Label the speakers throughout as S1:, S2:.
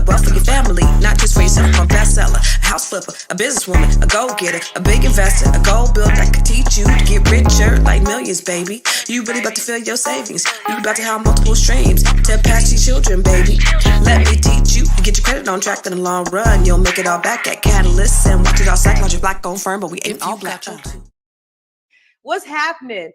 S1: wealth for your family, not just for yourself. I'm a bestseller, a house flipper, a businesswoman, a go-getter, a big investor, a goal builder that could teach you to get richer like millions, baby. You really about to fill your savings. You about to have multiple streams to pass to your children, baby. Let me teach you to get your credit on track in the long run. You'll make it all back at Catalyst and watch it all psychology black on firm, but we ain't all black.
S2: What's happening?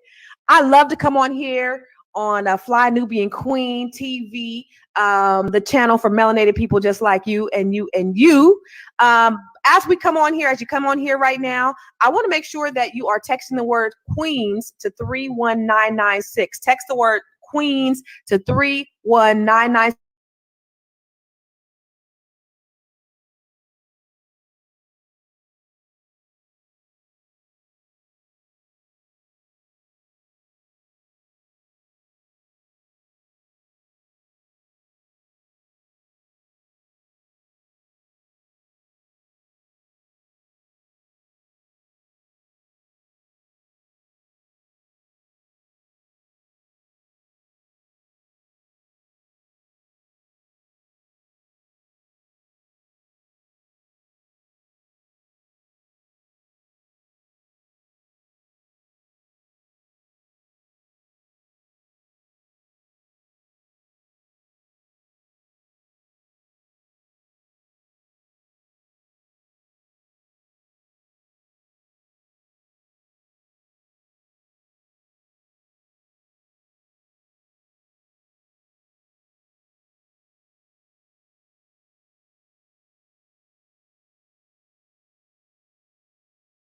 S2: I love to come on here on Fly Nubian Queen TV, the channel for melanated people just like you and you and you. As we come on here, as you come on here right now, I want to make sure that you are texting the word Queens to 31996. Text the word Queens to 31996.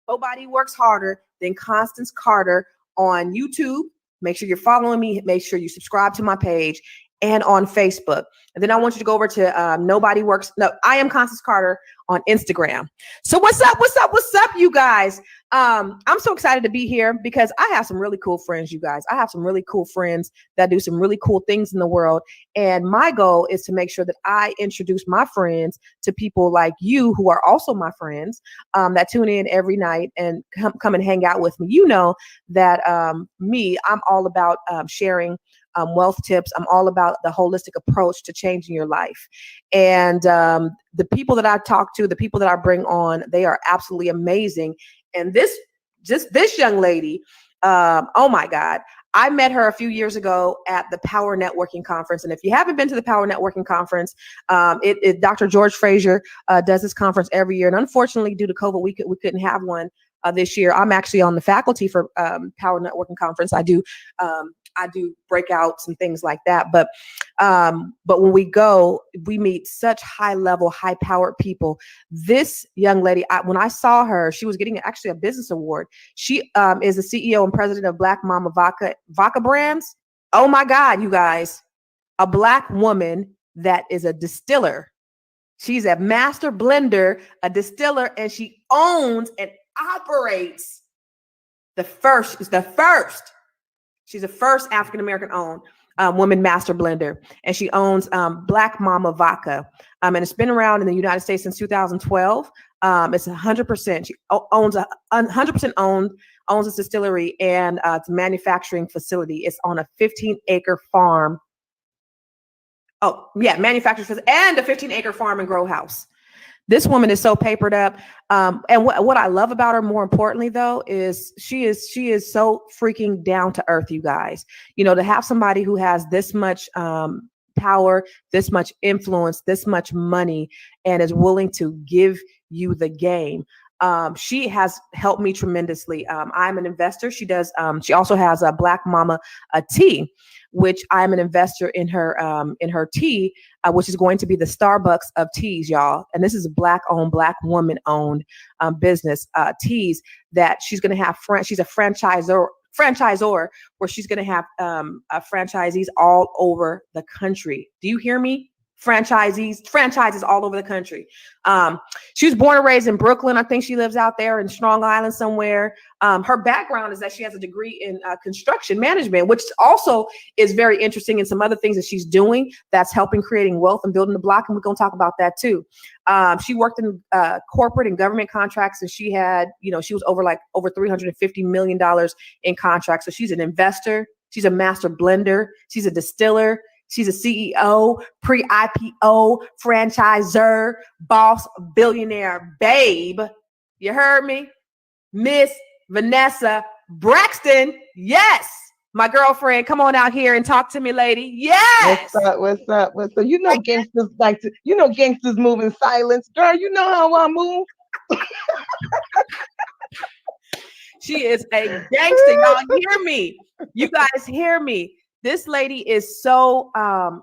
S2: Nobody works harder than Constance Carter on YouTube. Make sure you're following me. Make sure you subscribe to my page and on Facebook. And then I want you to go over to I am Constance Carter on Instagram. So what's up, you guys? I'm so excited to be here because I have some really cool friends, you guys. I have some really cool friends that do some really cool things in the world. And my goal is to make sure that I introduce my friends to people like you who are also my friends that tune in every night and come and hang out with me. You know that I'm all about sharing wealth tips. I'm all about the holistic approach to changing your life. And the people that I talk to, the people that I bring on, they are absolutely amazing. And this young lady, oh my God, I met her a few years ago at the Power Networking Conference. And if you haven't been to the Power Networking Conference, Dr. George Frazier does this conference every year. And unfortunately, due to COVID, we couldn't have one this year. I'm actually on the faculty for Power Networking Conference. I do breakouts and things like that. But when we go, we meet such high level, high powered people. This young lady, when I saw her, she was getting actually a business award. She is the CEO and president of Black Mama Vodka Brands. Oh my God, you guys, a Black woman that is a distiller. She's a master blender, a distiller, and she owns and operates She's the first African-American owned woman master blender, and she owns Black Mama Vodka. And it's been around in the United States since 2012. It's 100%. She owns 100% owns a distillery and it's a manufacturing facility. It's on a 15-acre farm. Oh yeah, manufacturing facility and a 15-acre farm and grow house. This woman is so papered up. And what I love about her, more importantly, though, is she is so freaking down to earth, you guys. You know, to have somebody who has this much power, this much influence, this much money, and is willing to give you the game. She has helped me tremendously. I'm an investor. She also has a Black Mama tea, which I'm an investor in her tea, which is going to be the Starbucks of teas, y'all. And this is a Black-owned, Black woman-owned business, teas that she's going to have. She's a franchisor where she's going to have franchisees all over the country. Do you hear me? Franchises all over the country. She was born and raised in Brooklyn. I think she lives out there in Strong Island somewhere. Her background is that she has a degree in construction management, which also is very interesting, and some other things that she's doing that's helping creating wealth and building the block. And we're going to talk about that too. She worked in corporate and government contracts, and she was over $350 million in contracts. So she's an investor. She's a master blender. She's a distiller. She's a CEO, pre-IPO, franchisor, boss, billionaire, babe. You heard me? Miss Vanessa Braxton. Yes. My girlfriend, come on out here and talk to me, lady. Yes.
S3: What's up? You know gangsters gangsters move in silence. Girl, you know how I move.
S2: She is a gangster. Y'all hear me? You guys hear me? This lady is so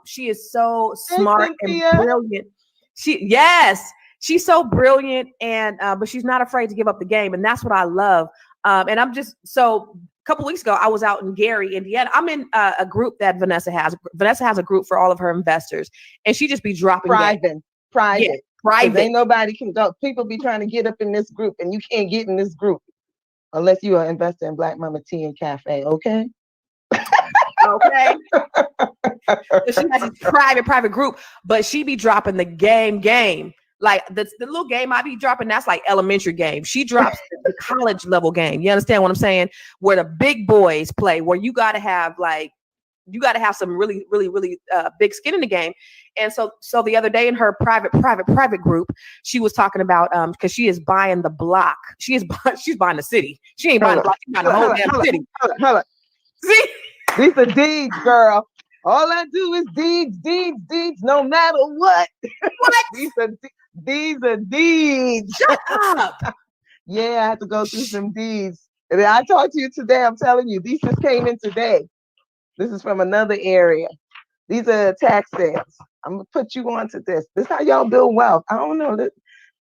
S2: she is so smart and brilliant. She's so brilliant, and but she's not afraid to give up the game, and that's what I love. And I'm just so a couple weeks ago, I was out in Gary, Indiana. I'm in a group that Vanessa has. Vanessa has a group for all of her investors, and she just be dropping
S3: private.
S2: Yeah, private.
S3: Ain't nobody can go. People be trying to get up in this group, and you can't get in this group unless you are investor in Black Mama Tea and Cafe. Okay.
S2: Okay. So she has a private group, but she be dropping the game. Like the little game I be dropping, that's like elementary game. She drops the college level game. You understand what I'm saying? Where the big boys play, where you got to have some really big skin in the game. And so the other day in her private group, she was talking about because she is buying the block. She's buying the city. She ain't buying the block. She's buying the whole damn city.
S3: Hold on.
S2: See,
S3: these are deeds, girl. All I do is deeds, no matter what.
S2: What?
S3: These are deeds.
S2: Shut up.
S3: Yeah, I have to go through some deeds. And I talked to you today. I'm telling you, these just came in today. This is from another area. These are tax sales. I'm gonna put you on to this. This is how y'all build wealth. I don't know.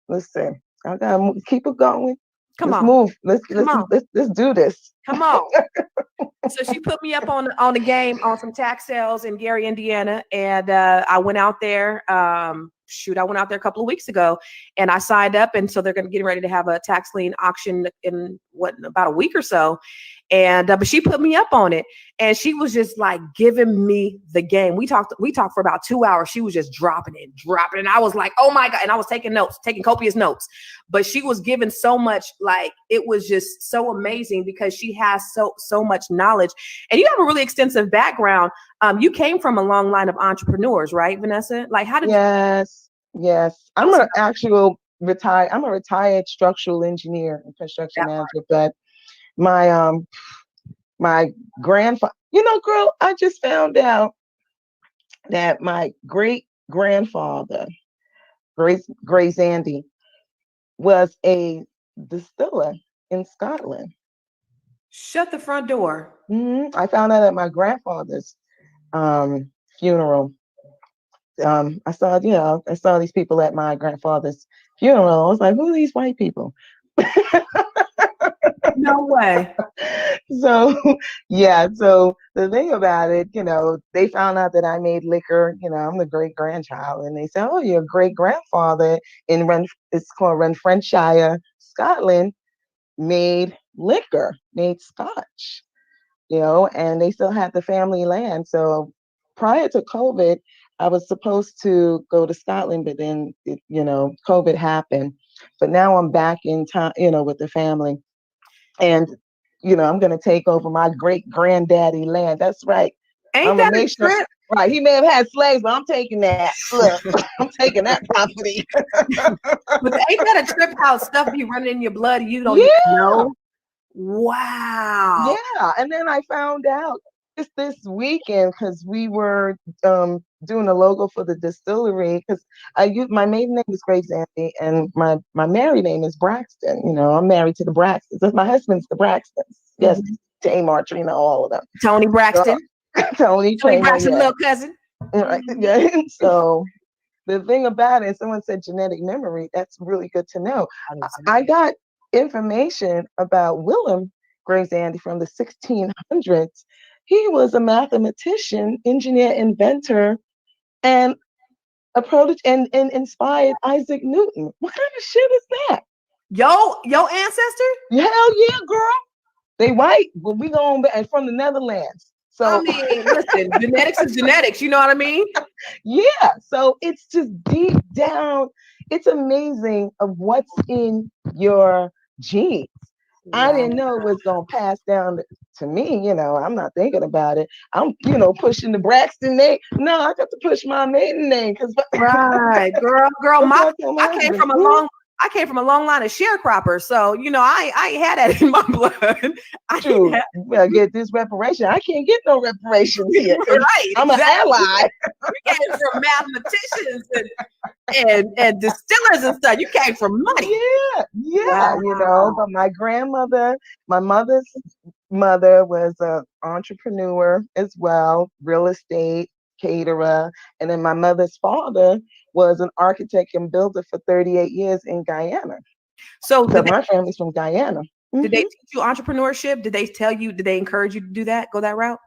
S3: Listen, I gotta keep it going. Let's move. Let's do this.
S2: Come on. So she put me up on the game on some tax sales in Gary, Indiana, and I went out there. I went out there a couple of weeks ago, and I signed up, and so they're getting ready to have a tax lien auction in about a week or so. And but she put me up on it, and she was just like giving me the game. We talked for about 2 hours. She was just dropping it. And I was like, oh my God. And I was taking copious notes, but she was giving so much, like, it was just so amazing because she has so much knowledge, and you have a really extensive background. You came from a long line of entrepreneurs, right, Vanessa? Like, how did
S3: Yes. I'm a retired structural engineer and construction manager, but my grandfather, girl, I just found out that my great grandfather, Grace Andy, was a distiller in Scotland.
S2: Shut the front door.
S3: Mm-hmm. I found out at my grandfather's funeral. I saw these people at my grandfather's funeral. I was like, who are these white people?
S2: No way.
S3: So the thing about it, they found out that I made liquor. I'm the great grandchild, and they said, oh, your great grandfather it's called Renfrewshire, Scotland, made liquor, made scotch, and they still had the family land. So prior to COVID, I was supposed to go to Scotland, but then COVID happened. But now I'm back in town, with the family. And, I'm going to take over my great granddaddy land. That's right.
S2: Ain't that a trip?
S3: Right. He may have had slaves, but I'm taking that. Look, I'm taking that property.
S2: But ain't that a trip how stuff be running in your blood and you don't even know? Wow.
S3: Yeah. And then I found out just this weekend, because we were doing a logo for the distillery, because my maiden name is Grace Andy and my married name is Braxton. I'm married to the Braxtons. My husband's the Braxtons. Yes, Tamar, Trina, all of them.
S2: Tony Braxton.
S3: Tony
S2: Braxton, little cousin.
S3: Right. Yeah. So the thing about it, someone said genetic memory. That's really good to know. I got information about Willem Grace Andy from the 1600s. He was a mathematician, engineer, inventor, and inspired Isaac Newton. What kind of shit is that?
S2: Your ancestor?
S3: Hell yeah, girl. They white, but we going back from the Netherlands. So
S2: I mean, listen, genetics is genetics. You know what I mean?
S3: Yeah. So it's just deep down. It's amazing of what's in your genes. I
S2: Wow.
S3: didn't know it was gonna pass down to me. I'm not thinking about it. I'm, pushing the Braxton name. No, I got to push my maiden name because
S2: Right, girl.
S3: that's what I told my
S2: I came
S3: husband.
S2: from a long line of sharecroppers, so I ain't had that in my blood. I didn't
S3: Shoot,
S2: have
S3: well, get this reparation. I can't get no reparations here because
S2: right,
S3: I'm an
S2: exactly.
S3: ally.
S2: You came from mathematicians and distillers and stuff. You came from money.
S3: Yeah, yeah,
S2: Wow.
S3: but my mother's mother was an entrepreneur as well, real estate, caterer. And then my mother's father was an architect and builder for 38 years in Guyana.
S2: So
S3: So my family's from Guyana.
S2: did they
S3: Mhm.
S2: teach you entrepreneurship? Did they encourage you to do that, go that route?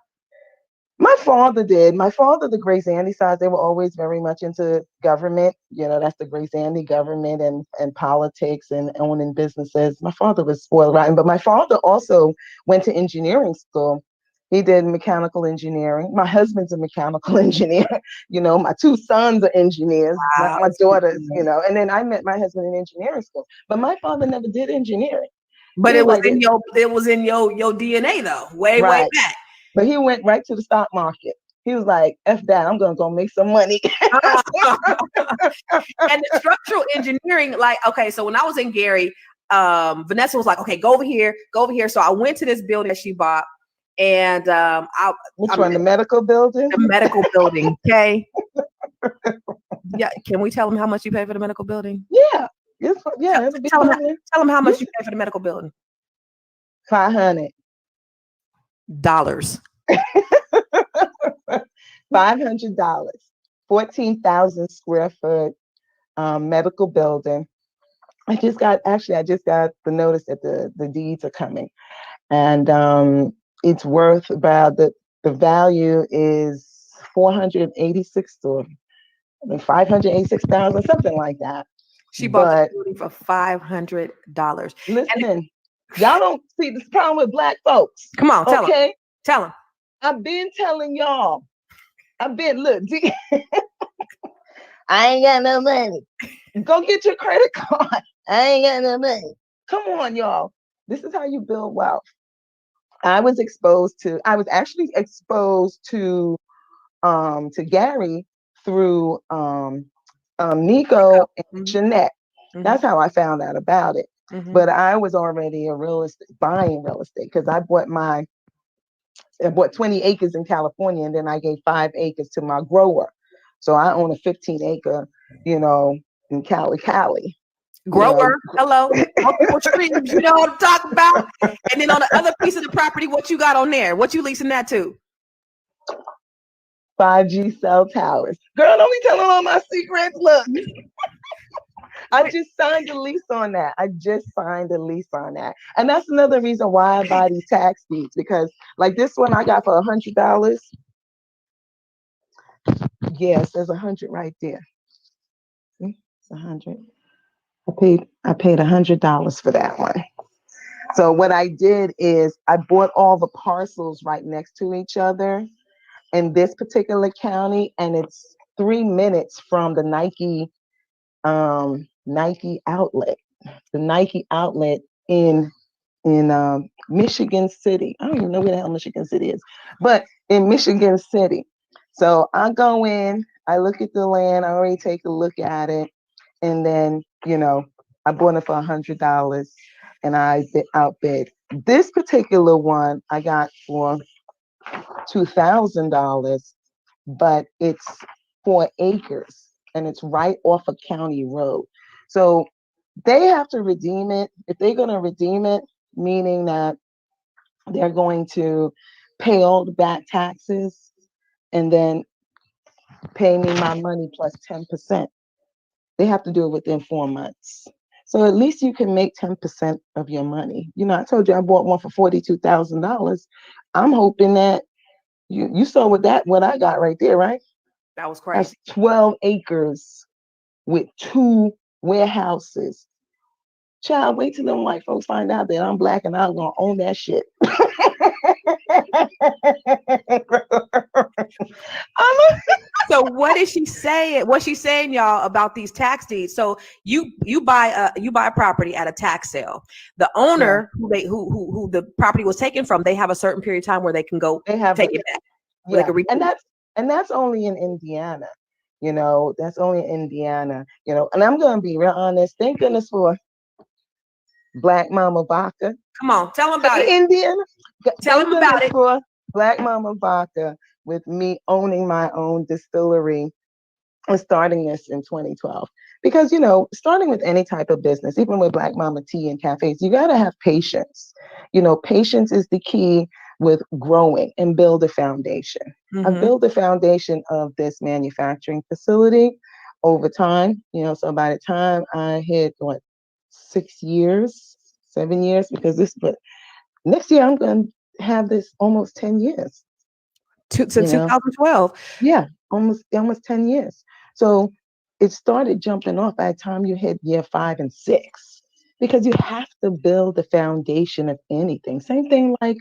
S3: My father did. My father, the Grace Andy side, they were always very much into government. That's the Grace Andy government and politics and owning businesses. My father was spoiled rotten, but my father also went to engineering school. He did mechanical engineering. My husband's a mechanical engineer. My two sons are engineers.
S2: Wow.
S3: My daughters, and then I met my husband in engineering school. But my father never did engineering.
S2: But
S3: He
S2: it
S3: was
S2: was
S3: like,
S2: in your DNA though, way
S3: right.
S2: back.
S3: But he went right to the stock market. He was like, F that, I'm going to go make some money.
S2: And the structural engineering, like, okay, so when I was in Gary, Vanessa was like, okay, go over here. So I went to this building that she bought, and
S3: Which one, the medical building?
S2: the medical building. Okay. Yeah. Can we tell them how much you pay for the medical building?
S3: Yeah. Yeah, it'll be
S2: Tell them,
S3: fine.
S2: tell them how much you pay for the medical building.
S3: $500. $500. 14,000 square foot medical building. I just got the notice that the deeds are coming. And it's worth about the value is 486 or 586,000, something like that.
S2: She bought the
S3: But
S2: building for $500.
S3: listen, y'all don't see this problem with Black folks.
S2: Come on, tell them.
S3: Okay,
S2: Tell them.
S3: I've been telling y'all. Look, I ain't got no money. Go get your credit card. I ain't got no money. Come on, y'all. This is how you build wealth. I was actually exposed to Gary through Nico and Jeanette. That's how I found out about it. But I was already buying real estate because I bought 20 acres in California, and then I gave 5 acres to my grower. So I own a 15-acre, in Cali.
S2: Grower, hello, multiple streams. You know what I'm talking about. And then on the other piece of the property, what you got on there? What you leasing that to?
S3: 5G cell towers. Girl, don't be telling all my secrets. Look, I just signed a lease on that. And that's another reason why I buy these tax deeds, because like this one I got for $100. Yes, there's 100 right there. See, it's 100. I paid $100 for that one. So what I did is I bought all the parcels right next to each other in this particular county, and it's 3 minutes from the Nike outlet. The Nike outlet in Michigan City. I don't even know where the hell Michigan City is, but in Michigan City. So I go in, I look at the land, I already take a look at it, and then I bought it for $100, and I outbid. This particular one I got for $2,000, but it's 4 acres and it's right off a county road. So they have to redeem it. If they're going to redeem it, meaning that they're going to pay all the back taxes and then pay me my money plus 10%. They have to do it within 4 months. So at least you can make 10% of your money. I told you I bought one for $42,000. I'm hoping that you saw what I got right there, right?
S2: That was crazy.
S3: That's 12 acres with 2 warehouses. Child, wait till them white folks find out that I'm Black and I'm gonna own that shit.
S2: So what is she saying? What's she saying, y'all, about these tax deeds? So you buy a property at a tax sale. The owner who the property was taken from, they have a certain period of time where they can go take it back.
S3: Yeah, and that's only in Indiana. That's only in Indiana. And I'm gonna be real honest. Thank goodness for Black Mama Vodka.
S2: Come on, tell them about it.
S3: Indiana.
S2: Tell them about it.
S3: For Black Mama Vodka, with me owning my own distillery and starting this in 2012. Because, starting with any type of business, even with Black Mama Tea and cafes, you got to have patience. Patience is the key with growing and build a foundation. I built the foundation of this manufacturing facility over time, so by the time I hit 6 years, 7 years, because next year I'm going to have this almost 10 years.
S2: Since 2012.
S3: Yeah, almost 10 years. So it started jumping off by the time you hit year 5 and 6, because you have to build the foundation of anything. Same thing like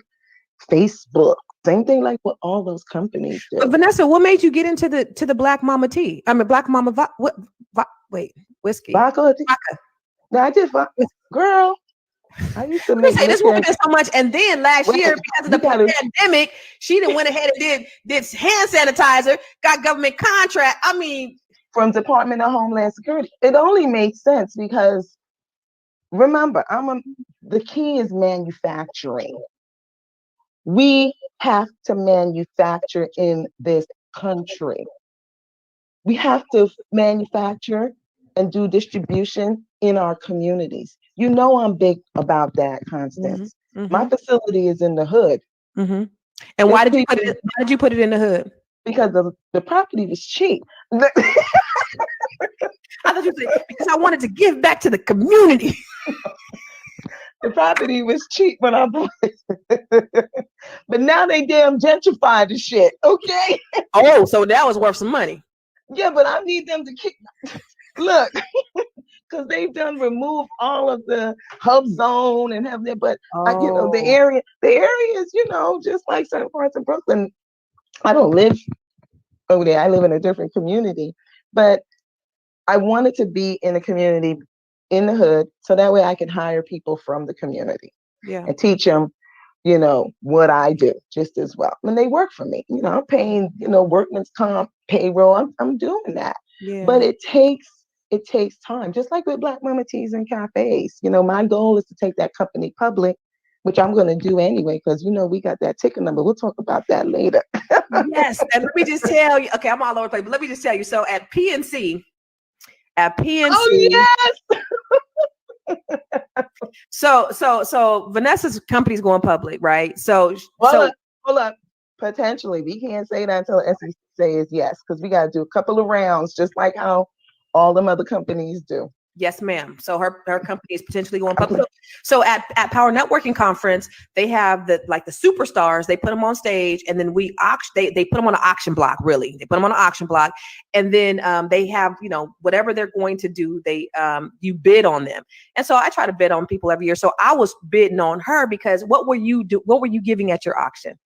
S3: Facebook. Same thing like what all those companies do.
S2: But Vanessa, what made you get into the Black Mama tea? I mean, Black Mama whiskey.
S3: Vodka. No, I did vodka. Girl, I used to make
S2: this woman did so much, and then last year, because of the pandemic, she done went ahead and did hand sanitizer, got government contract. I mean,
S3: from Department of Homeland Security. It only makes sense because, remember, the key is manufacturing. We have to manufacture in this country. We have to manufacture and do distribution in our communities. I'm big about that, Constance. My facility is in the hood.
S2: And why did you put it in the hood?
S3: Because the property was cheap.
S2: I thought you said because I wanted to give back to the community.
S3: The property was cheap when I bought it. But now they damn gentrified the shit, okay?
S2: Oh, so that was worth some money.
S3: Yeah, but I need them to look, because they've removed all of the hub zone and have but the area is, just like certain parts of Brooklyn. I don't live over there. I live in a different community, but I wanted to be in a community in the hood, so that way I could hire people from the community and teach them, what I do just as well. And they work for me. I'm paying, workman's comp, payroll. I'm doing that. Yeah. But it takes time, just like with Black Mama Teas and cafes. My goal is to take that company public, which I'm going to do anyway, because we got that ticket number. We'll talk about that later.
S2: Yes, and let me just tell you. Okay, I'm all over the place, but let me just tell you. So at PNC.
S3: Oh yes.
S2: So Vanessa's company's going public, right? Hold
S3: up. Potentially, we can't say that until the SEC says yes, because we got to do a couple of rounds, just like how all them other companies do.
S2: Yes, ma'am. So her company is potentially going public. So at Power Networking Conference, they have the superstars. They put them on stage, and then they put them on an auction block. Really, they put them on an auction block, and then they have whatever they're going to do. They you bid on them, and so I try to bid on people every year. So I was bidding on her because what were you giving at your auction?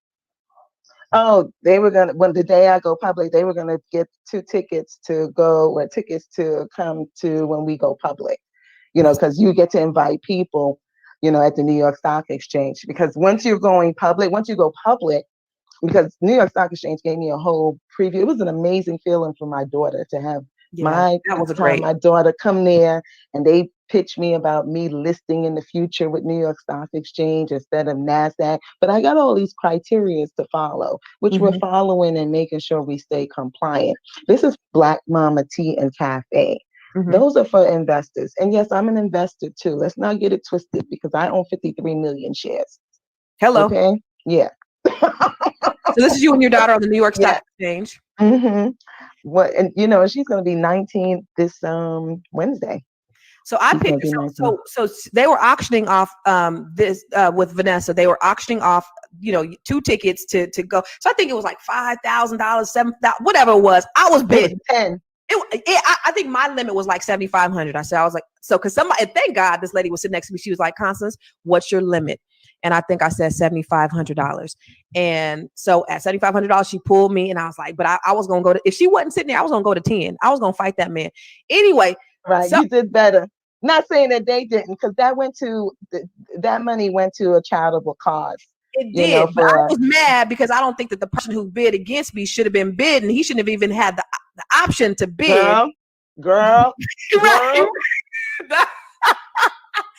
S3: Oh, they were when the day I go public, they were gonna get 2 tickets to go, or tickets to come to when we go public. Because you get to invite people, at the New York Stock Exchange. Because once you go public, because New York Stock Exchange gave me a whole preview. It was an amazing feeling for my daughter to have my daughter come there, and they pitched me about me listing in the future with New York Stock Exchange instead of NASDAQ. But I got all these criteria to follow, which we're following and making sure we stay compliant. This is Black Mama Tea and Cafe. Those are for investors. And yes, I'm an investor too. Let's not get it twisted, because I own 53 million shares.
S2: Hello.
S3: Okay. Yeah.
S2: So this is you and your daughter on the New York Stock Exchange.
S3: What, and she's going to be 19 this Wednesday.
S2: So I picked. So they were auctioning off this with Vanessa. They were auctioning off 2 tickets to go. So I think it was like $5,000, $7,000, whatever it was. I was bidding
S3: 10.
S2: I think my limit was like 7,500. I was like, so because somebody, and thank God this lady was sitting next to me. She was like, Constance, what's your limit? And I think I said $7,500. And so at $7,500, she pulled me, and I was like, but I was going to go to, if she wasn't sitting there, I was going to go to 10. I was going to fight that man. Anyway.
S3: Right.
S2: So,
S3: you did better. Not saying that they didn't, because that money went to a charitable cause.
S2: It did, but I was mad because I don't think that the person who bid against me should have been bid, and he shouldn't have even had the option to bid.
S3: Girl.
S2: Right.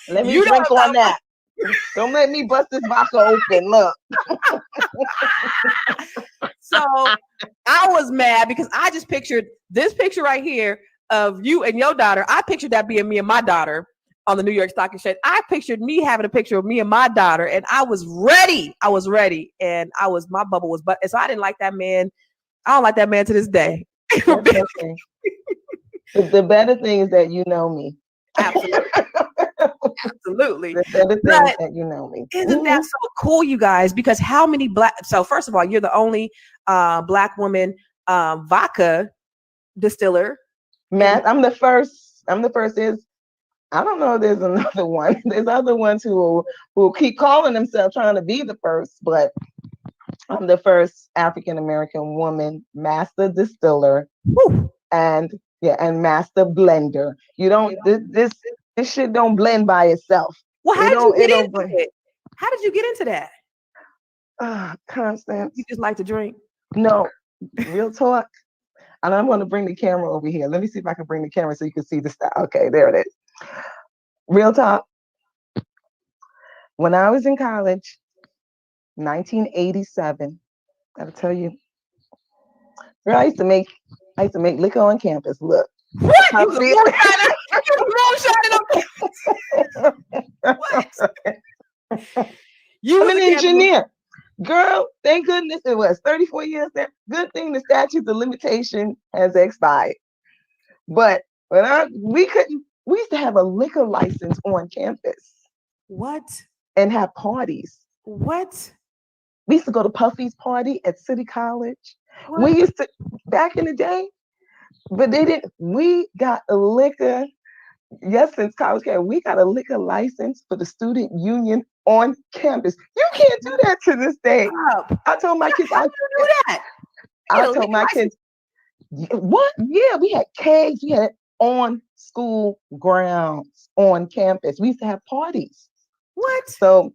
S3: Let me drink on that. Don't let me bust this vodka open. Look.
S2: So I was mad because I just pictured this picture right here of you and your daughter. I pictured that being me and my daughter on the New York Stock Exchange. I pictured me having a picture of me and my daughter, and I was ready. And my bubble was, but so I didn't like that man. I don't like that man to this day.
S3: Okay. The better thing is that you know me.
S2: Absolutely. Absolutely.
S3: The better thing is that you know me.
S2: Isn't that so cool, you guys? Because how many so first of all, you're the only Black woman vodka distiller.
S3: I'm the first. I don't know if there's another one. There's other ones who keep calling themselves trying to be the first, but I'm the first African American woman master distiller.
S2: Woo.
S3: and master blender. You don't this shit don't blend by itself.
S2: Well, how did you get into it? How did you get into that?
S3: Constance.
S2: You just like to drink?
S3: No, real talk. And I'm going to bring the camera over here. Let me see if I can bring the camera so you can see the style. Okay, there it is. Real talk. When I was in college, 1987, I'll tell you, girl, I used to make liquor on campus. Look.
S2: What? You
S3: I'm an engineer. Girl, thank goodness it was 34 years there. Good thing the statute of limitation has expired. But we used to have a liquor license on campus.
S2: What?
S3: And have parties.
S2: What?
S3: We used to go to Puffy's party at City College.
S2: What?
S3: We used to, back in the day, but we got a liquor, yes, since college care, we got a liquor license for the student union on campus. You can't do that to this day. I told my kids,
S2: how do you do that?
S3: I told my kids, what? Yeah, we had kegs, we had on school grounds, on campus. We used to have parties.
S2: What?
S3: So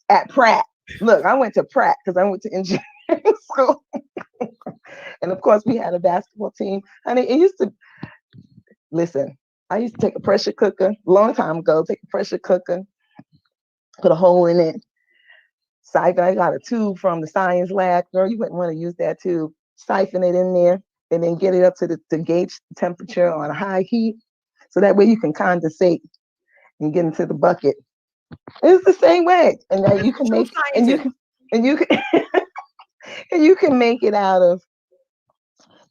S3: at Pratt, look, I went to Pratt because I went to engineering school. And of course, we had a basketball team. And it used to, listen, I used to take a pressure cooker, long time ago, take a pressure cooker, put a hole in it, siphon. I got a tube from the science lab. Girl, you wouldn't want to use that tube. Siphon it in there, and then get it up to gauge temperature on a high heat. So that way you can condensate and get into the bucket. It's the same way. And then you can make, and you can make it out of,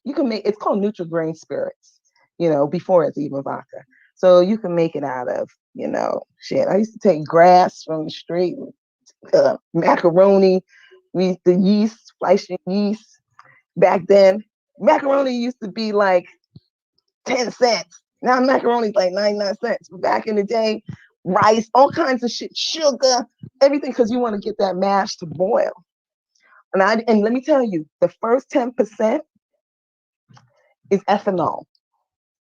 S3: it's called Nutri-Grain spirits, before it's even vodka. So you can make it out of, shit. I used to take grass from the street, macaroni, the yeast, spliced yeast. Back then, macaroni used to be like 10 cents. Now macaroni's like 99 cents. But back in the day, rice, all kinds of shit, sugar, everything, because you want to get that mash to boil. And let me tell you, the first 10% is ethanol.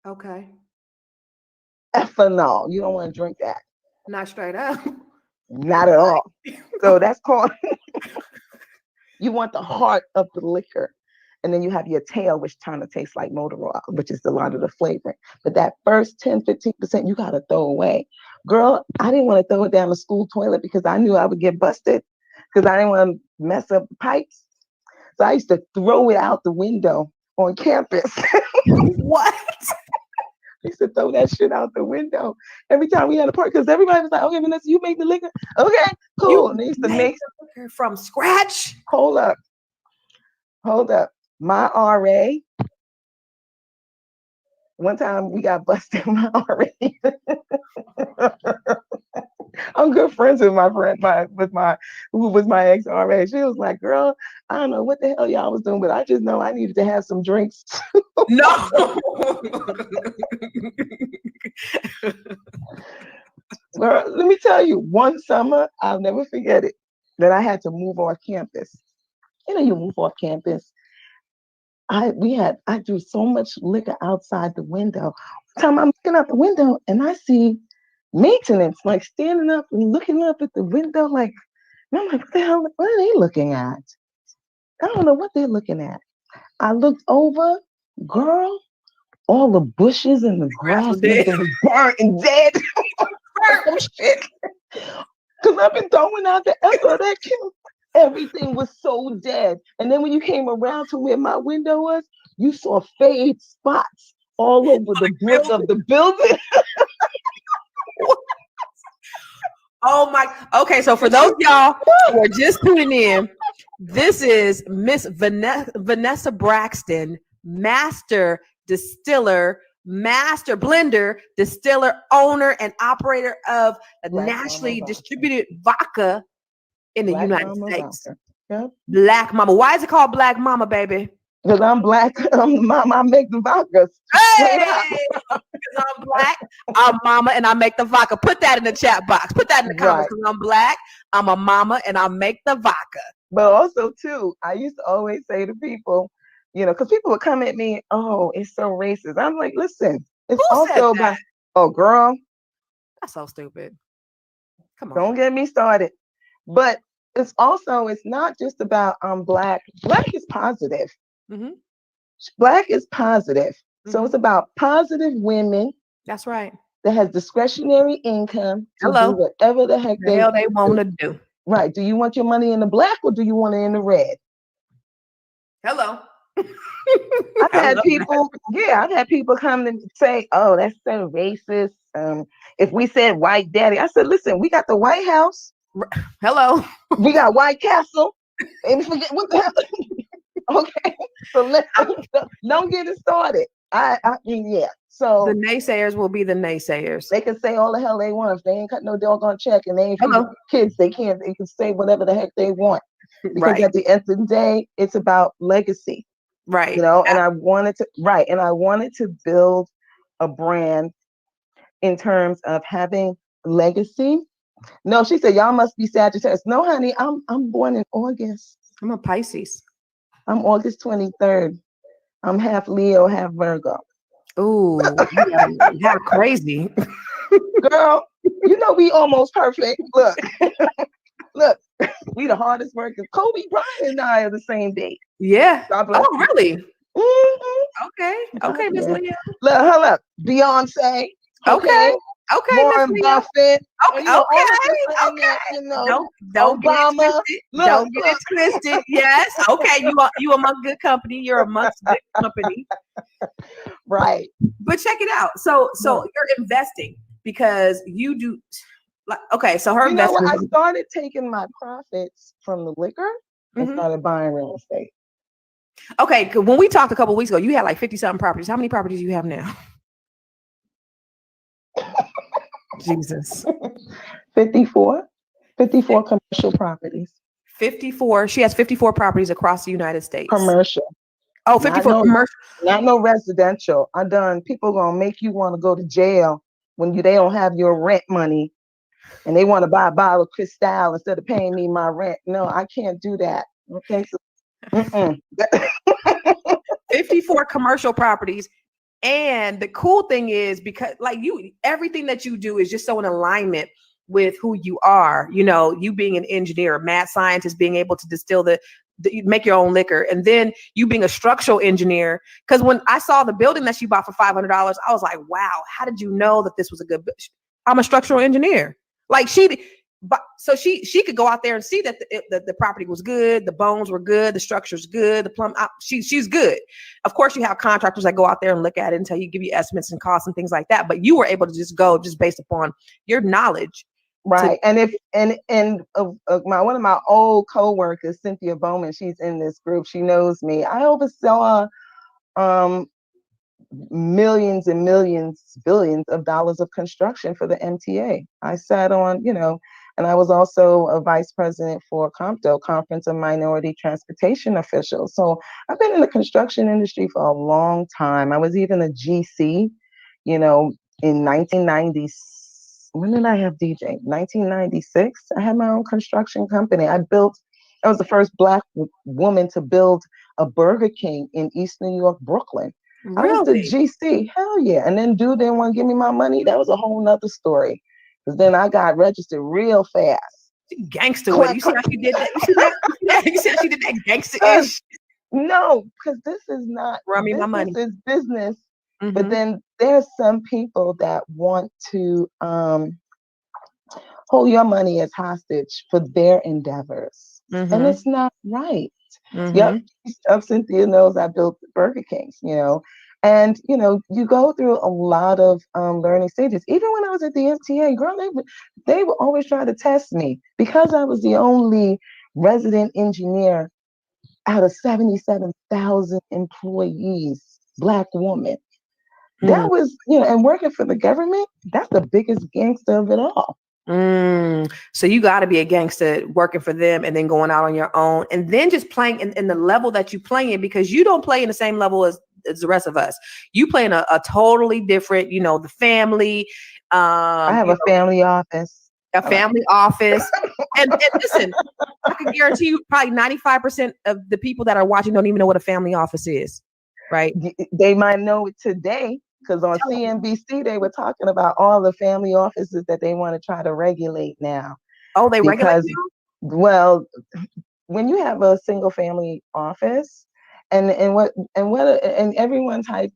S2: Okay.
S3: Ethanol. You don't want to drink that.
S2: Not straight up.
S3: Not at all. So that's called, you want the heart of the liquor. And then you have your tail, which kind of tastes like motor oil, which is a lot of the flavoring. But that first 10, 15%, you got to throw away. Girl, I didn't want to throw it down the school toilet because I knew I would get busted because I didn't want to mess up the pipes. So I used to throw it out the window on campus.
S2: What?
S3: I used to throw that shit out the window every time we had a party because everybody was like, okay, Vanessa, you make the liquor? Okay, cool. And they used to make
S2: the liquor from scratch?
S3: Hold up. My RA, one time we got busted. My RA. I'm good friends with my friend, who was my ex RA. She was like, girl, I don't know what the hell y'all was doing, but I just know I needed to have some drinks.
S2: No.
S3: Girl, let me tell you, one summer, I'll never forget it, that I had to move off campus. You move off campus. I threw so much liquor outside the window. One time I'm looking out the window and I see maintenance like standing up and looking up at the window like, and I'm like, what the hell? What are they looking at? I don't know what they're looking at. I looked over, girl, all the bushes and the
S2: Grass
S3: grass
S2: was
S3: was
S2: dead.
S3: burnt and dead. Oh shit. Because I've been throwing out the F of that kill. Everything was so dead. And then when you came around to where my window was, you saw fade spots all over the brick of the building.
S2: Oh my. Okay, so for those of y'all who are just tuning in, this is Miss Vanessa Braxton, master distiller, master blender, distiller, owner, and operator of a
S3: Black
S2: nationally
S3: Mama
S2: distributed vodka in the
S3: Black
S2: United
S3: Mama
S2: States.
S3: Vodka. Yep.
S2: Black Mama. Why is it called Black Mama, baby?
S3: Because I'm black, I'm the mama, I make the vodkas. Straight up.
S2: Hey, because I'm black, I'm mama, and I make the vodka. Put that in the chat box. Put that in the comments.
S3: Right.
S2: Because I'm black, I'm a mama, and I make the vodka.
S3: But also, too, I used to always say to people, because people would come at me, oh, it's so racist. I'm like, listen, it's
S2: Who said
S3: also
S2: that?
S3: about, oh, girl,
S2: That's so stupid. Come on.
S3: don't get me started. But it's not just about black. Black is positive.
S2: Mm-hmm.
S3: Black is positive. So
S2: Mm-hmm.
S3: it's about positive women
S2: That's right.
S3: that has discretionary income to
S2: Hello.
S3: do whatever the heck
S2: The hell they want to do.
S3: Right. Do you want your money in the black or do you want it in the red?
S2: Hello.
S3: I've had people come and say, oh, that's so racist. If we said white daddy, I said, listen, we got the White House.
S2: Hello.
S3: We got White Castle. And forget what the hell. Okay. So don't get it started. I mean, yeah. So
S2: the naysayers will be the naysayers.
S3: They can say all the hell they want. If they ain't cut no doggone check and they ain't feeding kids, they can say whatever the heck they want. Because at the end of the day, it's about legacy.
S2: Right.
S3: And I wanted to build a brand in terms of having legacy. No, she said, y'all must be Sagittarius. No, honey, I'm born in August.
S2: I'm a Pisces.
S3: I'm August 23rd. I'm half Leo, half Virgo.
S2: Ooh, how crazy.
S3: Girl, we almost perfect. Look, we the hardest workers. Kobe Bryant and I are the same date.
S2: Yeah. Oh, really?
S3: Mm-hmm.
S2: Okay, Miss Leah.
S3: Look, hold up. Beyonce.
S2: Okay,
S3: Warren Buffett.
S2: Okay. Don't
S3: Obama.
S2: Don't get it twisted. Yes. Okay. You among good company. You're amongst good company.
S3: Right.
S2: But check it out. So you're investing because you do. Okay. So her investment.
S3: I started taking my profits from the liquor and started buying real estate.
S2: Okay. When we talked a couple of weeks ago, you had like 50-something properties. How many properties do you have now? Jesus.
S3: 54 commercial properties.
S2: 54. She has 54 properties across the United States.
S3: Commercial.
S2: Oh, 54 commercial.
S3: Not no residential. I'm done. People gonna make you want to go to jail when they don't have your rent money and they want to buy a bottle of Cristal instead of paying me my rent. No, I can't do that. Okay. So,
S2: 54 commercial properties. And the cool thing is because everything that you do is just so in alignment with who you are, you being an engineer, a mad scientist, being able to distill you make your own liquor. And then you being a structural engineer. Because when I saw the building that she bought for $500, I was like, wow, how did you know that this was a good, I'm a structural engineer. So she could go out there and see that the property was good, the bones were good, the structure's good, the plumb. She's good. Of course, you have contractors that go out there and look at it until you give you estimates and costs and things like that. But you were able to just go just based upon your knowledge,
S3: right? And one of my old coworkers, Cynthia Bowman, she's in this group. She knows me. I oversaw millions and millions, billions of dollars of construction for the MTA. I sat on, and I was also a vice president for COMPTO, Conference of Minority Transportation Officials. So I've been in the construction industry for a long time. I was even a GC, in 1990. when did I have DJ? 1996. I had my own construction company. I was the first Black woman to build a Burger King in East New York, Brooklyn. I was the
S2: Really?
S3: GC. Hell yeah. And then dude didn't want to give me my money. That was a whole nother story. Because then I got registered real fast.
S2: Gangster with it.
S3: Clack,
S2: You see
S3: clack.
S2: how she did that? You see that? You see that? You see how she did that
S3: Cause
S2: gangster-ish?
S3: no, because this is not
S2: Run me my
S3: business
S2: money.
S3: is business. But
S2: Mm-hmm.
S3: then there's some people that want to hold your money as hostage for their endeavors. And
S2: Mm-hmm.
S3: it's not right. Yep.
S2: Mm-hmm.
S3: Cynthia knows I built Burger Kings, And you go through a lot of learning stages. Even when I was at the FTA, girl, they would always try to test me because I was the only resident engineer out of 77,000 employees, Black woman. That
S2: Mm.
S3: was, and working for the government, that's the biggest gangster of it all.
S2: So you got to be a gangster working for them and then going out on your own and then just playing in the level that you play in, because you don't play in the same level as the rest of us. You play in a totally different, the family,
S3: I have a family office.
S2: a
S3: All right.
S2: family office. And listen, I can guarantee you probably 95% of the people that are watching don't even know what a family office is, right?
S3: They might know it today because on
S2: Tell 'em.
S3: CNBC they were talking about all the family offices that they want to try to regulate now.
S2: Oh, they regulate
S3: Because,
S2: now?
S3: well, when you have a single family office, and everyone type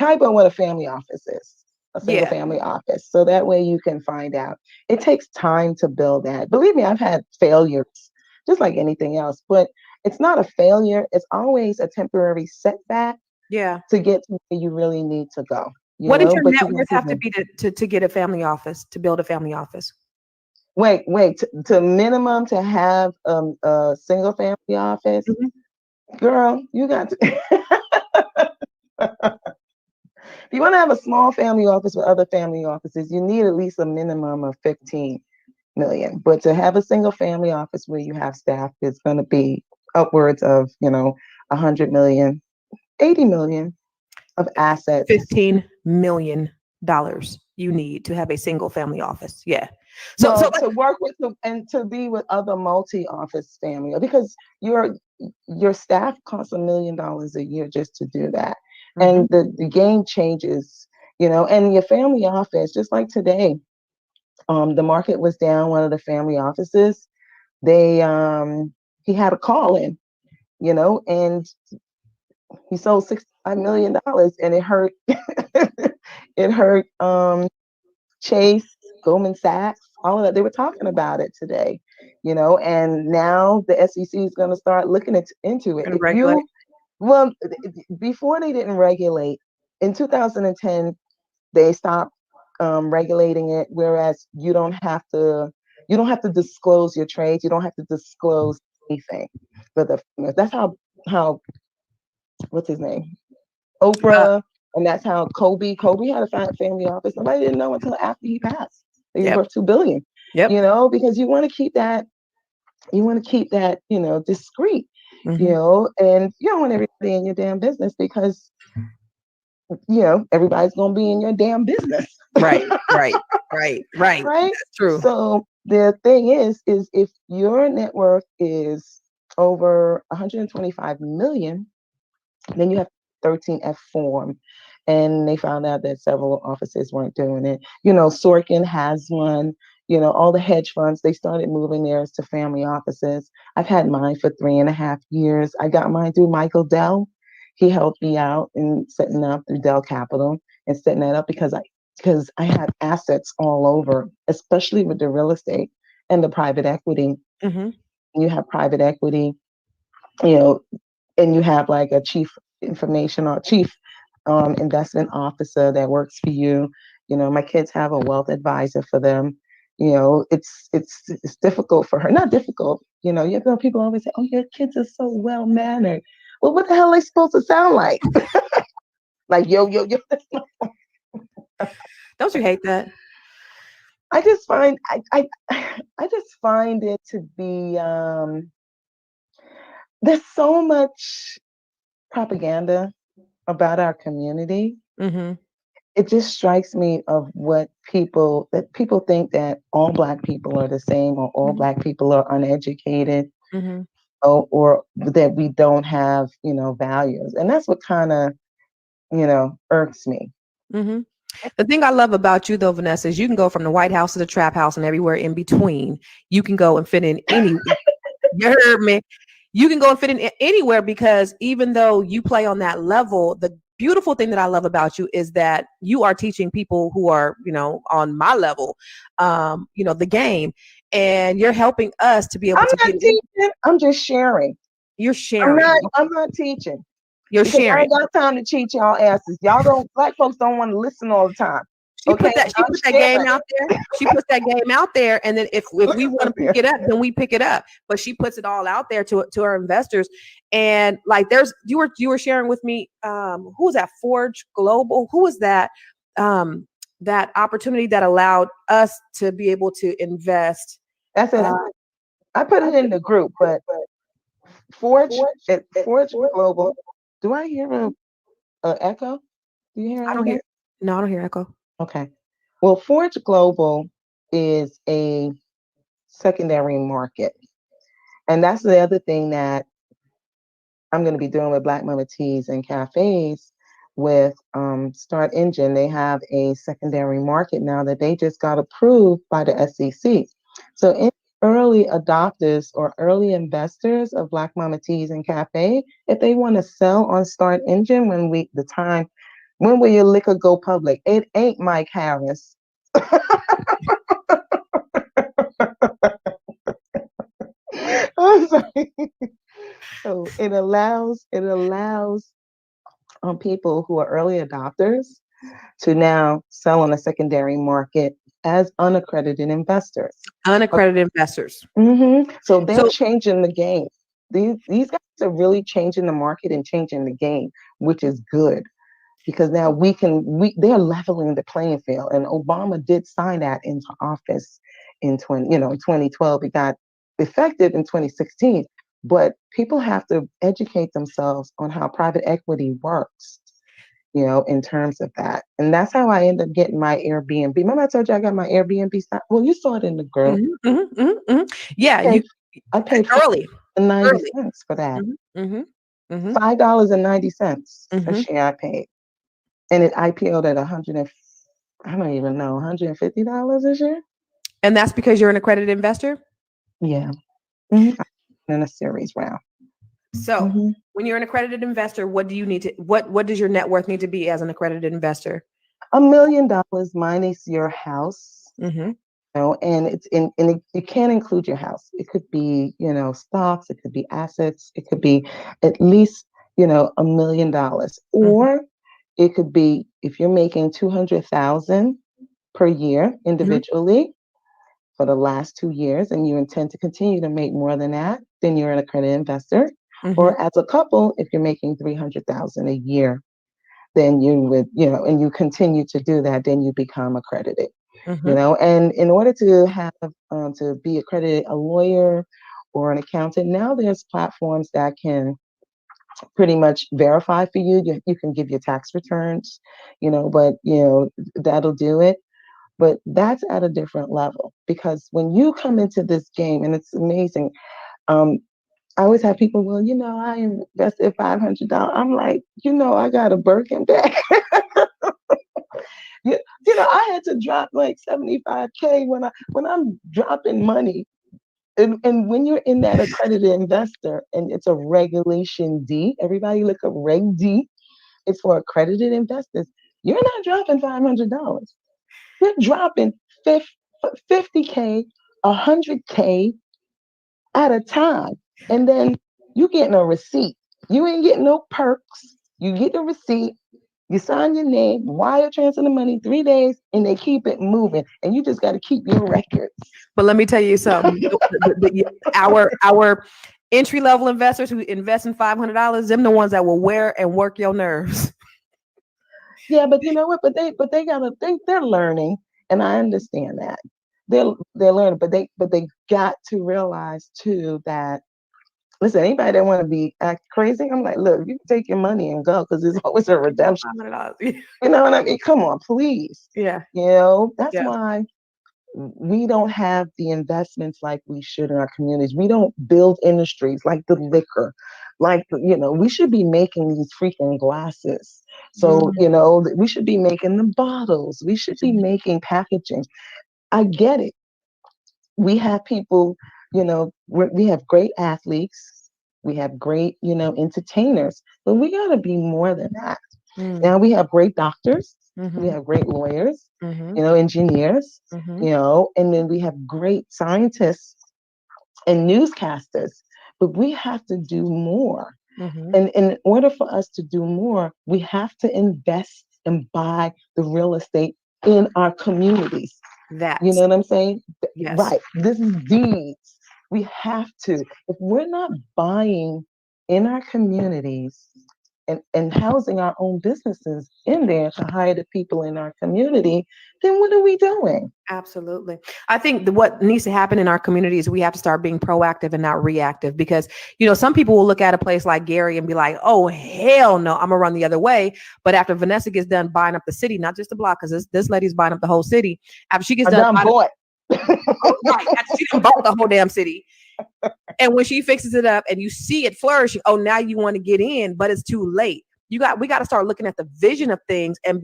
S3: on what a family office is, a single
S2: Yeah.
S3: family office, so that way you can find out. It takes time to build that. Believe me, I've had failures, just like anything else, but it's not a failure. It's always a temporary setback
S2: Yeah.
S3: to get to where you really need to go,
S2: What did your
S3: but
S2: net
S3: you
S2: worth
S3: have
S2: have to
S3: to
S2: be to get a family office, to build a family office?
S3: wait, to minimum to have a single family office,
S2: Mhm.
S3: girl, you got to. If you want to have a small family office with other family offices, you need at least a minimum of 15 million. But to have a single family office where you have staff is going to be upwards of, 100 million, 80 million of assets.
S2: $15 million you need to have a single family office. Yeah. So
S3: Well, to work with and to be with other multi-office family, because your staff costs $1 million a year just to do that.
S2: Mhm.
S3: And the game changes, and your family office, just like today, the market was down. One of the family offices, they he had a call in, and he sold $65 million, and it hurt. It hurt Chase, Goldman Sachs, all of that. They were talking about it today, and now the SEC is going to start looking into it.
S2: Gonna
S3: If
S2: regulate.
S3: you, well, before they didn't regulate, in 2010, they stopped regulating it, whereas you don't have to disclose your trades. You don't have to disclose anything. But that's how what's his name?
S2: Uh,
S3: Oprah, and that's how Kobe had a family office. Nobody didn't know until after he passed. He was
S2: yep.
S3: worth $2 billion.
S2: Yep.
S3: Because you want to keep that discreet.
S2: Hmm.
S3: And you don't want everybody in your damn business because everybody's gonna be in your damn business.
S2: Right. Right. Right. Right.
S3: Right?
S2: That's true.
S3: So the thing is if your net worth is over 125 million, then you have 13F form. And they found out that several offices weren't doing it. Sorkin has one. All the hedge funds, they started moving theirs to family offices. I've had mine for 3.5 years. I got mine through Michael Dell. He helped me out in setting up through Dell Capital and setting that up because I had assets all over, especially with the real estate and the private equity.
S2: Hmm.
S3: You have private equity, you know, and you have like a chief investment officer that works for you. My kids have a wealth advisor for them. It's difficult for her. Not difficult. People always say, "Oh, your kids are so well mannered." Well, what the hell are they supposed to sound like? Like yo yo yo.
S2: Don't you hate that?
S3: I just find I just find it to be there's so much propaganda about our community,
S2: Hmm.
S3: it just strikes me of what people think that all Black people are the same, or all
S2: Mhm,
S3: Black people are uneducated,
S2: mhm,
S3: or that we don't have, values. And that's what kind of, irks me.
S2: mhm. The thing I love about you, though, Vanessa, is you can go from the White House to the trap house and everywhere in between. You can go and fit in any. You heard me. You can go and fit in anywhere, because even though you play on that level, the beautiful thing that I love about you is that you are teaching people who are, on my level, the game, and you're helping us to be able
S3: I'm
S2: to
S3: not
S2: get in.
S3: teaching, I'm just sharing.
S2: You're
S3: I'm not
S2: sharing.
S3: I'm not teaching
S2: You're
S3: because I
S2: sharing.
S3: ain't got time to teach y'all asses. Y'all don't Black folks don't want to listen all the time.
S2: She
S3: Okay?
S2: put that she
S3: I'm
S2: put that game
S3: sharing.
S2: out there. She puts that game out there, and then if we want to pick it up, then we pick it up. But she puts it all out there to our investors. And like, there's you were sharing with me, who was that? Forge Global? Who was that? That opportunity that allowed us to be able to invest.
S3: That's it.
S2: Uh,
S3: I put it in the group, but Forge Global. Do I hear a echo? Do you hear
S2: I don't hear.
S3: anything?
S2: No, I don't hear echo.
S3: Okay. Well, Forge Global is a secondary market. And that's the other thing that I'm going to be doing with Black Mama Teas and cafes with Start Engine. They have a secondary market now that they just got approved by the SEC. So in early adopters or early investors of Black Mama Teas and cafe, if they want to sell on Start Engine when will your liquor go public? It ain't Mike Harris. I'm sorry. So it allows people who are early adopters to now sell on a secondary market as unaccredited investors.
S2: Unaccredited investors.
S3: So they're
S2: So
S3: changing the game. These guys are really changing the market and changing the game, which is good because now they're leveling the playing field. And Obama did sign that into office in 2012. It got effective in 2016. But people have to educate themselves on how private equity works, in terms of that. And that's how I end up getting my Airbnb. Remember I told you I got my Airbnb stock? Well, you saw it in the group.
S2: mhm, mhm, mhm, mhm. Yeah,
S3: I
S2: you
S3: paid, I paid
S2: early,
S3: 90
S2: early.
S3: cents for that.
S2: Mhm, mhm, mhm,
S3: $5.90 a
S2: mhm.
S3: share I paid. And it IPO'd at 100 and, I don't even know, $150 a share?
S2: And that's because you're an accredited investor?
S3: Yeah. In a series round.
S2: So
S3: hmm
S2: when you're an accredited investor, what do you need to what does your net worth need to be as an accredited investor?
S3: $1 million minus your house.
S2: Mm-hmm.
S3: And it can include your house. It could be, stocks, it could be assets, it could be at least, $1 million.
S2: Mm-hmm.
S3: Or it could be if you're making 200,000 per year
S2: Mm-hmm.
S3: individually for the last 2 years, and you intend to continue to make more than that, then you're an accredited investor.
S2: Mm-hmm.
S3: Or as a couple, if you're making 300,000 a year, then you would, and you continue to do that, then you become accredited.
S2: Mm-hmm.
S3: And in order to have to be accredited, a lawyer or an accountant, now there's platforms that can pretty much verify for you. You can give your tax returns, but that'll do it. But that's at a different level because when you come into this game, and it's amazing. um, I always have people, well, I invested $500. I'm like, I got a Birkin bag. I had to drop like 75K when I'm dropping money. And when you're in that accredited investor and it's a regulation D, everybody look up Reg D, it's for accredited investors. You're not dropping $500. You're dropping 50K, 100K at a time. And then you getting a receipt. You ain't getting no perks. You get the receipt, you sign your name, wire transfer the money 3 days, and they keep it moving. And you just got to keep your records.
S2: But let me tell you something. Our entry level investors who invest in $500, them the ones that will wear and work your nerves.
S3: Yeah, but you know what? But they gotta they're learning, and I understand that they're learning, but they got to realize too that listen, anybody that want to be act crazy, I'm like, look, you can take your money and go because there's always a redemption.
S2: $500.
S3: You know what I mean? Come on, please.
S2: Yeah.
S3: You know, that's
S2: Yeah.
S3: why we don't have the investments like we should in our communities. We don't build industries like the liquor, like, you know, we should be making these freaking glasses. So, you know, we should be making the bottles. We should be making packaging. I get it. We have people, you know, we have great athletes. We have great, you know, entertainers, but we got to be more than that. Now we have great doctors. We have great lawyers, you know, engineers, you know, and then we have great scientists and newscasters, but we have to do more. And in order for us to do more, we have to invest and buy the real estate in our communities. You know what I'm saying?
S2: Yes.
S3: Right. This is deeds. We have to. If we're not buying in our communities and housing our own businesses in there to hire the people in our community, then what are we doing?
S2: Absolutely. I think what needs to happen in our community is we have to start being proactive and not reactive, because, you know, some people will look at a place like Gary and be like, oh, hell no, I'm gonna run the other way. But after Vanessa gets done buying up the city, not just the block, because this lady's buying up the whole city. After she gets done
S3: bought.
S2: Right, after she done bought the whole damn city. And when she fixes it up and you see it flourishing, oh, now you want to get in, but it's too late. We got to start looking at the vision of things and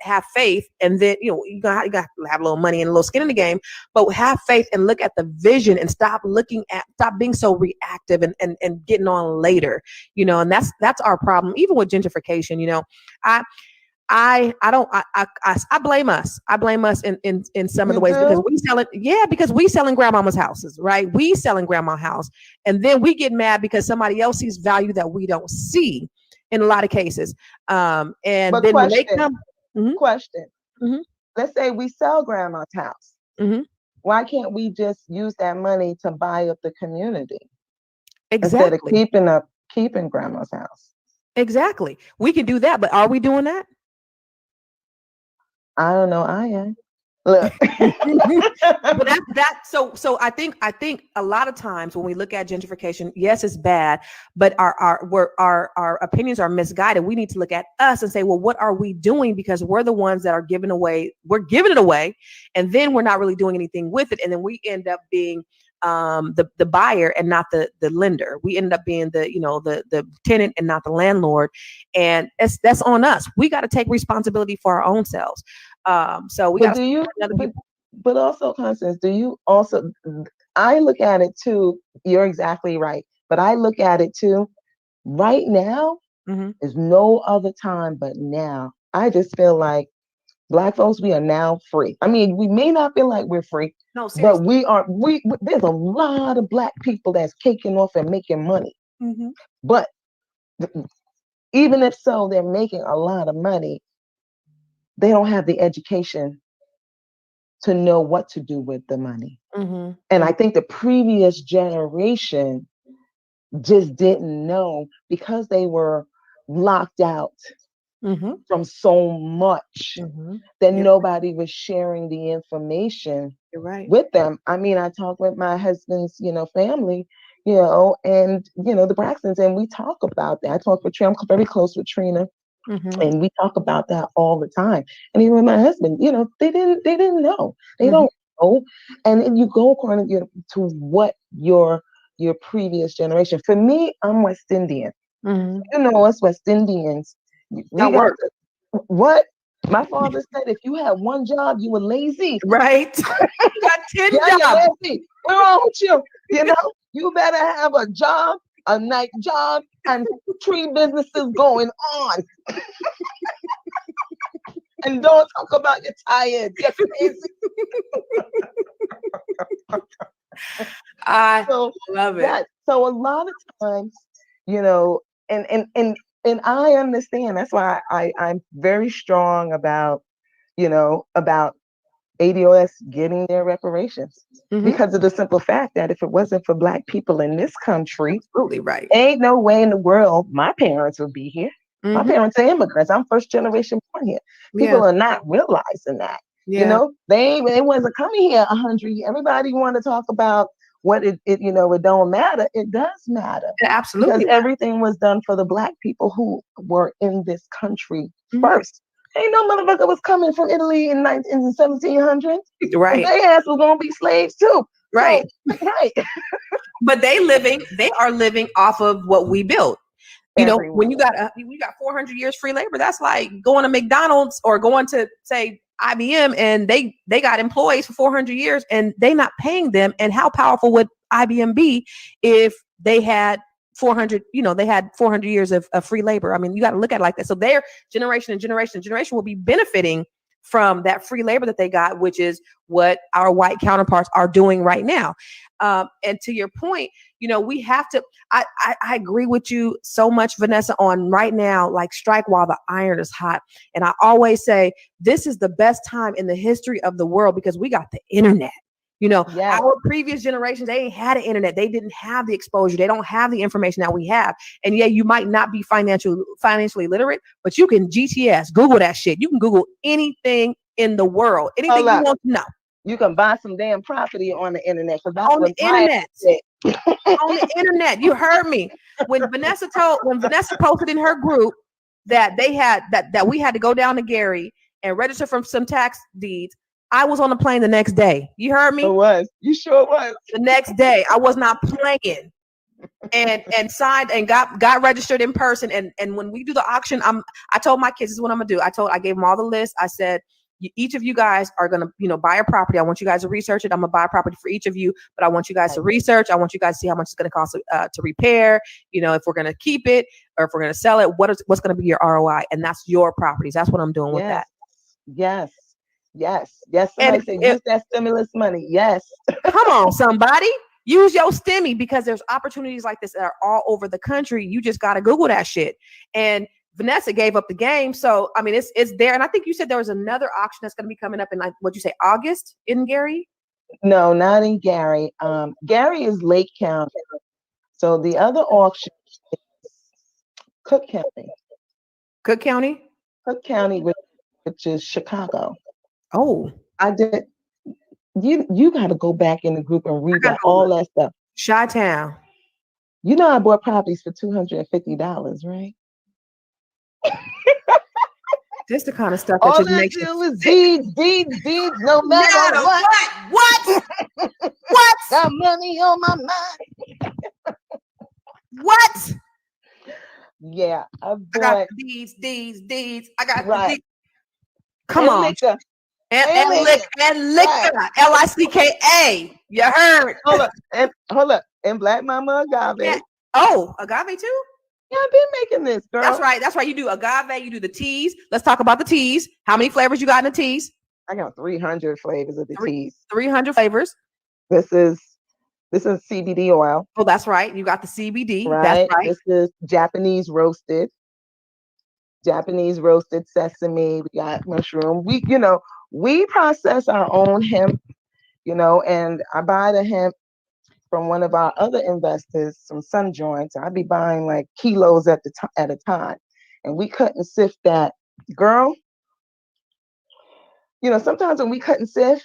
S2: have faith. And then, you know, you got to have a little money and a little skin in the game, but have faith and look at the vision and stop being so reactive and getting on later, you know, and that's our problem. Even with gentrification, you know, I blame us. I blame us in some of the ways because we sell it. Yeah, because we selling grandmama's houses, right? We selling grandma's house, and then we get mad because somebody else sees value that we don't see in a lot of cases. And
S3: but
S2: then
S3: question,
S2: when they come,
S3: question. Let's say we sell grandma's house. Why can't we just use that money to buy up the community instead of keeping grandma's house?
S2: Exactly. We can do that, but are we doing that?
S3: I don't know. I am. Look.
S2: But so I think a lot of times when we look at gentrification, yes, it's bad, but our opinions are misguided. We need to look at us and say, well, what are we doing? Because we're the ones that are giving it away, and then we're not really doing anything with it, and then we end up being the buyer and not the lender. We end up being the tenant and not the landlord, and that's on us. We got to take responsibility for our own selves. So we got to other people.
S3: But also, Constance, do you also? I look at it too. You're exactly right. But I look at it too. Right now is no other time but now. I just feel like Black folks, we are now free. I mean, we may not feel like we're free,
S2: no, seriously.
S3: but we are. There's a lot of Black people that's caking off and making money. But even if so, they're making a lot of money. They don't have the education to know what to do with the money. And I think the previous generation just didn't know because they were locked out from so much that nobody was sharing the information with them. I mean, I talk with my husband's, family, and, the Braxtons, and we talk about that. I talk with Trina. I'm very close with Trina. And we talk about that all the time. And even my husband, they didn't know. They don't know. And then you go according to what your previous generation. For me, I'm West Indian. Us West Indians. What? My father said, if you had one job, you were lazy.
S2: Right. You got 10 jobs.
S3: What's wrong with you? You better have a job, a night job, and 3 businesses going on. And don't talk about your tired. You're crazy.
S2: I love it.
S3: So a lot of times, and I understand. That's why I'm very strong about ADOS getting their reparations, because of the simple fact that if it wasn't for Black people in this country,
S2: absolutely right,
S3: ain't no way in the world my parents would be here. My parents are immigrants. I'm first generation born here. People are not realizing that. They wasn't coming here 100 years. Everybody want to talk about, what it it don't matter. It does matter because
S2: Absolutely.
S3: everything was done for the Black people who were in this country
S2: Mhm.
S3: first. Ain't no motherfucker was coming from Italy in the 1700s.
S2: Right.
S3: They ass was gonna be slaves too.
S2: Right.
S3: So, right.
S2: But they are living off of what we built. You know, when
S3: Everywhere.
S2: you got 400 years free labor, that's like going to McDonald's or going to say IBM, and they got employees for 400 years and they not paying them. And how powerful would IBM be if they had 400, they had 400 years of free labor? I mean, you got to look at it like that. So their generation and generation and generation will be benefiting from that free labor that they got, which is what our white counterparts are doing right now. And to your point, we have to, I agree with you so much, Vanessa, on right now, like strike while the iron is hot. And I always say this is the best time in the history of the world because we got the internet.
S3: Yes.
S2: Our previous generations, they ain't had an internet. They didn't have the exposure. They don't have the information that we have. And yeah, you might not be financially literate, but you can Google that shit. You can Google anything in the world, anything you want to know.
S3: You can buy some damn property on the internet.
S2: On the internet. On the internet. You heard me. When Vanessa posted in her group that they had that we had to go down to Gary and register for some tax deeds, I was on the plane the next day. You heard me?
S3: It was. You sure was.
S2: The next day. I was not playing. And signed and got registered in person. And when we do the auction, I told my kids, this is what I'm gonna do. I gave them all the list. I said, each of you guys are going to, buy a property. I want you guys to research it. I'm going to buy a property for each of you, but I want you guys to research. I want you guys to see how much it's going to cost to repair, if we're going to keep it or if we're going to sell it, what's going to be your ROI? And that's your properties. That's what I'm doing with that.
S3: Yes. Somebody say, use that stimulus money. Yes.
S2: Come on, somebody. Use your stimmy because there's opportunities like this that are all over the country. You just got to Google that shit. And Vanessa gave up the game. So, I mean, it's there. And I think you said there was another auction that's going to be coming up in August in Gary?
S3: No, not in Gary. Gary is Lake County. So the other auction is Cook County.
S2: Cook County?
S3: Cook County, which is Chicago.
S2: Oh.
S3: I did. You got to go back in the group and read all that stuff.
S2: Chi-Town.
S3: I bought properties for $250, right?
S2: This the kind of stuff that just makes you
S3: is deeds, no matter
S2: what. What?
S3: Got money on my mind.
S2: What?
S3: Yeah,
S2: I got deeds. I got the deeds. Come
S3: and
S2: on.
S3: Liquor.
S2: And liquor. LICKA. You heard.
S3: Hold up. And Black Mama Agave.
S2: Yeah. Oh, agave too?
S3: Yeah, I've been making this, girl.
S2: That's right. You do agave, you do the teas. Let's talk about the teas. How many flavors you got in the teas?
S3: I got 300 flavors of the teas.
S2: 300 flavors.
S3: This is CBD oil.
S2: Oh, that's right. You got the CBD.
S3: Right.
S2: That's right.
S3: This is Japanese roasted sesame. We got mushroom. We process our own hemp, and I buy the hemp from one of our other investors, some Sun Joints. I'd be buying like kilos at a time. And we cut and sift that. Girl, sometimes when we cut and sift,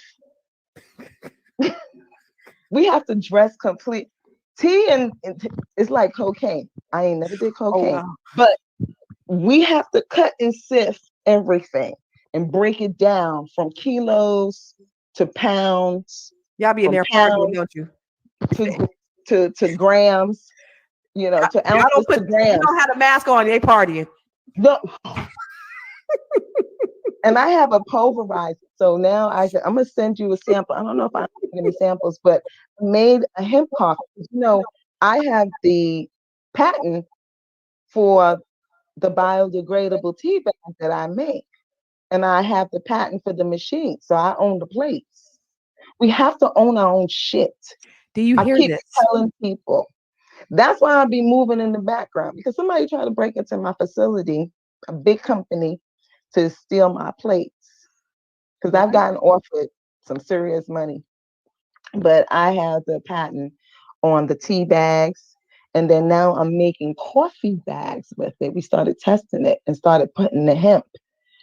S3: we have to dress complete. Tea and it's like cocaine. I ain't never did cocaine.
S2: Oh, wow.
S3: But we have to cut and sift everything and break it down from kilos to pounds.
S2: Y'all be in there partying, don't you?
S3: To grams, to ounces to grams.
S2: You don't have a mask on, they partying.
S3: No. And I have a pulverizer. So now I'm gonna send you a sample. I don't know if I have any samples, but I made a hemp coffee. I have the patent for the biodegradable tea bag that I make. And I have the patent for the machine. So I own the plates. We have to own our own shit.
S2: Do you hear this?
S3: Telling people. That's why I'll be moving in the background, because somebody tried to break into my facility, a big company, to steal my plates. Because I've gotten offered some serious money. But I have the patent on the tea bags. And then now I'm making coffee bags with it. We started testing it and started putting the hemp.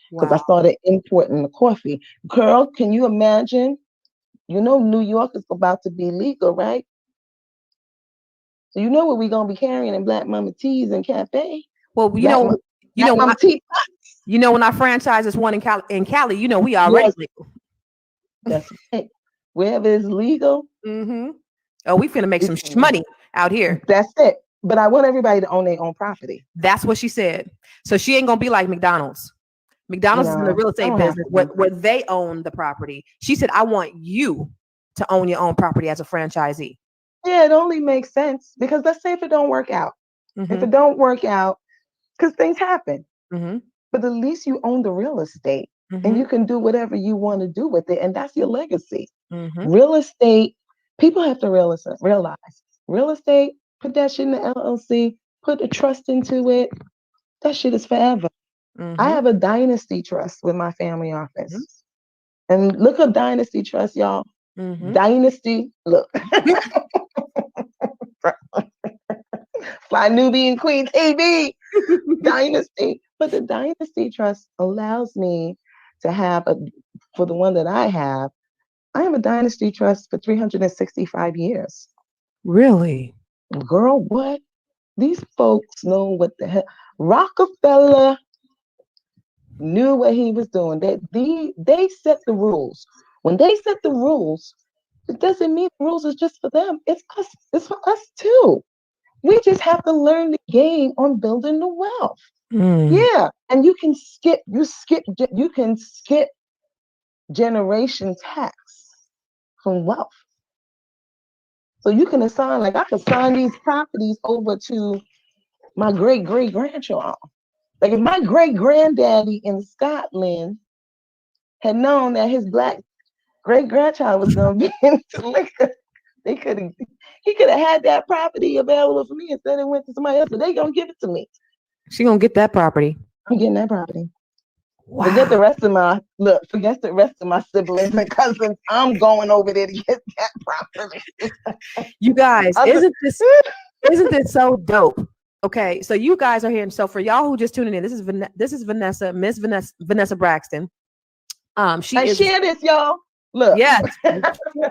S3: Because I started importing the coffee. Girl, can you imagine? New York is about to be legal, right? So you know what we're gonna be carrying in Black Mama Teas and Cafe.
S2: Well,
S3: Black, Black
S2: when
S3: Mama Tea.
S2: when I franchise this one in Cali, we already
S3: Yes,
S2: legal.
S3: that's right. Wherever it's legal,
S2: Mm-hmm. Oh, we finna make some
S3: it's
S2: money out here.
S3: that's it. But I want everybody to own their own property.
S2: That's what she said. So she ain't gonna be like McDonald's. McDonald's is in the
S3: No,
S2: real
S3: I
S2: estate
S3: don't have
S2: business
S3: to be.
S2: where they own the property. She said, I want you to own your own property as a franchisee.
S3: Yeah, it only makes sense because let's say if it don't work out. If
S2: Mm-hmm.
S3: it don't work out, because things happen.
S2: Mm-hmm.
S3: But at least you own the real estate and
S2: Mm-hmm.
S3: you can do whatever you want to do with it. And that's your legacy.
S2: Mm-hmm.
S3: Real estate, people have to realize real estate, put that shit in the LLC, put a trust into it. That shit is forever. I
S2: Mm-hmm.
S3: have a dynasty trust with my family office. And look up Dynasty Trust, y'all.
S2: Mm-hmm.
S3: Dynasty, look. Fly Nubian Queen TV. Dynasty. But the Dynasty Trust allows me to have for the one that I have a Dynasty Trust for 365 years.
S2: Really?
S3: Girl, what? These folks know what the hell. Rockefeller knew what he was doing. They set the rules. When they set the rules, it doesn't mean the rules is just for them. It's us. It's for us too. We just have to learn the game on building the wealth. Yeah, and you can skip generation tax from wealth. So you can assign, like I could sign these properties over to my great great grandchild. Like if my great granddaddy in Scotland had known that his black great grandchild was gonna be into liquor, he could have had that property available for me instead of went to somebody else, but they gonna give it to me.
S2: She gonna get that property.
S3: I'm getting that property.
S2: Wow.
S3: Forget the rest of my siblings and cousins. I'm going over there to get that property.
S2: You guys, isn't this so dope? Okay, so you guys are here, and so for y'all who just tuning in, this is Vanessa Braxton. She is
S3: share this, y'all. Look,
S2: yes,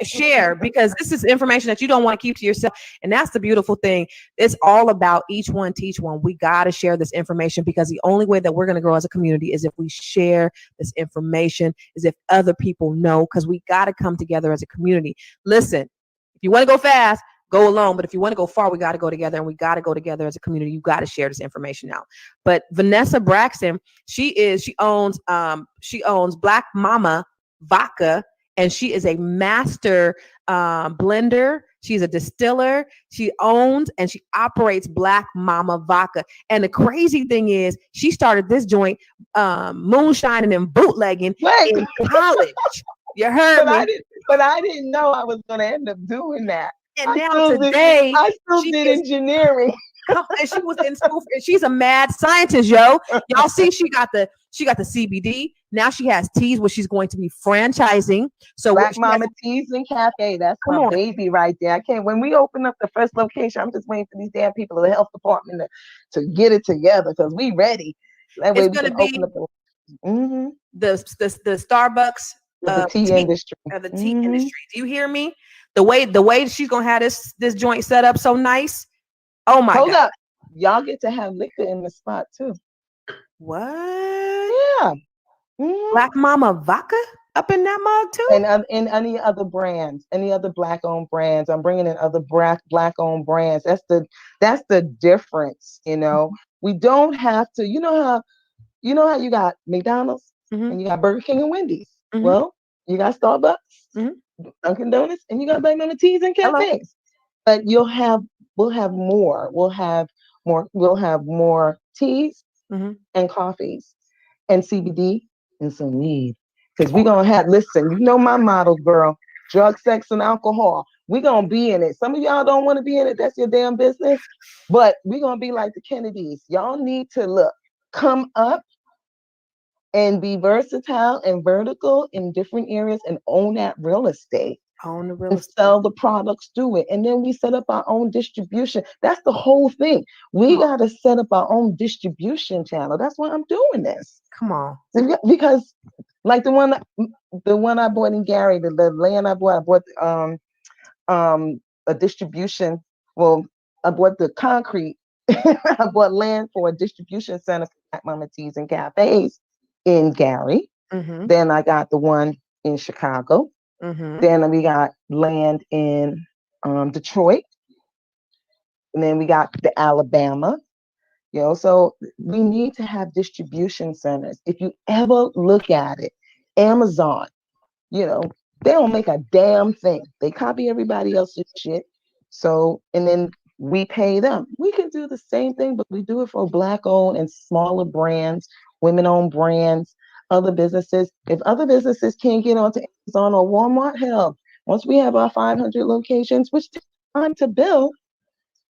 S2: share, because this is information that you don't want to keep to yourself, and that's the beautiful thing. It's all about each one teach one. We got to share this information because the only way that we're going to grow as a community is if we share this information, is if other people know, because we got to come together as a community. Listen, if you want to go fast, go alone, but if you want to go far, we got to go together, and we got to go together as a community. You got to share this information now. But Vanessa Braxton, she owns Black Mama Vodka, and she is a master blender. She's a distiller. She owns and she operates Black Mama Vodka. And the crazy thing is, she started this joint moonshining and bootlegging in college. You heard me.
S3: But I didn't know I was going to end up doing that.
S2: And now today,
S3: I still did engineering.
S2: And she was in school. And she's a mad scientist, yo. Y'all see, she got the CBD. Now she has teas, which she's going to be franchising. So
S3: Black Mama Teas and Cafe. That's my baby right there. I can't. When we open up the first location, I'm just waiting for these damn people of the health department to get it together because we ready. That way
S2: it's going to be
S3: open up
S2: the Starbucks
S3: the tea industry.
S2: The tea industry. Do you hear me? The way she's gonna have this joint set up so nice. Oh my God.
S3: Hold up. Y'all get to have liquor in the spot too.
S2: What?
S3: Yeah.
S2: Black Mama Vodka up in that mug too?
S3: And in any other brands, any other Black owned brands. I'm bringing in other Black owned brands. That's the difference, you know. We don't have to, you know how you got McDonald's and you got Burger King and Wendy's. Well, you got Starbucks, Dunkin' Donuts, and you got Black Mama Teas and Cafes. But we'll have more. We'll have more teas and coffees and CBD and some weed. Because we're gonna have, listen, you know my model, girl. Drug, sex, and alcohol. We're gonna be in it. Some of y'all don't want to be in it, that's your damn business. But we're gonna be like the Kennedys. Y'all need to come up and be versatile and vertical in different areas and own that real estate.
S2: Own the real estate.
S3: Sell the products, do it. And then we set up our own distribution. That's the whole thing. We got to set up our own distribution channel. That's why I'm doing this.
S2: Come on.
S3: Because like the one I bought in Gary, the land I bought a distribution. Well, I bought the concrete. I bought land for a distribution center for Black Mama Teas and Cafes in Gary.
S2: Mm-hmm.
S3: Then I got the one in Chicago.
S2: Mm-hmm.
S3: Then we got land in Detroit. And then we got the Alabama. So we need to have distribution centers. If you ever look at it, Amazon, they don't make a damn thing. They copy everybody else's shit. So, and then we pay them. We can do the same thing, but we do it for Black owned and smaller brands, women owned brands, other businesses. If other businesses can't get onto Amazon or Walmart, hell, once we have our 500 locations, which takes time to build,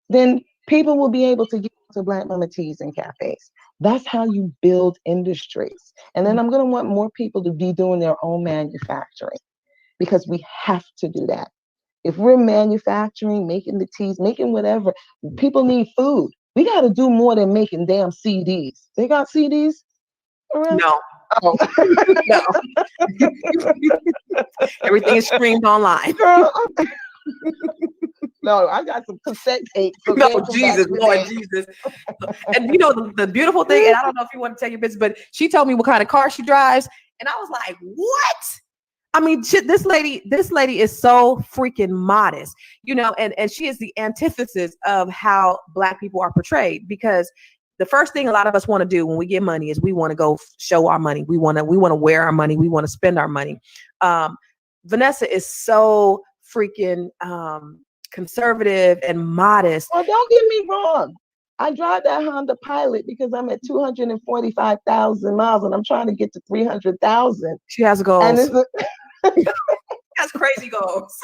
S3: then people will be able to get to Black Mama Teas and Cafes. That's how you build industries. And then I'm going to want more people to be doing their own manufacturing, because we have to do that. If we're manufacturing, making the teas, making whatever, people need food. We got to do more than making damn CDs. They got CDs around?
S2: No.
S3: Oh.
S2: No. Everything is streamed online.
S3: Girl, no, I got some cassette tapes.
S2: No, Jesus, Lord Jesus. And the beautiful thing, and I don't know if you want to tell your business, but she told me what kind of car she drives, and I was like, what? I mean, this lady is so freaking modest, and she is the antithesis of how Black people are portrayed, because the first thing a lot of us want to do when we get money is we want to go show our money. We want to wear our money. We want to spend our money. Vanessa is so freaking conservative and modest.
S3: Well, don't get me wrong. I drive that Honda Pilot because I'm at 245,000 miles and I'm trying to get to 300,000.
S2: She has goals.
S3: And
S2: that's crazy goals.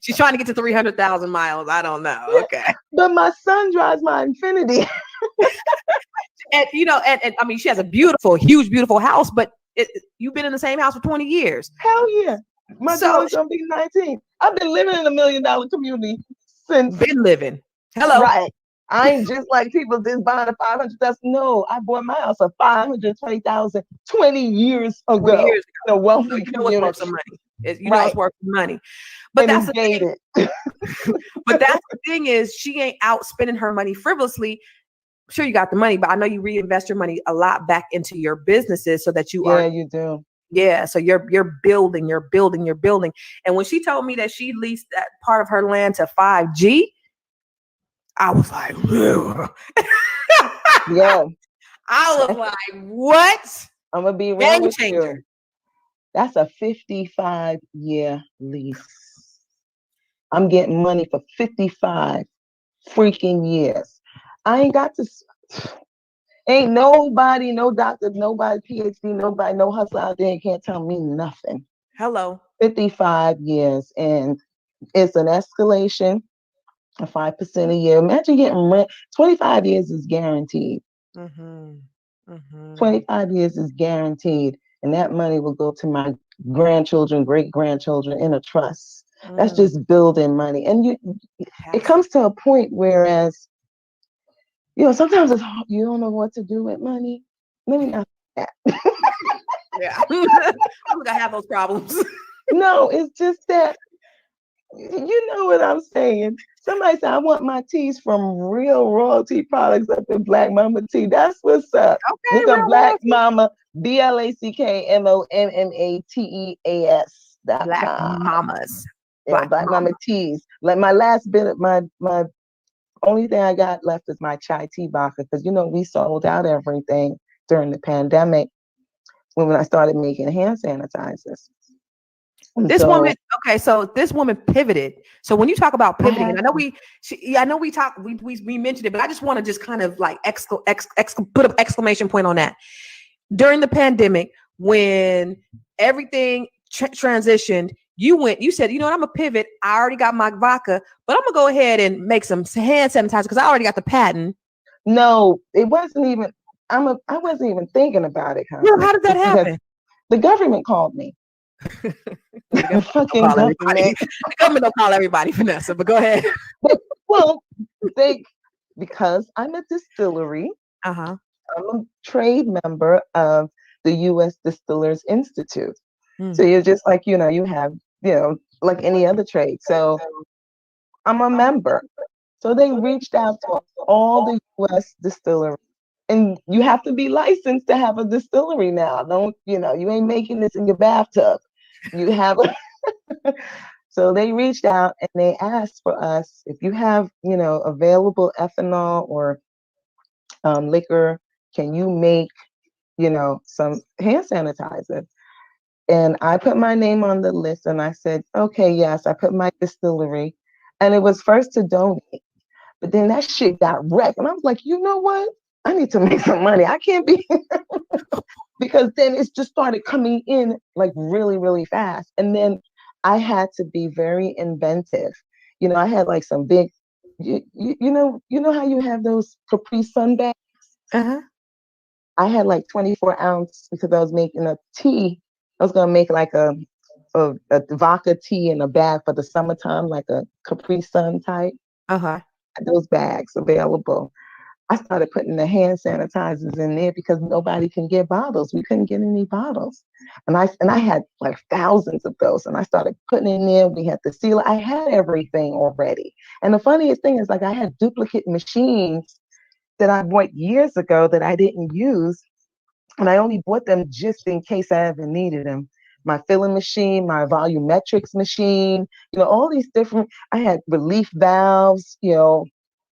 S2: She's trying to get to 300,000 miles. I don't know. Okay.
S3: But my son drives my Infinity.
S2: And I mean, she has a huge, beautiful house, but you've been in the same house for 20 years.
S3: Hell yeah. My daughter's gonna be 19. I've been living in $1 million community since.
S2: Been living. Hello.
S3: Right. I ain't just like people just buying a 500,000. No, I bought my house for 520,000 20 years ago.
S2: 20 years ago.
S3: The wealthy community.
S2: It's worth some money. It's worth some money. But
S3: and
S2: that's the thing. But that's the thing is, she ain't out spending her money frivolously. Sure, you got the money, but I know you reinvest your money a lot back into your businesses so that you are.
S3: Yeah, you do.
S2: Yeah, so you're building. And when she told me that she leased that part of her land to 5G, I was like,
S3: yeah.
S2: I was like, what?
S3: I'm gonna be real with
S2: changer.
S3: You. That's a 55-year lease. I'm getting money for 55 freaking years. I ain't got to. Ain't nobody, no doctor, nobody, PhD, nobody, no hustler out there can't tell me nothing.
S2: Hello.
S3: 55 years, and it's an escalation of 5% a year. Imagine getting rent. 25 years is guaranteed. 25 years is guaranteed, and that money will go to my grandchildren, great-grandchildren in a trust. That's just building money. And it comes to a point whereas, sometimes it's hard. You don't know what to do with money. Let me not say that.
S2: Yeah. I'm gonna have those problems.
S3: No, it's just that, you know what I'm saying. Somebody said, I want my teas from real royalty products up in Black Mama Tea. That's what's up.
S2: Okay,
S3: Look up Black Mama, BlackMamateas.com.
S2: Black Mamas.
S3: Yeah, Black Mama Teas. Like my last bit of my only thing I got left is my chai tea vodka, because we sold out everything during the pandemic when I started making hand sanitizers.
S2: This woman pivoted. So when you talk about pivoting, and I know we mentioned it, but I just want to just kind of like put an exclamation point on that. During the pandemic, when everything transitioned, you said, I'm gonna pivot. I already got my vodka, but I'm gonna go ahead and make some hand sanitizer because I already got the patent.
S3: No, it wasn't even. I wasn't even thinking about it.
S2: Yeah, how did that happen?
S3: The government called me.
S2: The government don't call everybody, Vanessa, but go ahead.
S3: Well, because I'm a distillery. I'm a trade member of the U.S. Distillers Institute. So you're just like, you have, like any other trade. So I'm a member. So they reached out to all the U.S. distilleries. And you have to be licensed to have a distillery now. Don't, you ain't making this in your bathtub. You have So they reached out and they asked for us if you have, available ethanol or liquor, can you make, some hand sanitizer? And I put my name on the list and I said, okay, yes, I put my distillery. And it was first to donate. But then that shit got wrecked. And I was like, you know what? I need to make some money. I can't be because then it just started coming in like really, really fast. And then I had to be very inventive. I had like some big, you know how you have those Capri Sun bags?
S2: Uh-huh.
S3: I had like 24 ounce because I was making a tea. I was gonna make like a vodka tea in a bag for the summertime, like a Capri Sun type.
S2: Uh-huh.
S3: Those bags available. I started putting the hand sanitizers in there because nobody can get bottles. We couldn't get any bottles. And I had like thousands of those. And I started putting in there. We had the sealer. I had everything already. And the funniest thing is like I had duplicate machines that I bought years ago that I didn't use. And I only bought them just in case I ever needed them. My filling machine, my volumetrics machine, all these different, I had relief valves,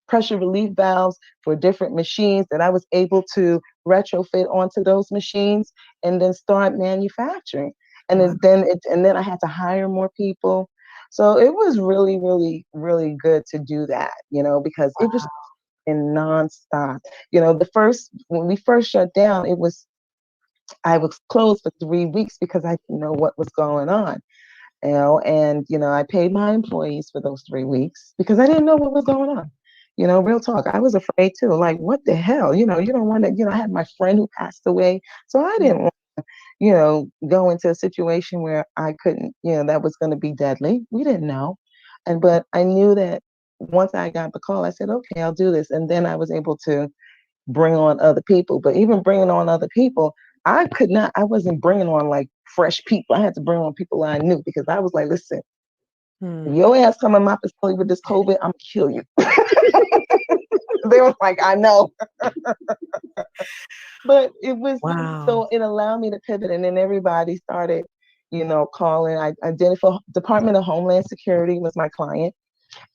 S3: pressure relief valves for different machines that I was able to retrofit onto those machines and then start manufacturing. And then I had to hire more people. So it was really, really, really good to do that, because it was in nonstop. When we first shut down, I was closed for 3 weeks because I didn't know what was going on. And I paid my employees for those 3 weeks because I didn't know what was going on. Real talk. I was afraid too. Like, what the hell? You don't want to, I had my friend who passed away. So I didn't want to, go into a situation where I couldn't, that was going to be deadly. We didn't know. But I knew that once I got the call, I said, okay, I'll do this. And then I was able to bring on other people. But even bringing on other people, I wasn't bringing on like fresh people. I had to bring on people I knew because I was like, listen, if your ass come in my facility with this COVID, I'm gonna kill you. They were like, I know. But it was so it allowed me to pivot, and then everybody started, calling. I did it for Department of Homeland Security was my client,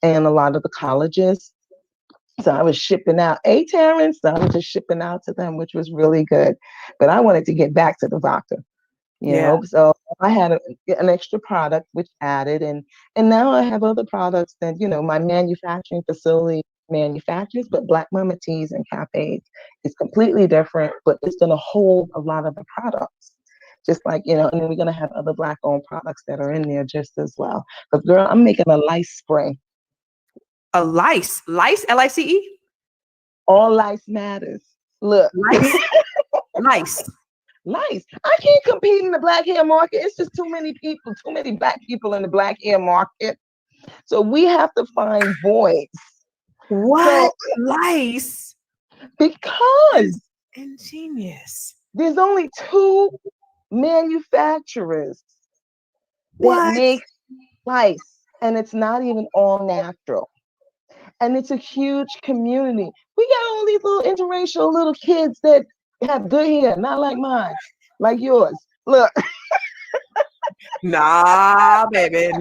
S3: and a lot of the colleges. So I was shipping out Terrence. So I was just shipping out to them, which was really good. But I wanted to get back to the vodka. So I had an extra product which added, and now I have other products that my manufacturing facility manufactures, but Black Mama Teas and cafes is completely different, but it's going to hold a lot of the products, just like and then we're going to have other Black owned products that are in there just as well. But girl, I'm making a lice spray.
S2: A lice, LICE.
S3: All lice matters. Look,
S2: lice.
S3: Nice. I can't compete in the Black hair market. It's just too many people, too many Black people in the Black hair market. So we have to find voids.
S2: What? Lice?
S3: Because
S2: ingenious.
S3: There's only 2 manufacturers that make lice, and it's not even all natural. And it's a huge community. We got all these little interracial little kids that have good hair, not like mine, like yours. Look.
S2: Nah, baby.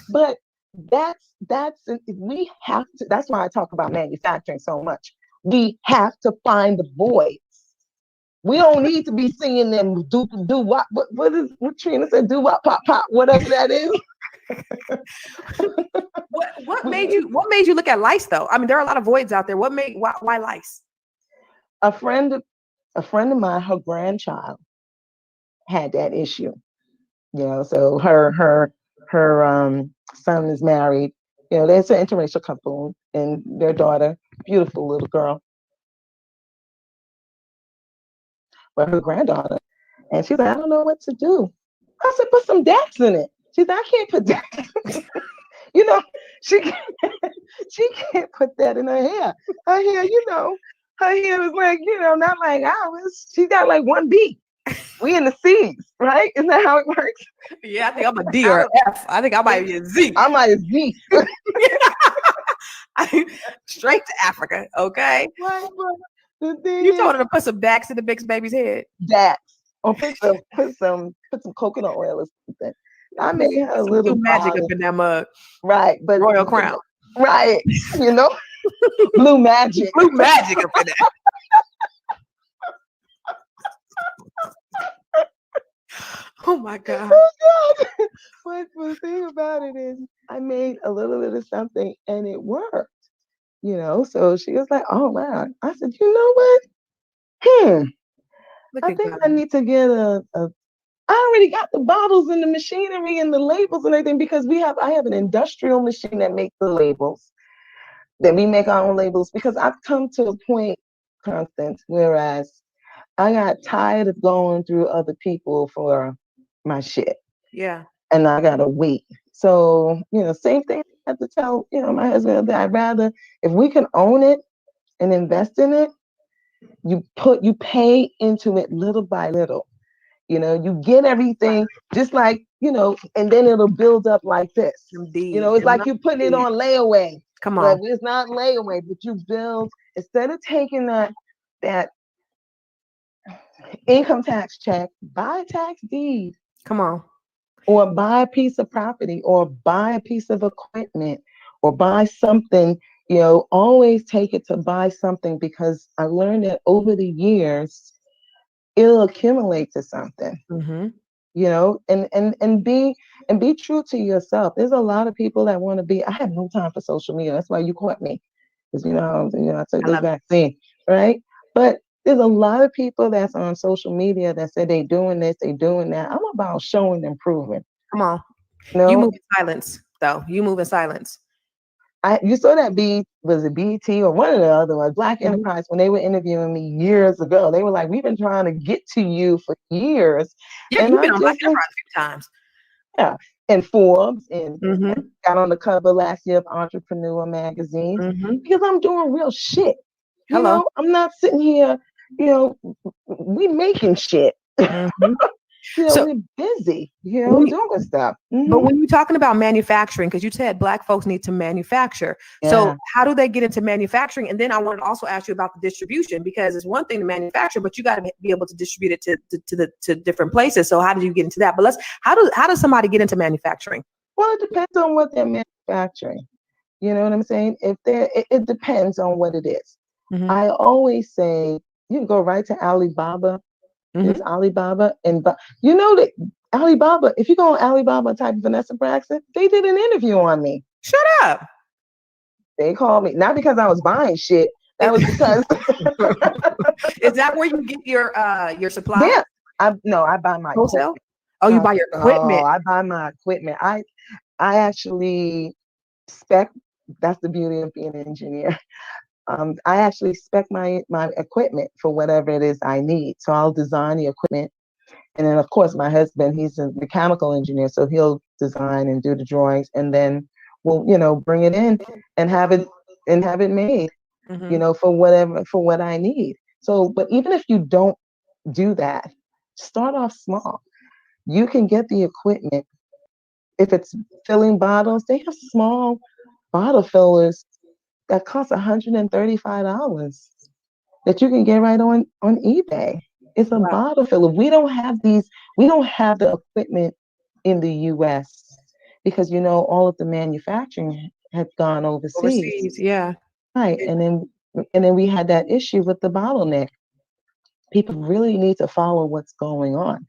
S3: But we have to. That's why I talk about manufacturing so much. We have to find the voids. We don't need to be singing them do what Trina said, do what pop pop, whatever that is.
S2: What made you look at lice though? I mean, there are a lot of voids out there. Why lice?
S3: A friend of mine, her grandchild had that issue. So her son is married. There's an interracial couple and their daughter, beautiful little girl. But her granddaughter, and she's like, I don't know what to do. I said, put some Dax in it. She's like, I can't put Dax. She can't put that in her hair. Her hair, her hair is like, not like ours. She got like one beat. We in the C's, right? Isn't that how it works?
S2: Yeah, I think I'm a D or F. I think I might be a Z.
S3: I might as Z.
S2: Straight to Africa, okay?
S3: Right, but the thing
S2: You
S3: is,
S2: told her to put some Dax in the big baby's head.
S3: Dax, or put some coconut oil or something. I made her a
S2: Some blue
S3: little
S2: magic up
S3: bottle,
S2: in that mug.
S3: right? But
S2: Royal Crown.
S3: right, you know, blue magic.
S2: Blue magic up in there. Oh my God.
S3: Oh God! But the thing about it is, I made a little bit of something, and it worked. So she was like, "Oh wow!" I said, "You know what?
S2: Look
S3: I
S2: at
S3: think
S2: God.
S3: I need to get a I already got the bottles and the machinery and the labels and everything because I have an industrial machine that makes the labels. Then we make our own labels because I've come to a point, Constance, whereas I got tired of going through other people for my shit.
S2: Yeah.
S3: And I gotta wait. So, same thing I have to tell, my husband that I'd rather if we can own it and invest in it, you pay into it little by little. You get everything just like, and then it'll build up like this.
S2: Indeed.
S3: It's like you put it on layaway.
S2: Come
S3: But
S2: on.
S3: it's not layaway, but you build instead of taking that income tax check, buy a tax deed.
S2: Come on.
S3: Or buy a piece of property or buy a piece of equipment or buy something, always take it to buy something because I learned that over the years it'll accumulate to something.
S2: Mm-hmm.
S3: And be true to yourself. There's a lot of people that want to be. I have no time for social media. That's why you caught me, because I took this vaccine, right? But there's a lot of people that's on social media that say they doing this, they doing that. I'm about showing and proving.
S2: Come on.
S3: No,
S2: You move in silence, though. You move in silence.
S3: You saw that was it BT or one of the other ones, Black Enterprise, when they were interviewing me years ago. They were like, "We've been trying to get to you for years."
S2: Yeah,
S3: And
S2: you've
S3: I
S2: been on Black
S3: just
S2: Enterprise a few times.
S3: yeah, and Forbes and
S2: Mm-hmm.
S3: got on the cover last year of Entrepreneur magazine
S2: Mm-hmm.
S3: because I'm doing real shit.
S2: Hello.
S3: I'm not sitting here, we making shit.
S2: Mm-hmm. So
S3: We're busy,
S2: when
S3: doing stuff.
S2: but when you're talking about manufacturing, because you said Black folks need to manufacture. So
S3: Yeah.
S2: how do they get into manufacturing? And then I wanted to also ask you about the distribution, because it's one thing to manufacture, but you got to be able to distribute it to different places. So how did you get into that? But how does somebody get into manufacturing?
S3: Well, it depends on what they're manufacturing. You know what I'm saying? It depends on what it is.
S2: Mm-hmm.
S3: I always say you can go right to Alibaba. There's Alibaba, and you know that Alibaba. If you go on Alibaba and type Vanessa Braxton, they did an interview on me.
S2: Shut up.
S3: They called me not because I was buying shit. That was because
S2: Is that where you get your supplies?
S3: yeah. I buy my
S2: Wholesale?
S3: equipment.
S2: Oh, you buy your equipment.
S3: Oh, I buy my equipment. I actually spec. That's the beauty of being an engineer. I actually spec my equipment for whatever it is I need. So I'll design the equipment. And then, of course, my husband, he's a mechanical engineer, so he'll design and do the drawings, and then we'll, bring it in and have it made, for what I need. So, but even if you don't do that, start off small. You can get the equipment. If it's filling bottles, they have small bottle fillers that cost $135 that you can get right on eBay. It's a
S2: Wow.
S3: bottle filler. We don't have the equipment in the US because all of the manufacturing had gone overseas.
S2: Yeah.
S3: Right. And then we had that issue with the bottleneck. People really need to follow what's going on.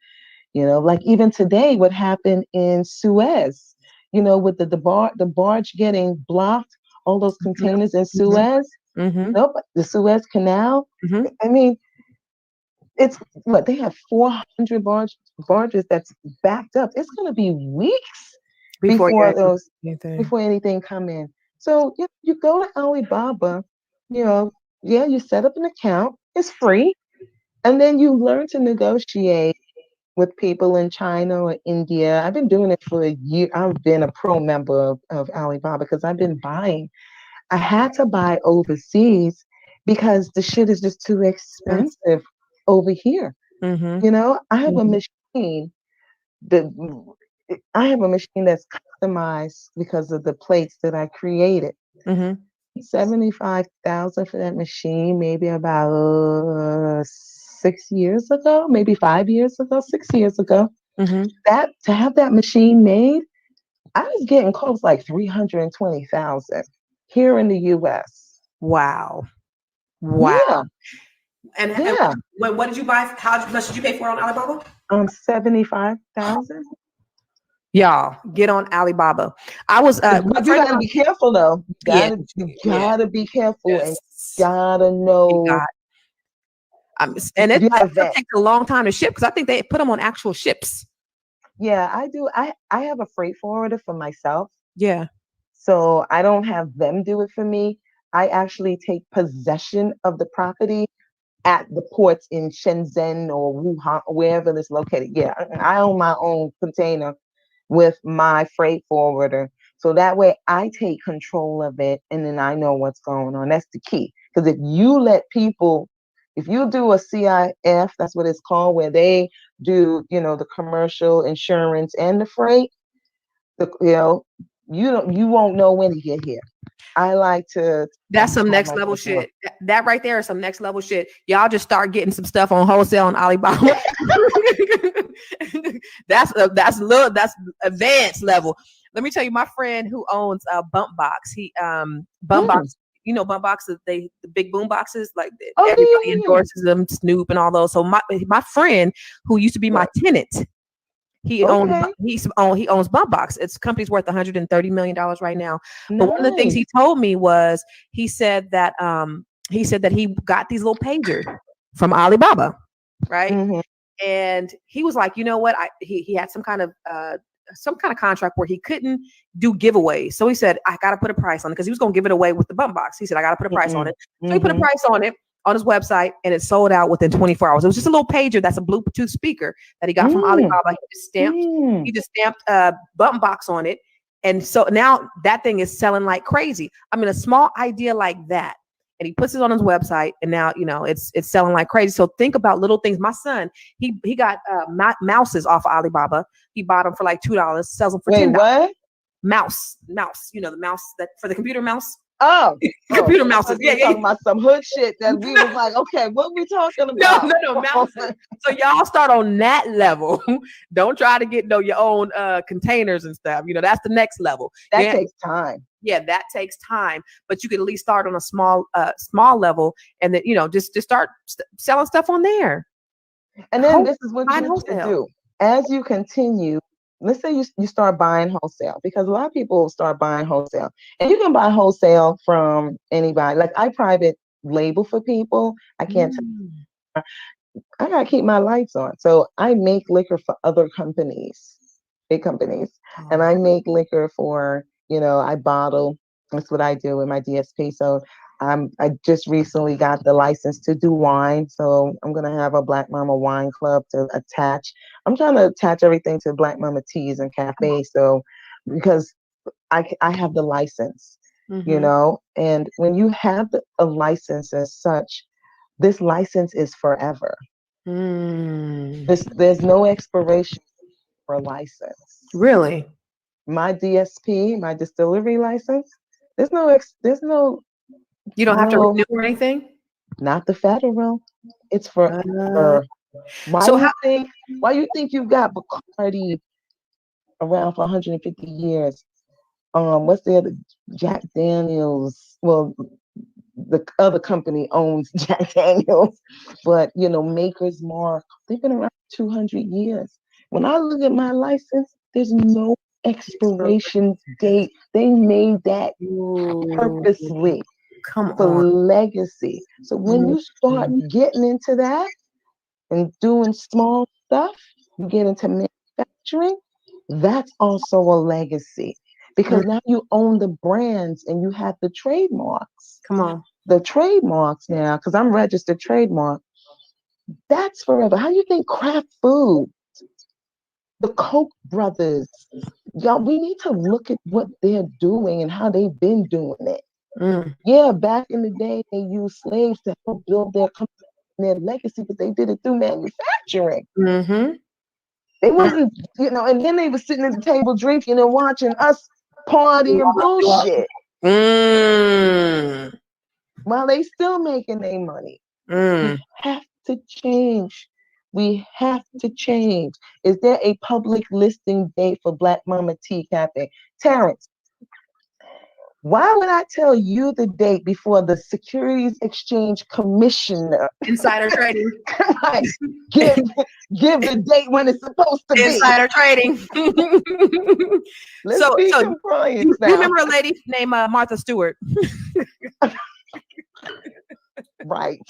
S3: Like even today, what happened in Suez, with the barge getting blocked, all those containers in Suez,
S2: Mm-hmm.
S3: the Suez Canal.
S2: Mm-hmm.
S3: I mean, it's what they have 400 barges that's backed up. It's going to be weeks before anything come in. So you go to Alibaba, you set up an account. It's free, and then you learn to negotiate with people in China or India. I've been doing it for a year. I've been a pro member of Alibaba because I've been buying. I had to buy overseas because the shit is just too expensive over here.
S2: Mm-hmm.
S3: You know, I have a
S2: Mm-hmm.
S3: machine that I have a machine that's customized because of the plates that I created.
S2: Mm-hmm.
S3: 75,000 for that machine, maybe about 6 years ago, maybe 5 years ago, 6 years ago.
S2: Mm-hmm.
S3: That to have that machine made, I was getting close like 320,000 here in the US.
S2: Wow. Wow.
S3: Yeah,
S2: And
S3: yeah.
S2: what did you buy? How much did you pay for it on Alibaba?
S3: 75,000.
S2: Y'all, get on Alibaba. I was my
S3: But you
S2: friend.
S3: gotta be careful though.
S2: Yeah,
S3: You
S2: yeah,
S3: gotta be careful and
S2: yes.
S3: gotta
S2: You
S3: know
S2: got. And it
S3: you gotta
S2: still
S3: vet.
S2: takes a long time to ship because I think they put them on actual ships.
S3: Yeah, I do. I have a freight forwarder for myself.
S2: Yeah.
S3: So I don't have them do it for me. I actually take possession of the property at the ports in Shenzhen or Wuhan, wherever it's located. Yeah, I own my own container with my freight forwarder. So that way I take control of it and then I know what's going on. That's the key. Because if you do a CIF, that's what it's called, where they do, the commercial insurance and the freight, the, you know, you won't know when to get here. I like to
S2: That's some
S3: have
S2: next
S3: my
S2: level
S3: paperwork.
S2: shit. That right there is some next level shit. Y'all just start getting some stuff on wholesale on Alibaba. That's advanced level. Let me tell you, my friend who owns Bump Box, Bump
S3: Mm.
S2: Box, Bump Boxes, the big boom boxes, like
S3: Oh
S2: everybody
S3: yeah, yeah, yeah.
S2: endorses them, Snoop and all those. So my friend who used to be my
S3: Yeah.
S2: tenant, he owns
S3: Okay.
S2: he owns Bump Box. Its company's worth $130 million right now. But one of the things he
S3: Nice.
S2: told me was he said that he got these little pagers from Alibaba, right?
S3: Hmm.
S2: And he was like, you know what? He had some kind of contract where he couldn't do giveaways. So he said, I got to put a price on it because he was going to give it away with the Bump Box. He said, I got to put a price on
S3: Hmm.
S2: it. So he put a
S3: Hmm.
S2: price on it on his website and it sold out within 24 hours. It was just a little pager that's a Bluetooth speaker that he got from
S3: Mm.
S2: Alibaba.
S3: Mm.
S2: He just stamped a Bump Box on it. And so now that thing is selling like crazy. I mean, a small idea like that. And he puts it on his website, and now it's selling like crazy. So think about little things. My son, he got mouses off of Alibaba. He bought them for like $2, sells them for
S3: Wait,
S2: $10.
S3: what?
S2: Mouse, the mouse that for the computer mouse,
S3: Oh, oh,
S2: computer
S3: I
S2: mouses.
S3: thought you
S2: Yeah,
S3: were
S2: yeah.
S3: talking about some hood shit that we was like, okay, what we talking
S2: No,
S3: about?
S2: no, mouses. So y'all start on that level. Don't try to get your own containers and stuff. That's the next level.
S3: That
S2: Yeah,
S3: takes time.
S2: yeah, that takes time, but you can at least start on a small level, and then just start selling stuff on there.
S3: And then this is what you
S2: Find
S3: need to
S2: wholesale.
S3: do. As you continue, let's say you start buying wholesale, because a lot of people start buying wholesale. And you can buy wholesale from anybody. Like I private label for people. I can't
S2: Mm.
S3: I gotta keep my lights on. So I make liquor for other companies, big companies. And
S2: Oh.
S3: I make liquor for, I bottle. That's what I do in my DSP. So I just recently got the license to do wine. So I'm gonna have a Black Mama Wine Club to attach. I'm trying to attach everything to Black Mama Teas and Cafe. So because I have the license,
S2: Mm-hmm.
S3: and when you have a license as such, this license is forever.
S2: Mm.
S3: There's no expiration for a license.
S2: Really?
S3: My DSP, my distillery license, there's
S2: You don't have to
S3: no,
S2: renew or anything?
S3: not the federal. It's
S2: Uh,
S3: forever. Why
S2: so how?
S3: you think why you think you got Bacardi around for 150 years? What's the other Jack Daniels? Well, the other company owns Jack Daniels, but Maker's Mark, they've been around 200 years. When I look at my license, there's no expiration date. They made that
S2: Ooh,
S3: purposely
S2: come
S3: for
S2: on.
S3: legacy. So when you start
S2: Mm.
S3: getting into that and doing small stuff, you get into manufacturing, that's also a legacy
S2: Mm.
S3: because now you own the brands and you have the trademarks.
S2: Come on.
S3: The trademarks now, because I'm registered trademark, that's forever. How do you think craft food, the Koch brothers, y'all, we need to look at what they're doing and how they've been doing it.
S2: Mm.
S3: Yeah, back in the day, they used slaves to help build their company. their legacy, but they did it through manufacturing.
S2: Mm-hmm.
S3: They wasn't, and then they were sitting at the table drinking and watching us party and bullshit while they still making their money. We have to change. We have to change. Is there a public listing date for Black Mama Tea Cafe? Terrence, why would I tell you the date before the Securities Exchange Commissioner?
S2: Insider trading.
S3: Right. Give the date when it's supposed to be.
S2: Insider trading.
S3: Let's be compliant
S2: you
S3: now.
S2: remember a lady named Martha Stewart?
S3: Right.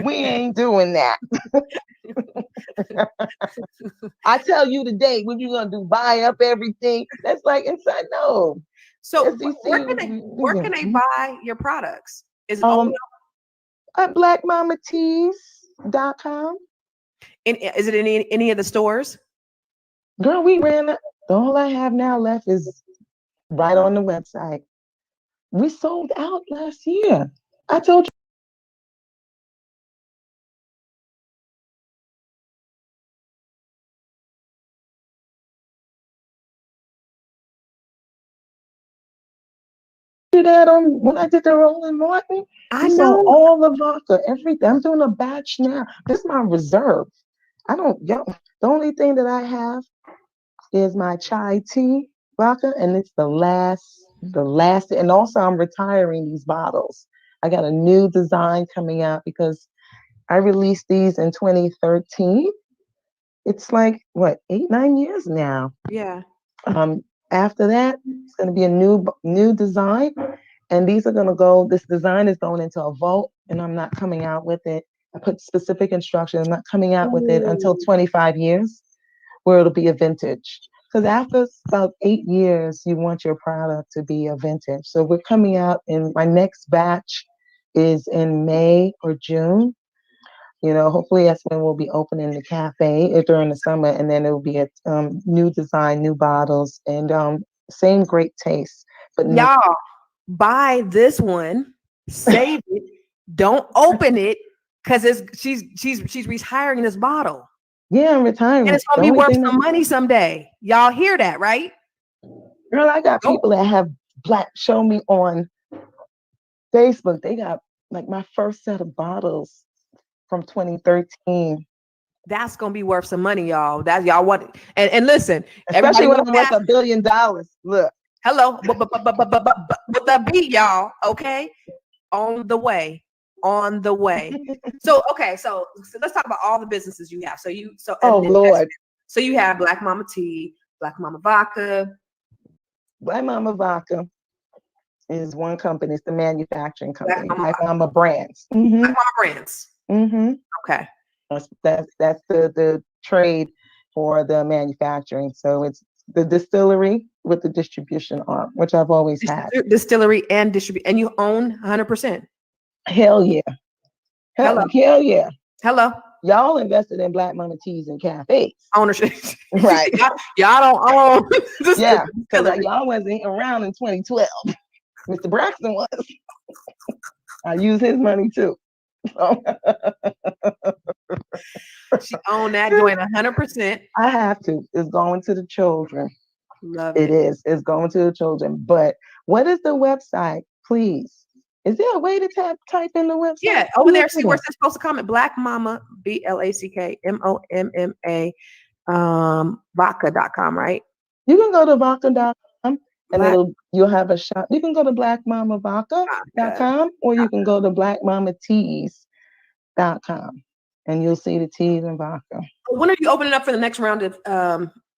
S3: We ain't doing that. I tell you the date, what you gonna do? Buy up everything? That's like inside. No.
S2: So where can they buy your products? Is it
S3: at blackmamatees.com?
S2: Is it in any of the stores?
S3: Girl, we ran it. All I have now left is right on the website. We sold out last year. I told you. That when I did the Roland Martin.
S2: I know
S3: all the vodka, everything. I'm doing a batch now. This is my reserve. The only thing that I have is my chai tea vodka, and it's the last, and also I'm retiring these bottles. I got a new design coming out because I released these in 2013. It's like what, 8-9 years now.
S2: Yeah.
S3: After that, it's going to be a new design, and these are going to go. This design is going into a vault, and I'm not coming out with it. I put specific instructions. I'm not coming out with it until 25 years, where it'll be a vintage. Because after about 8 years, you want your product to be a vintage. So we're coming out, and my next batch is in May or June. Hopefully that's when we'll be opening the cafe during the summer, and then it will be a new design, new bottles, and same great taste. But
S2: y'all buy this one, save it, don't open it, because she's retiring this bottle.
S3: Yeah, I'm retiring.
S2: And it's gonna be worth some money someday. Y'all hear that, right?
S3: Girl, I got people that have show me on Facebook. They got like my first set of bottles from 2013.
S2: That's gonna be worth some money, y'all. That y'all want, and listen,
S3: especially when I'm worth $1 billion. Look,
S2: hello, with the beat, y'all. Okay, on the way. So let's talk about all the businesses you have.
S3: Lord.
S2: So you have Black Mama Tea, Black Mama Vodka.
S3: Black Mama Vodka is one company. It's the manufacturing company. Black Mama Brands. Mm-hmm.
S2: Black Mama Brands.
S3: Mm-hmm.
S2: Okay.
S3: That's the trade for the manufacturing. So it's the distillery with the distribution arm, which I've always had.
S2: Distillery and distribution, and you own 100%.
S3: Hell yeah. Hell yeah.
S2: Hello.
S3: Y'all invested in Black Mama Teas and cafes.
S2: Ownership.
S3: Right.
S2: y'all don't own.
S3: Yeah, because y'all wasn't around in 2012. Mr. Braxton was. I use his money too.
S2: She owned that joint 100%.
S3: I have to. It's going to the children.
S2: Love it.
S3: It is. It's going to the children. But what is the website, please? Is there a way to type in the website?
S2: Yeah, over there. See where it's supposed to comment. Black Mama, BLACKMOMMA, vodka.com, right?
S3: You can go to vodka.com and you'll have a shop. You can go to blackmamavodka.com or you can go to blackmamateas.com and you'll see the teas and vodka.
S2: When are you opening up for the next round of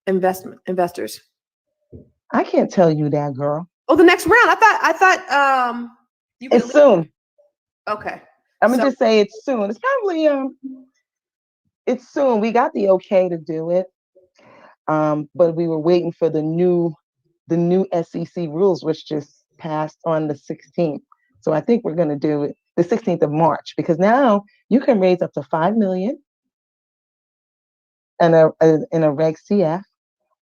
S2: investors?
S3: I can't tell you that, girl.
S2: Oh, the next round. I thought
S3: it's soon.
S2: Okay.
S3: I'm gonna just say it's soon. It's probably it's soon. We got the okay to do it. But we were waiting for the new SEC rules, which just passed on the 16th. So I think we're going to do it the 16th of March, because now you can raise up to $5 million in a Reg CF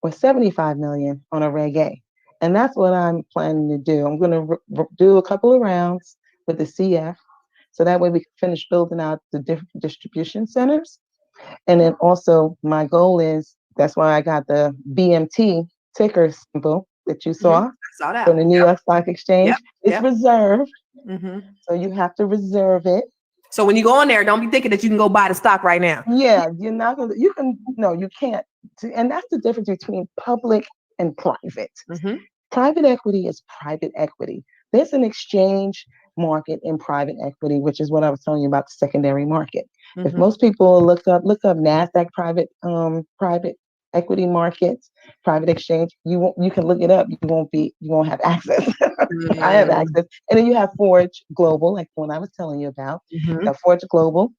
S3: or $75 million on a Reg A. And that's what I'm planning to do. I'm going to do a couple of rounds with the CF, So that way we can finish building out the different distribution centers. And then also my goal is, that's why I got the BMT ticker symbol that you
S2: I
S3: saw
S2: saw that.
S3: from the New York Stock Exchange. It's reserved. So you have to reserve it.
S2: So when you go on there, don't be thinking that you can go buy the stock right now.
S3: Yeah, you're not gonna, you can, no, you can't. And that's the difference between public and private. Private equity is private equity. There's an exchange market in private equity, which is what I was telling you about, the secondary market. If most people look up NASDAQ private equity markets, private exchange, you can look it up. You won't have access. I have access. And then you have Forge Global, like the one I was telling you about. Forge Global,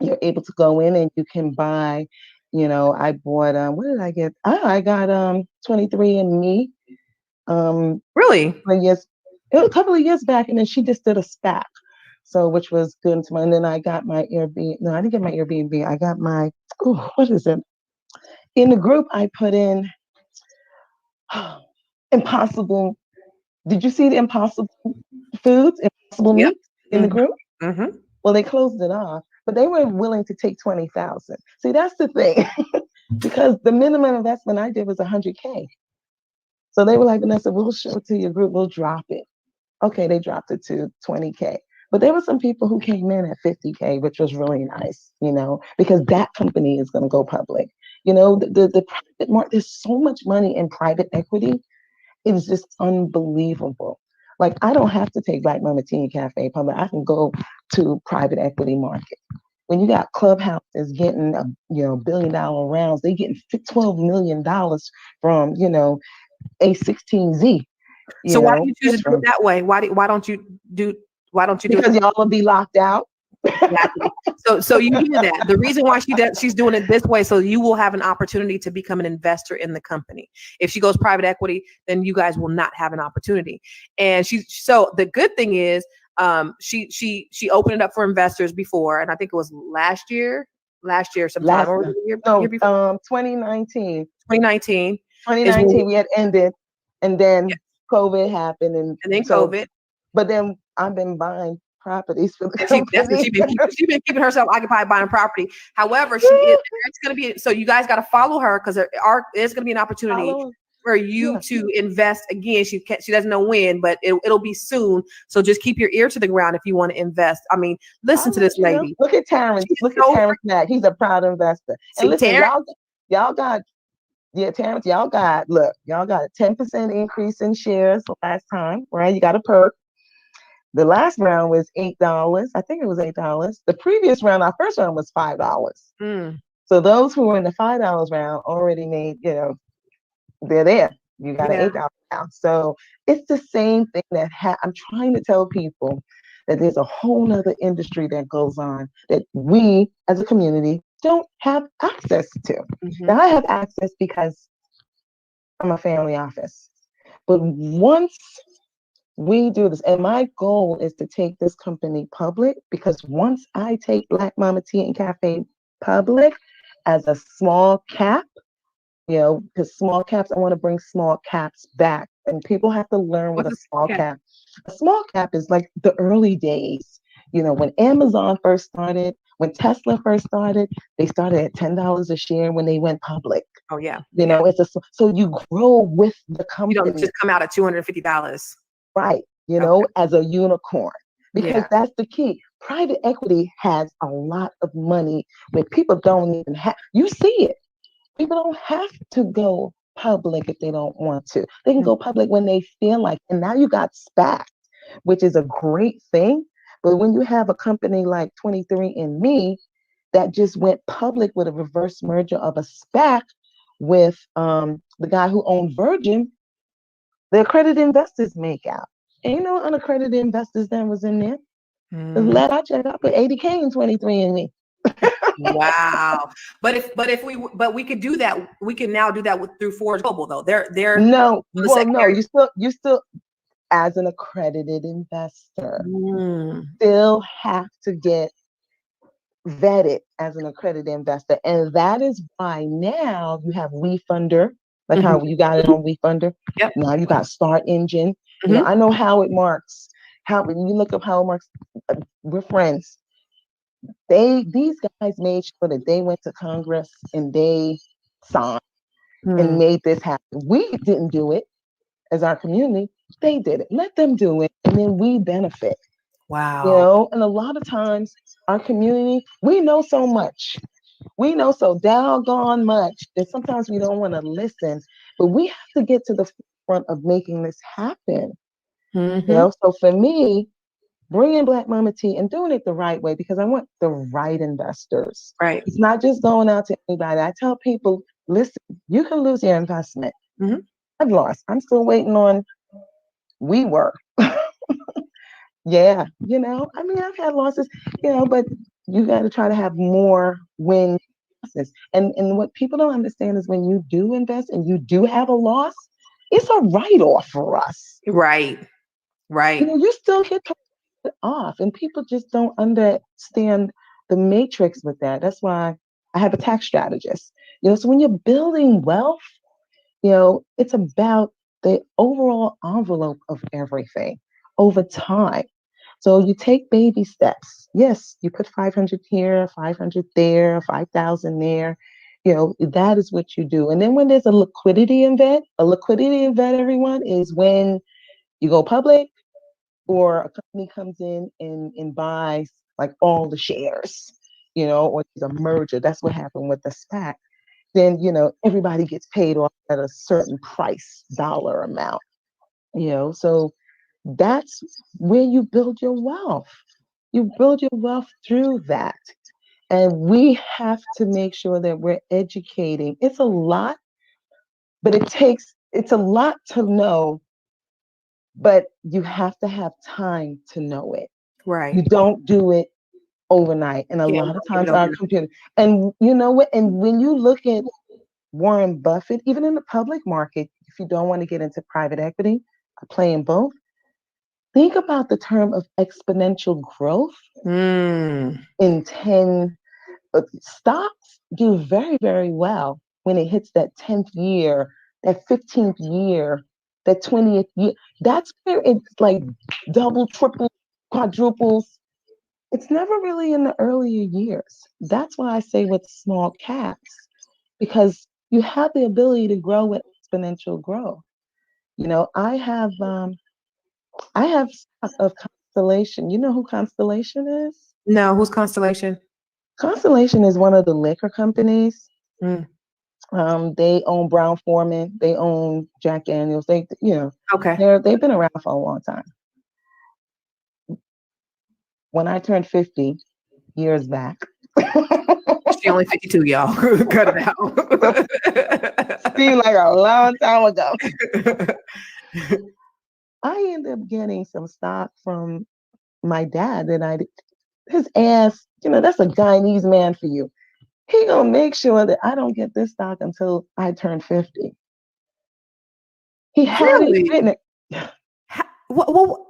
S3: you're able to go in and you can buy, I bought what did I get? I got 23andMe.
S2: Really?
S3: A couple of years back, and then she just did a SPAC. So, which was good to me. And then I got my Airbnb. No, I didn't get my Airbnb. I got my, what is it? In the group, I put in Impossible. Did you see the Impossible Foods, Impossible Meats in the group? Well, they closed it off, but they were willing to take 20,000. See, that's the thing, because the minimum investment I did was 100K. So they were like, Vanessa, we'll show it to your group. We'll drop it. Okay, they dropped it to 20K. But there were some people who came in at 50K, which was really nice, because that company is going to go public. The private market, there's so much money in private equity. It is just unbelievable. Like, I don't have to take Black Mama Tea and Cafe public. I can go to private equity market. When you got Clubhouses getting, $1 billion rounds, they getting $12 million from, A16Z.
S2: So why do you choose to do it that way? Why don't you do
S3: because y'all will be locked out.
S2: Exactly. So you hear that. The reason why she's doing it this way, so you will have an opportunity to become an investor in the company. If she goes private equity, then you guys will not have an opportunity. And so the good thing is, she opened it up for investors before, and I think it was last year sometime, or the year before?
S3: 2019.
S2: 2019
S3: we had ended, and then COVID happened, and
S2: then COVID.
S3: But then I've been buying properties for the company.
S2: She's been keeping herself occupied buying property. However, it's going to be, so you guys got to follow her, because there's going to be an opportunity for you to invest again. She doesn't know when, but it'll be soon. So just keep your ear to the ground if you want to invest. I mean, listen to this lady.
S3: Look at Terrence. Look at Terrence Mack. He's a proud investor. And listen, y'all got. Yeah, Terrence, y'all got a 10% increase in shares last time, right? You got a perk. The last round was $8. I think it was $8. The previous round, our first round was $5. So those who were in the $5 round already made, they're there. You got an $8 now. So it's the same thing that I'm trying to tell people that there's a whole nother industry that goes on that we as a community don't have access to. Now I have access because I'm a family office. But once we do this, and my goal is to take this company public, because once I take Black Mama Tea and Cafe public as a small cap, because small caps, I want to bring small caps back. And people have to learn what a small cap. A small cap is like the early days. When Amazon first started, when Tesla first started, they started at $10 a share when they went public.
S2: Oh yeah.
S3: It's so you grow with the company.
S2: You don't just come out at $250.
S3: Right. As a unicorn, because that's the key. Private equity has a lot of money where people don't even have. You see it. People don't have to go public if they don't want to. They can go public when they feel like. And now you got SPAC, which is a great thing. But when you have a company like 23andMe that just went public with a reverse merger of a SPAC with the guy who owned Virgin, the accredited investors make out. And unaccredited investors then was in there. I checked out with 80K in 23andMe.
S2: Wow. But we could do that. We can now do that through Forge Global, though. They're
S3: no. You still as an accredited investor still have to get vetted as an accredited investor, and that is why now you have WeFunder, like how you got it on WeFunder.
S2: Yep.
S3: Now you got Start Engine. I know Howard Marks. how when you look up how much we're friends. These guys made sure that they went to Congress and they signed and made this happen. We didn't do it as our community. They did it. Let them do it, and then we benefit.
S2: Wow.
S3: And a lot of times our community, we know so much. We know so doggone much that sometimes we don't want to listen, but we have to get to the front of making this happen. So for me, bringing Black Mama Tea and doing it the right way, because I want the right investors.
S2: Right.
S3: It's not just going out to anybody. I tell people, listen, you can lose your investment. I've lost. I'm still waiting on WeWork. Yeah, I mean, I've had losses, but you got to try to have more win losses. And what people don't understand is when you do invest and you do have a loss, it's a write-off for us.
S2: Right.
S3: You still get off, and people just don't understand the matrix with that. That's why I have a tax strategist. So when you're building wealth, it's about the overall envelope of everything over time. So you take baby steps. Yes, you put 500 here, 500 there, 5,000 there. That is what you do. And then when there's a liquidity event, everyone, is when you go public or a company comes in and buys like all the shares, or there's a merger. That's what happened with the SPAC. Then, everybody gets paid off at a certain price, dollar amount, so that's where you build your wealth. You build your wealth through that. And we have to make sure that we're educating. It's a lot, but it's a lot to know, but you have to have time to know it.
S2: Right.
S3: You don't do it overnight. And a lot of times our computer, and you know what? And when you look at Warren Buffett, even in the public market, if you don't want to get into private equity, I play in both. Think about the term of exponential growth in 10 stocks do very, very well when it hits that 10th year, that 15th year, that 20th year. That's where it's like double, triple, quadruples. It's never really in the earlier years. That's why I say with small caps, because you have the ability to grow with exponential growth. I have stock of Constellation. You know who Constellation is?
S2: No, who's Constellation?
S3: Constellation is one of the liquor companies. They own Brown-Forman. They own Jack Daniels. They've been around for a long time. When I turned 50 years back.
S2: She only 52, y'all. Cut it out.
S3: Seemed like a long time ago. I ended up getting some stock from my dad that his ass, that's a Guyanese man for you. He gonna make sure that I don't get this stock until I turn 50. He had it written.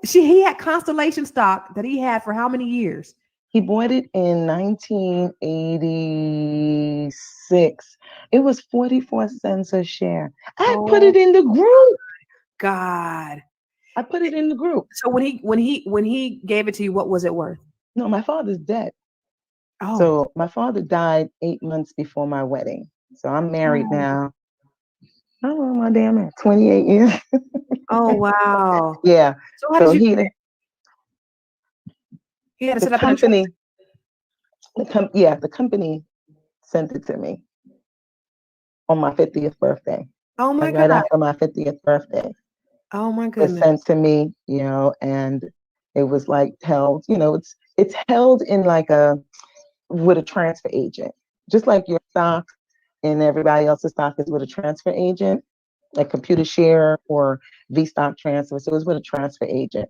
S2: He had Constellation stock that he had for how many years?
S3: He bought it in 1986. It was 44 cents a share. I put it in the group.
S2: God.
S3: I put it in the group.
S2: So when he gave it to you, what was it worth?
S3: No, my father's dead.
S2: Oh.
S3: So my father died 8 months before my wedding. So I'm married now. I don't know my damn age, 28 years.
S2: Oh, wow.
S3: Yeah.
S2: So how did you he had to set up
S3: company. The company sent it to me on my 50th birthday.
S2: Oh my God.
S3: Right after my 50th birthday.
S2: Oh my goodness.
S3: It was sent to me, and it was like held, it's held in like with a transfer agent, just like your stock and everybody else's stock is with a transfer agent, like Computer Share or V Stock Transfer. So it was with a transfer agent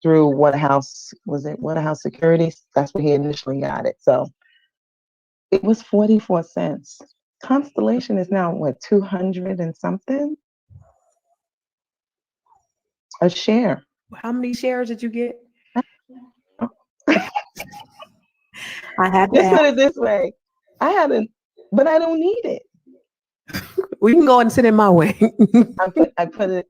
S3: through Waterhouse Securities. That's where he initially got it. So it was 44 cents. Constellation is now what, 200 and something a share.
S2: How many shares did you get?
S3: I
S2: had to
S3: just put it this way. But I don't need it.
S2: We can go and send it my way.
S3: I put it,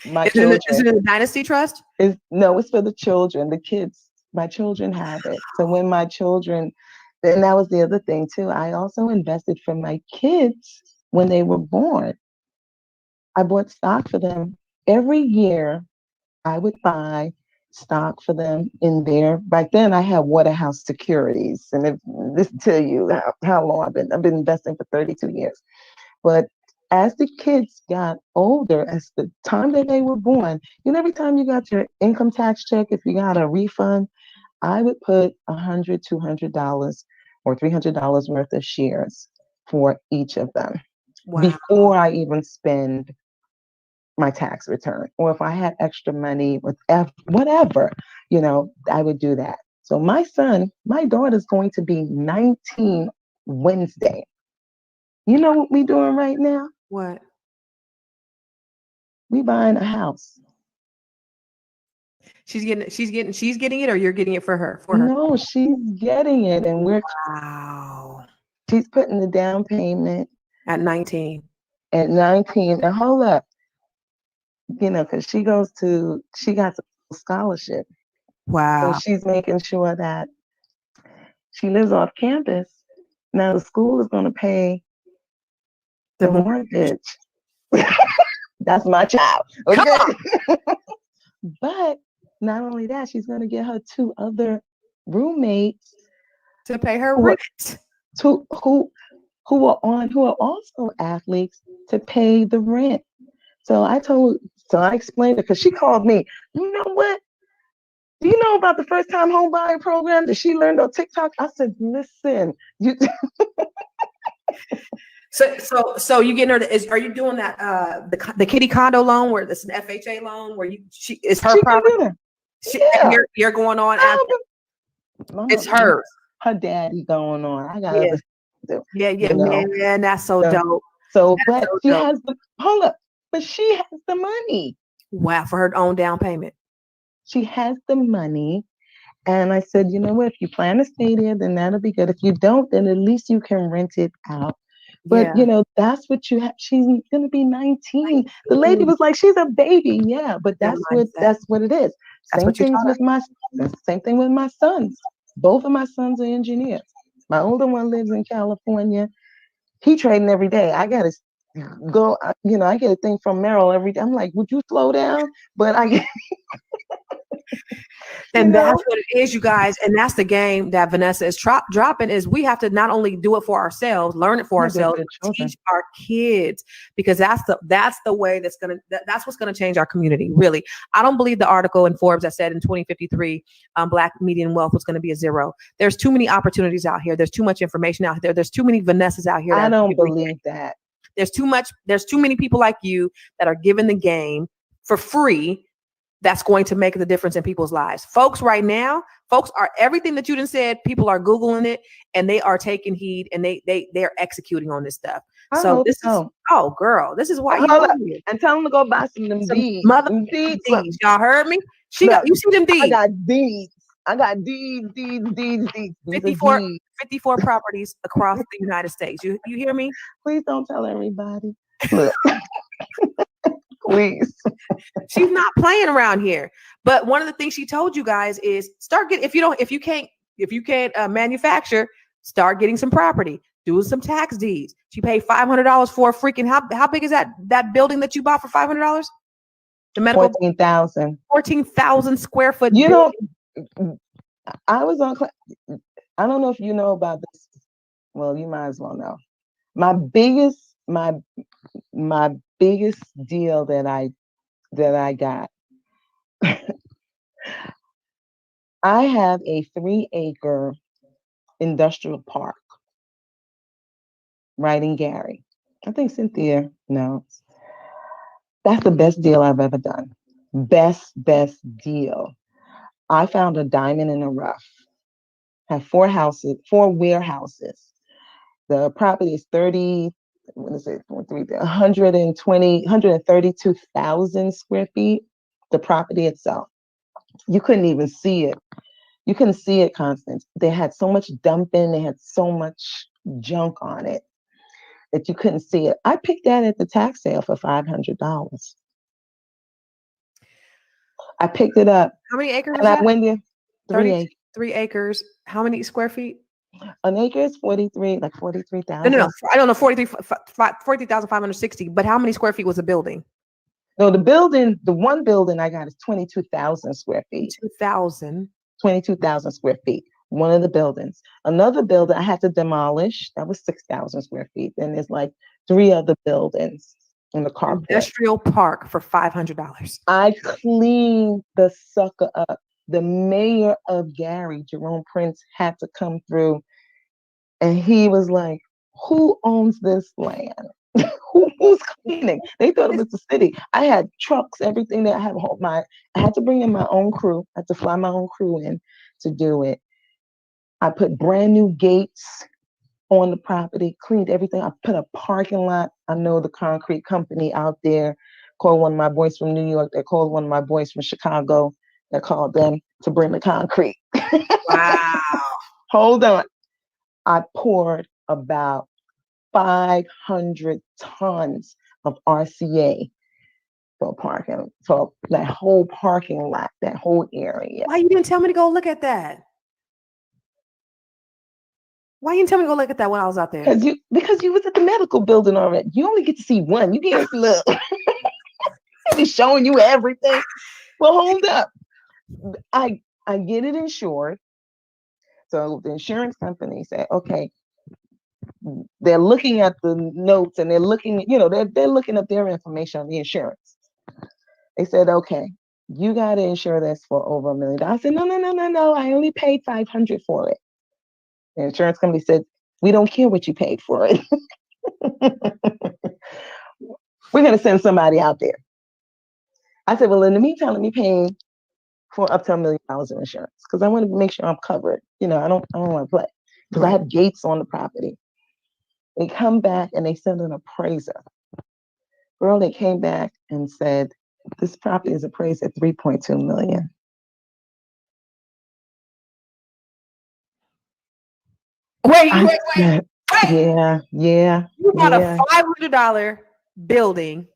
S3: my
S2: Is
S3: children.
S2: it in the Dynasty Trust?
S3: No, it's for the children, the kids. My children have it. So when my children, and that was the other thing too. I also invested for my kids when they were born. I bought stock for them every year. I would buy stock for them in there. Back then, I had Waterhouse Securities, and this tell you how long I've been investing for 32 years. But as the kids got older, as the time that they were born, every time you got your income tax check, if you got a refund, I would put $100, $200, or $300 worth of shares for each of them before I even spend my tax return. Or if I had extra money with whatever, I would do that. So my daughter's going to be 19 Wednesday. You know what we doing right now?
S2: What?
S3: We buying a house.
S2: She's getting it, or you're getting it for her? For her.
S3: No, she's getting it, and
S2: Wow.
S3: she's putting the down payment
S2: At 19.
S3: at 19. And hold up, because she got a scholarship.
S2: Wow.
S3: So she's making sure that she lives off campus. Now the school is going to pay the mortgage. That's my child. Okay. But not only that, she's going to get her 2 other roommates
S2: to pay her rent.
S3: Who are also athletes to pay the rent. So I explained it because she called me. You know what? Do you know about the first time home buying program that she learned on TikTok? I said, listen, you.
S2: So you getting her? Are you doing that? The kitty condo loan where it's an FHA loan where it's her property. You're going on after. It's hers.
S3: Her daddy going on. I got other stuff to do.
S2: Man, that's so dope.
S3: But she has but she has the money.
S2: Wow, for her own down payment.
S3: She has the money. And I said, you know what, if you plan to stay there, then that'll be good. If you don't, then at least you can rent it out. But that's what you have. She's gonna be 19. The lady was like, she's a baby. Yeah, but that's what it is. Same thing with my sons. Both of my sons are engineers. My older one lives in California. He trading every day. I gotta go, I get a thing from Merrill every day. I'm like, would you slow down? But I get
S2: and that's what it is, you guys. And that's the game that Vanessa is dropping is we have to not only do it for ourselves, learn it for ourselves, teach our kids, because that's the way that's what's gonna change our community. Really, I don't believe the article in Forbes that said in 2053, Black median wealth was going to be a 0. There's too many opportunities out here. There's too much information out there. There's too many Vanessas out here.
S3: I don't believe that.
S2: There's too many people like you that are giving the game for free. That's going to make the difference in people's lives. Folks right now, are everything that you done said, people are Googling it and they are taking heed and they're executing on this stuff. So this is, girl, this is why you
S3: and tell them to go buy some deeds.
S2: Deeds. Y'all heard me? You see them deeds.
S3: I got deeds. I got deeds.
S2: 54 properties across the United States. You hear me?
S3: Please don't tell everybody. Look. Please.
S2: She's not playing around here. But one of the things she told you guys is start getting, if you can't manufacture, start getting some property, do some tax deeds. She paid $500 for a freaking, how big is that building that you bought for $500? The medical 14,000 square foot.
S3: I was on, I don't know if you know about this. Well, you might as well know. My biggest deal that I got. I have a 3-acre industrial park right in Gary. I think Cynthia knows. That's the best deal I've ever done. Best deal. I found a diamond in the rough. Have 4 warehouses. The property is 132,000 square feet. The property itself. You couldn't even see it. You couldn't see it, Constance. They had so much dumping. They had so much junk on it. that you couldn't see it. I picked that at the tax sale for $500. I picked it up.
S2: How many acres
S3: And
S2: is
S3: I
S2: that?
S3: went there, 3 acres.
S2: 3 acres. How many square feet?
S3: An acre is 43, like
S2: No,
S3: 43,000.
S2: I don't know, 43,560. But how many square feet was the building?
S3: No, the one building I got is 22,000 square feet.
S2: 2,000.
S3: 22,000 square feet. One of the buildings. Another building I had to demolish. That was 6,000 square feet. Then there's like 3 other buildings in the carport.
S2: Industrial park for $500.
S3: I cleaned the sucker up. The mayor of Gary, Jerome Prince, had to come through, and he was like, "Who owns this land? Who's cleaning?" They thought it was the city. I had trucks, everything that I had. I had to bring in my own crew. I had to fly my own crew in to do it. I put brand new gates on the property, cleaned everything. I put a parking lot. I know the concrete company out there. Called one of my boys from New York. They called one of my boys from Chicago. They called them to bring the concrete.
S2: Wow.
S3: Hold on. I poured about 500 tons of RCA for that whole parking lot, that whole area.
S2: Why you didn't tell me to go look at that? Why you didn't tell me to go look at that when I was out there?
S3: Because you was at the medical building already. You only get to see one. You can't look. He's showing you everything. Well, hold up. I get it insured. So the insurance company said, okay, they're looking at the notes and they're looking, they're looking at their information on the insurance. They said, okay, you got to insure this for over $1 million. I said, no. I only paid $500 for it. The insurance company said, we don't care what you paid for it. We're going to send somebody out there. I said, well, in the meantime, let me pay for up to $1 million in insurance because I want to make sure I'm covered. I don't want to play because I have gates on the property. They come back and they send an appraiser. Girl, they came back and said, this property is appraised at $3.2 million.
S2: Wait.
S3: Yeah.
S2: You bought a $500 building,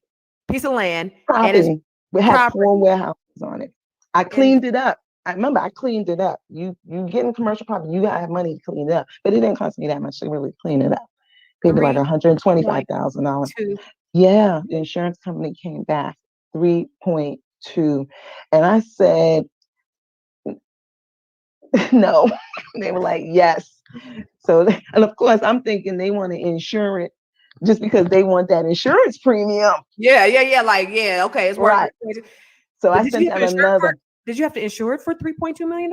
S2: piece of land,
S3: property. We had 4 warehouses on it. I cleaned it up. I remember I cleaned it up. You get in commercial property, you gotta have money to clean it up. But it didn't cost me that much to really clean it up. Paid like $125,000. Yeah, the insurance company came back 3.2, and I said no. They were like yes. So, and of course, I'm thinking they want to insure it just because they want that insurance premium.
S2: Yeah. Like, yeah, okay, it's
S3: right. So
S2: but
S3: I sent out another.
S2: Did you have to insure it for $3.2 million?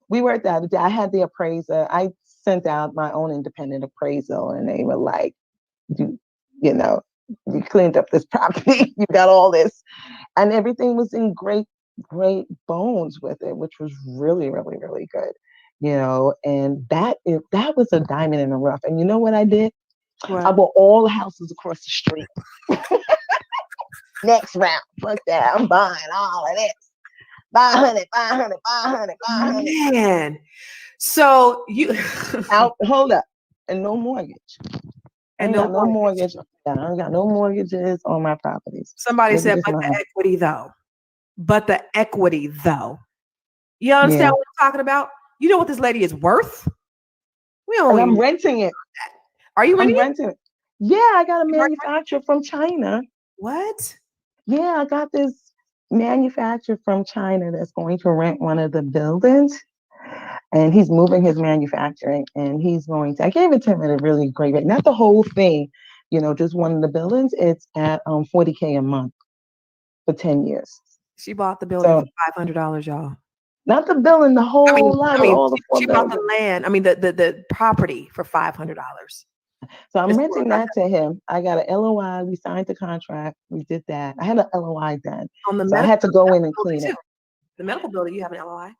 S3: We worked out. I had the appraiser. I sent out my own independent appraisal, and they were like, you cleaned up this property. You got all this, and everything was in great bones with it, which was really, really, really good. And that was a diamond in the rough. And you know what I did?
S2: What?
S3: I bought all the houses across the street. Next round, fuck that. I'm buying all of this. 500.
S2: Man, so you
S3: hold up, and no mortgage. And no mortgage. I don't got no mortgages on my properties.
S2: Somebody said, but the equity though. You understand what I'm talking about? You know what this lady is worth?
S3: I'm renting it.
S2: Are you renting
S3: it? Yeah, I got a manufacturer from China.
S2: What?
S3: Yeah, I got this manufacturer from China that's going to rent one of the buildings. And he's moving his manufacturing, and I gave it to him at a really great rate. Not the whole thing, just one of the buildings. It's at $40K a month for 10 years.
S2: She bought the building for $500, y'all.
S3: Not the building, the whole lot.
S2: She bought the land. The property for $500.
S3: So I'm renting that to him. I got an LOI. We signed the contract. We did that. I had an LOI done. So I had to go in and clean it.
S2: The medical building, you have an LOI?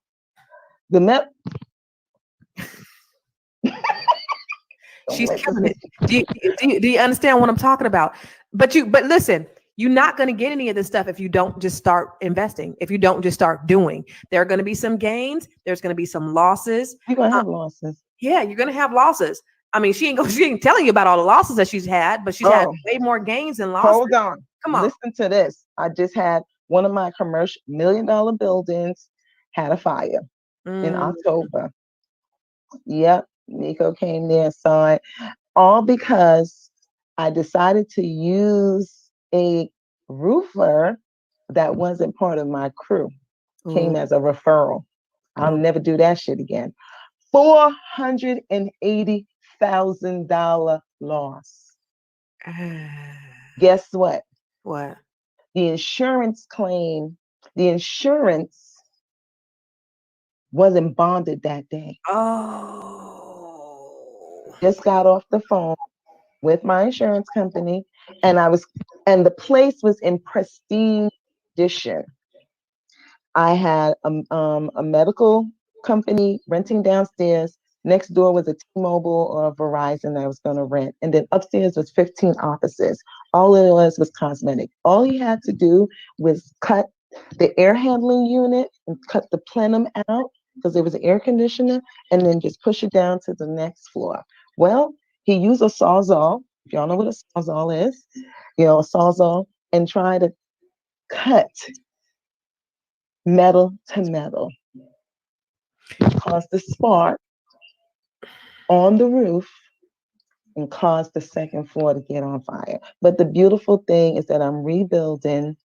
S2: She's killing it. Do you understand what I'm talking about? But listen, you're not going to get any of this stuff if you don't just start investing. If you don't just start doing, there are going to be some gains. There's going to be some losses.
S3: You're going to have losses.
S2: Yeah, you're going to have losses. I mean, she ain't telling you about all the losses that she's had, but she's had
S3: Oh,
S2: way more gains than losses.
S3: hold on.
S2: Come on.
S3: Listen to this. I just had one of my commercial $1 million buildings had a fire in
S2: Mm.
S3: October. Yep. Nico came there and saw it. All because I decided to use a roofer that wasn't part of my crew. Came
S2: Ooh.
S3: as a referral. I'll
S2: Ooh.
S3: never do that shit again. $480,000 loss. Guess what?
S2: What?
S3: The insurance claim, the insurance wasn't bonded that day.
S2: Oh.
S3: Just got off the phone with my insurance company, and the place was in pristine condition. I had a medical company renting downstairs. Next door was a T-Mobile or a Verizon that I was going to rent. And then upstairs was 15 offices. All it was cosmetic. All he had to do was cut the air handling unit and cut the plenum out because there was an air conditioner, and then just push it down to the next floor. Well, he used a Sawzall. If y'all know what a Sawzall is, a Sawzall, and try to cut metal to metal. Caused the spark on the roof and caused the second floor to get on fire. But the beautiful thing is that I'm rebuilding,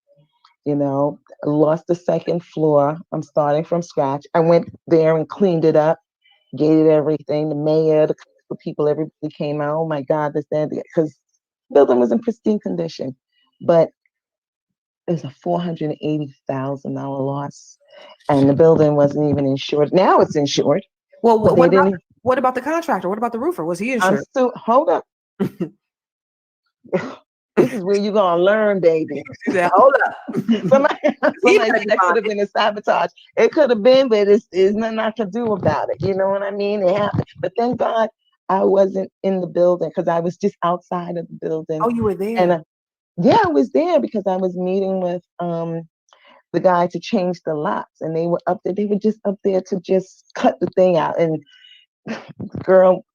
S3: lost the second floor. I'm starting from scratch. I went there and cleaned it up, gated everything. The mayor, the people, everybody came out. Oh my God, this, that, because the building was in pristine condition. But it was a $480,000 loss. And the building wasn't even insured. Now it's insured.
S2: Well,
S3: But
S2: what about the contractor? What about the roofer? Was he insured?
S3: Hold up. This is where you're gonna learn, baby.
S2: She said, hold up.
S3: Somebody said that could have been a sabotage. It could have been, but it's nothing I could do about it. You know what I mean? It happened. But thank God I wasn't in the building because I was just outside of the building.
S2: Oh, you were there.
S3: And I was there because I was meeting with the guy to change the locks, and they were up there. They were just up there to just cut the thing out. And girl,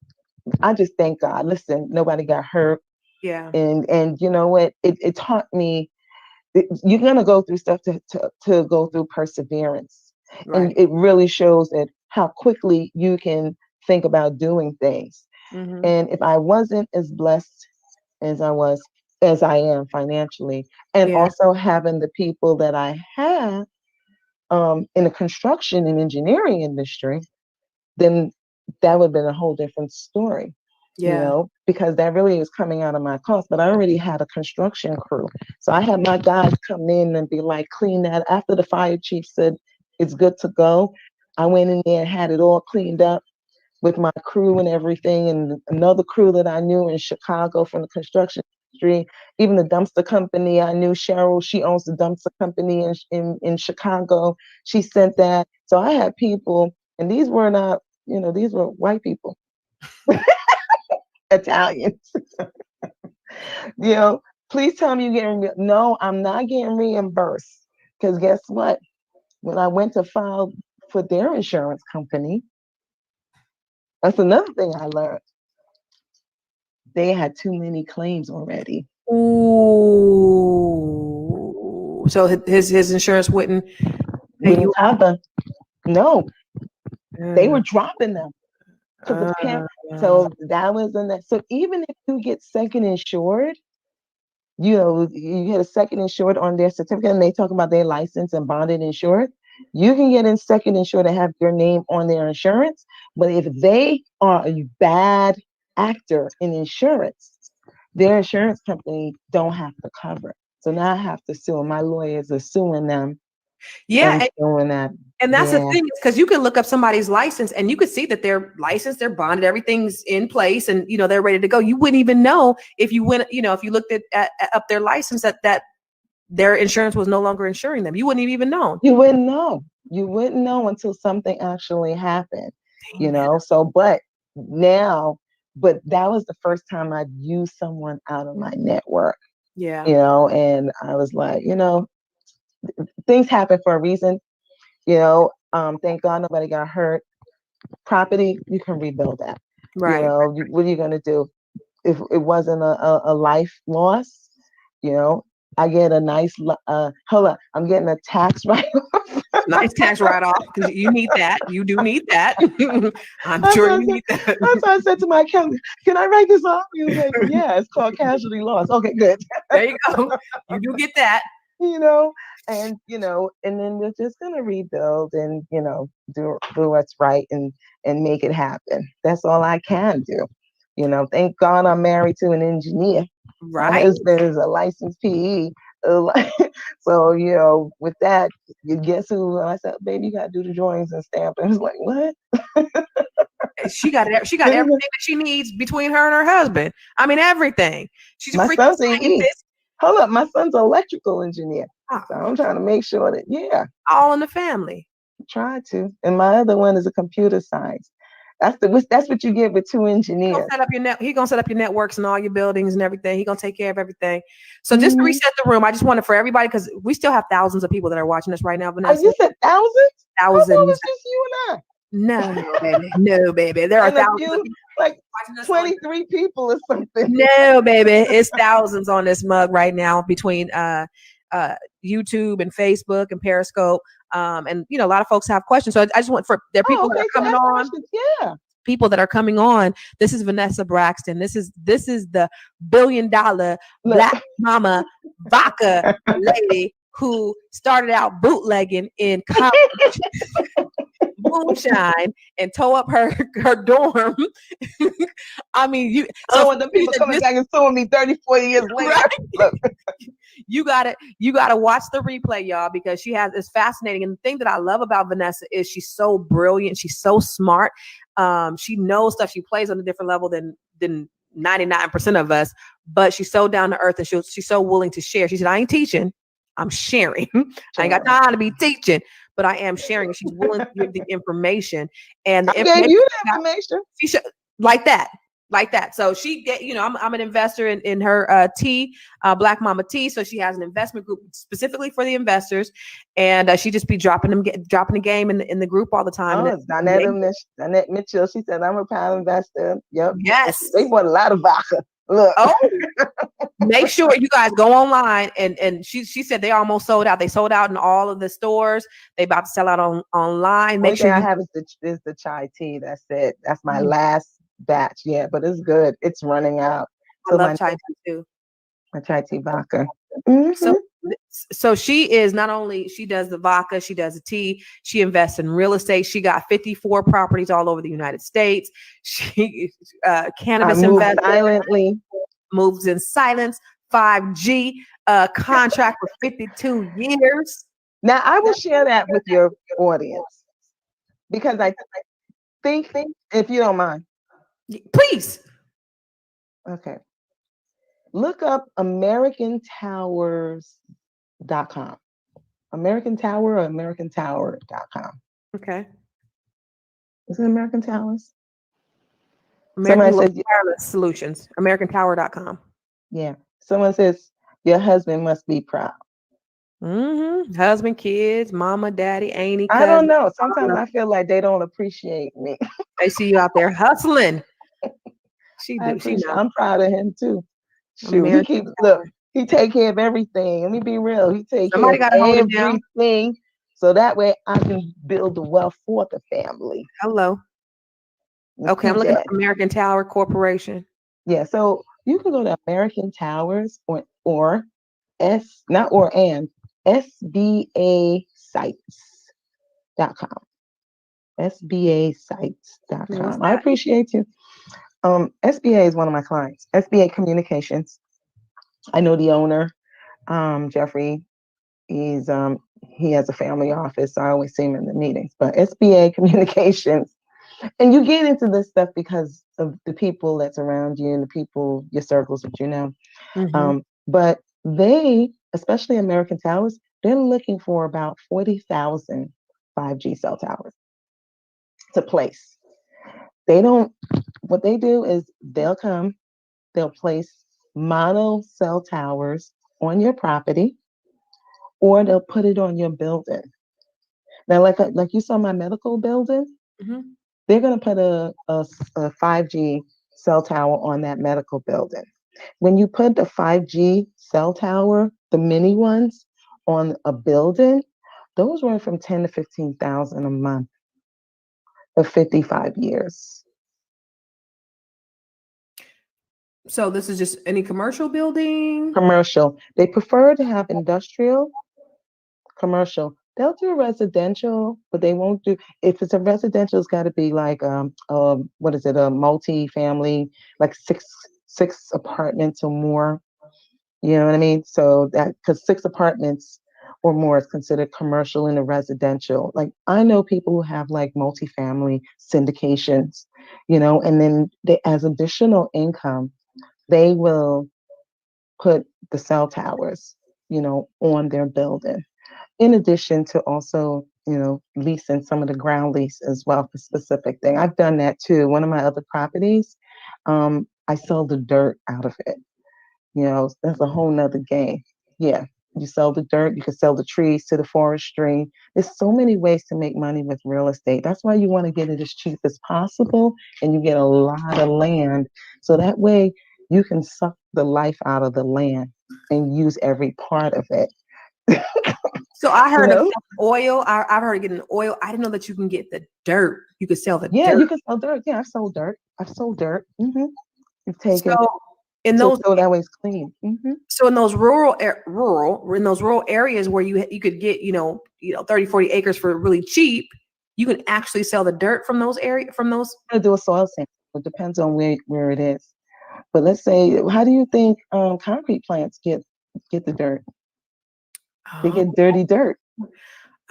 S3: I just thank God. Listen, nobody got hurt.
S2: Yeah.
S3: And you know what? It taught me you're gonna go through stuff to go through perseverance.
S2: Right.
S3: And it really shows that how quickly you can think about doing things.
S2: Mm-hmm.
S3: And if I wasn't as blessed as I am financially, and also having the people that I have in the construction and engineering industry, then that would have been a whole different story.
S2: Yeah.
S3: Because that really is coming out of my cost. But I already had a construction crew. So I had my guys come in and be like, clean that. After the fire chief said it's good to go, I went in there and had it all cleaned up with my crew and everything. And another crew that I knew in Chicago from the construction industry, even the dumpster company, I knew Cheryl, she owns the dumpster company in Chicago. She sent that. So I had people, and these were not, these were white people. Italians. Please tell me you're getting no, I'm not getting reimbursed. Because guess what? When I went to file for their insurance company, that's another thing I learned. They had too many claims already.
S2: Ooh. So his insurance wouldn't pay you
S3: cover. No. They were dropping them. So that was in that. So even if you get second insured, you get a second insured on their certificate, and they talk about their license and bonded insured, you can get in second insured and have your name on their insurance. But if they are a bad actor in insurance, their insurance company don't have to cover it. So now I have to sue. My lawyers are suing them.
S2: Yeah.
S3: And
S2: that's the thing, because you can look up somebody's license and you could see that they're licensed, they're bonded, everything's in place, and they're ready to go. You wouldn't even know if you went, if you looked at up their license that their insurance was no longer insuring them. You wouldn't have even known.
S3: You wouldn't know. You wouldn't know until something actually happened. So but that was the first time I'd used someone out of my network.
S2: Yeah.
S3: And I was like, things happen for a reason. Thank God nobody got hurt. Property, you can rebuild that.
S2: Right.
S3: What are you going to do? If it wasn't a life loss, I get a nice, hold on, I'm getting a tax write-off.
S2: Nice tax write-off because you need that. You do need that. I'm
S3: That's
S2: sure
S3: what I
S2: you
S3: said.
S2: need that.
S3: That's what I said to my accountant. Can I write this off? He was like, yeah, it's called casualty loss. Okay, good.
S2: There you go. You do get that.
S3: you know, and then we're just gonna rebuild and do what's right and make it happen. That's all I can do. Thank God I'm married to an engineer. My
S2: Right.
S3: husband is a licensed PE. So with that, you guess who? I said, baby, you gotta do the drawings and stamp. And it's like, what?
S2: She got everything that she needs between her and her husband. I mean, everything. She's a
S3: My
S2: freaking
S3: son's an E.
S2: scientist.
S3: Hold up, my son's an electrical engineer.
S2: Oh,
S3: So I'm trying to make sure that,
S2: all in the family.
S3: try to. And my other one is a computer science. That's what you get with two engineers.
S2: He's gonna set up your networks and all your buildings and everything. He's gonna take care of everything. So just to reset the room, I just wanted for everybody, because we still have thousands of people that are watching us right now. Vanessa,
S3: you said thousands? I thought it
S2: thousands.
S3: was just you and I.
S2: No, baby. No, baby. There are
S3: And a
S2: thousands
S3: few,
S2: of people
S3: like
S2: watching us
S3: 23 people or something.
S2: No, baby. It's thousands on this mug right now between YouTube and Facebook and Periscope. And a lot of folks have questions. So I just want there are people that are coming on.
S3: Yeah.
S2: People that are coming on. This is Vanessa Braxton. This is the $1 billion Black Mama Vodka lady who started out bootlegging in college. Moonshine and tow up her dorm. I mean,
S3: I don't want the people coming back and suing me 34 years later.
S2: Right? You gotta watch the replay, y'all, because it's fascinating. And the thing that I love about Vanessa is she's so brilliant. She's so smart. She knows stuff. She plays on a different level than 99% of us, but she's so down to earth and she's so willing to share. She said, I ain't teaching, I'm sharing. I ain't got time to be teaching, but I am sharing. She's willing to give the information. And the
S3: information. You the information.
S2: She should, like that. So she I'm an investor in her tea, Black Mama Tea. So she has an investment group specifically for the investors, and she just be dropping the game in the group all the time.
S3: Oh, Donette Mitchell. She said, I'm a pound investor. Yep.
S2: Yes.
S3: They bought a lot of vodka. Look.
S2: Oh, make sure you guys go online and she said they almost sold out. They sold out in all of the stores. They about to sell out online. Make sure
S3: I have is the chai tea. That's it. That's my last batch. Yeah, but it's good. It's running out.
S2: I love chai tea too.
S3: My chai tea vodka.
S2: Mm-hmm. So she is not only, she does the vodka, she does the tea, she invests in real estate. She got 54 properties all over the United States. She cannabis investor, silently moves in silence. 5G contract for 52 years.
S3: Now I will share that with your audience because I think if you don't mind,
S2: please.
S3: Okay. Look up AmericanTowers.com. American Tower or AmericanTower.com.
S2: Okay.
S3: Is it American Towers?
S2: American Wireless Solutions. AmericanTower.com.
S3: Yeah. Someone says your husband must be proud.
S2: Mm-hmm. Husband, kids, mama, daddy, auntie, cousin.
S3: I don't know. Sometimes I feel like they don't appreciate me.
S2: They see you out there hustling.
S3: I'm proud of him too. Shoot, he take care of everything. Let me be real. He take care of everything. So that way I can build the wealth for the family.
S2: Hello. Okay, I'm looking at American Tower Corporation.
S3: Yeah, so you can go to American Towers or SBAsites.com. SBAsites.com. I appreciate you. SBA is one of my clients. SBA Communications. I know the owner, Jeffrey. He has a family office, so I always see him in the meetings. But SBA Communications, and you get into this stuff because of the people that's around you and the people, your circles that you know. Mm-hmm. But they, especially American Towers, they're looking for about 40,000 5G cell towers to place. What they do is they'll place mono cell towers on your property, or they'll put it on your building. Now, like you saw my medical building, mm-hmm. They're going to put a 5G cell tower on that medical building. When you put the 5G cell tower, the mini ones, on a building, those run from 10 to 15,000 a month for 55 years.
S2: So this is just any commercial building?
S3: Commercial. They prefer to have industrial, commercial. They'll do residential, but they won't do, if it's a residential, it's got to be like what is it, a multi-family, like six apartments or more. You know what I mean? So that, because 6 apartments or more is considered commercial in a residential. Like I know people who have like multifamily syndications, and then they, as additional income, they will put the cell towers, on their building. In addition to also, leasing some of the ground lease as well for specific thing. I've done that too. One of my other properties, I sell the dirt out of it. That's a whole nother game. Yeah. You sell the dirt, you can sell the trees to the forestry. There's so many ways to make money with real estate. That's why you want to get it as cheap as possible and you get a lot of land. So that way you can suck the life out of the land and use every part of it.
S2: So I heard of oil. I've heard of getting oil. I didn't know that you can get the dirt. You could sell the
S3: Yeah,
S2: dirt.
S3: you can sell dirt. Yeah, I've sold dirt. Mm-hmm. You take it.
S2: So in those,
S3: so that way it's clean. Mm-hmm.
S2: so in those rural areas where you could get 30, 40 acres for really cheap, you can actually sell the dirt from those areas
S3: I do a soil sample. It depends on where it is. But let's say, how do you think concrete plants get the dirt? They get dirty dirt.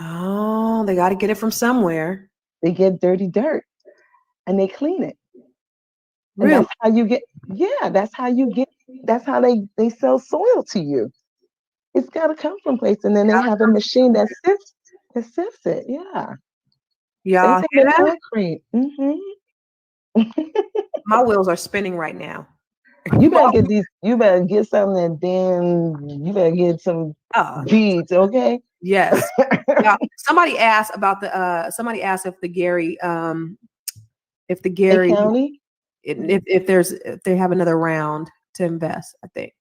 S2: Oh, they got to get it from somewhere.
S3: They get dirty dirt and they clean it.
S2: Really?
S3: And that's how you get, that's how they sell soil to you. It's got to come from place. And then they have a machine that sifts it. Yeah.
S2: Y'all
S3: Same
S2: hear
S3: thing with
S2: that?
S3: concrete. Mm-hmm.
S2: My wheels are spinning right now.
S3: You better get something, and then you better get some beads, okay?
S2: Yes. Yeah. Somebody asked about somebody asked if the Gary
S3: County?
S2: if they have another round to invest, I think.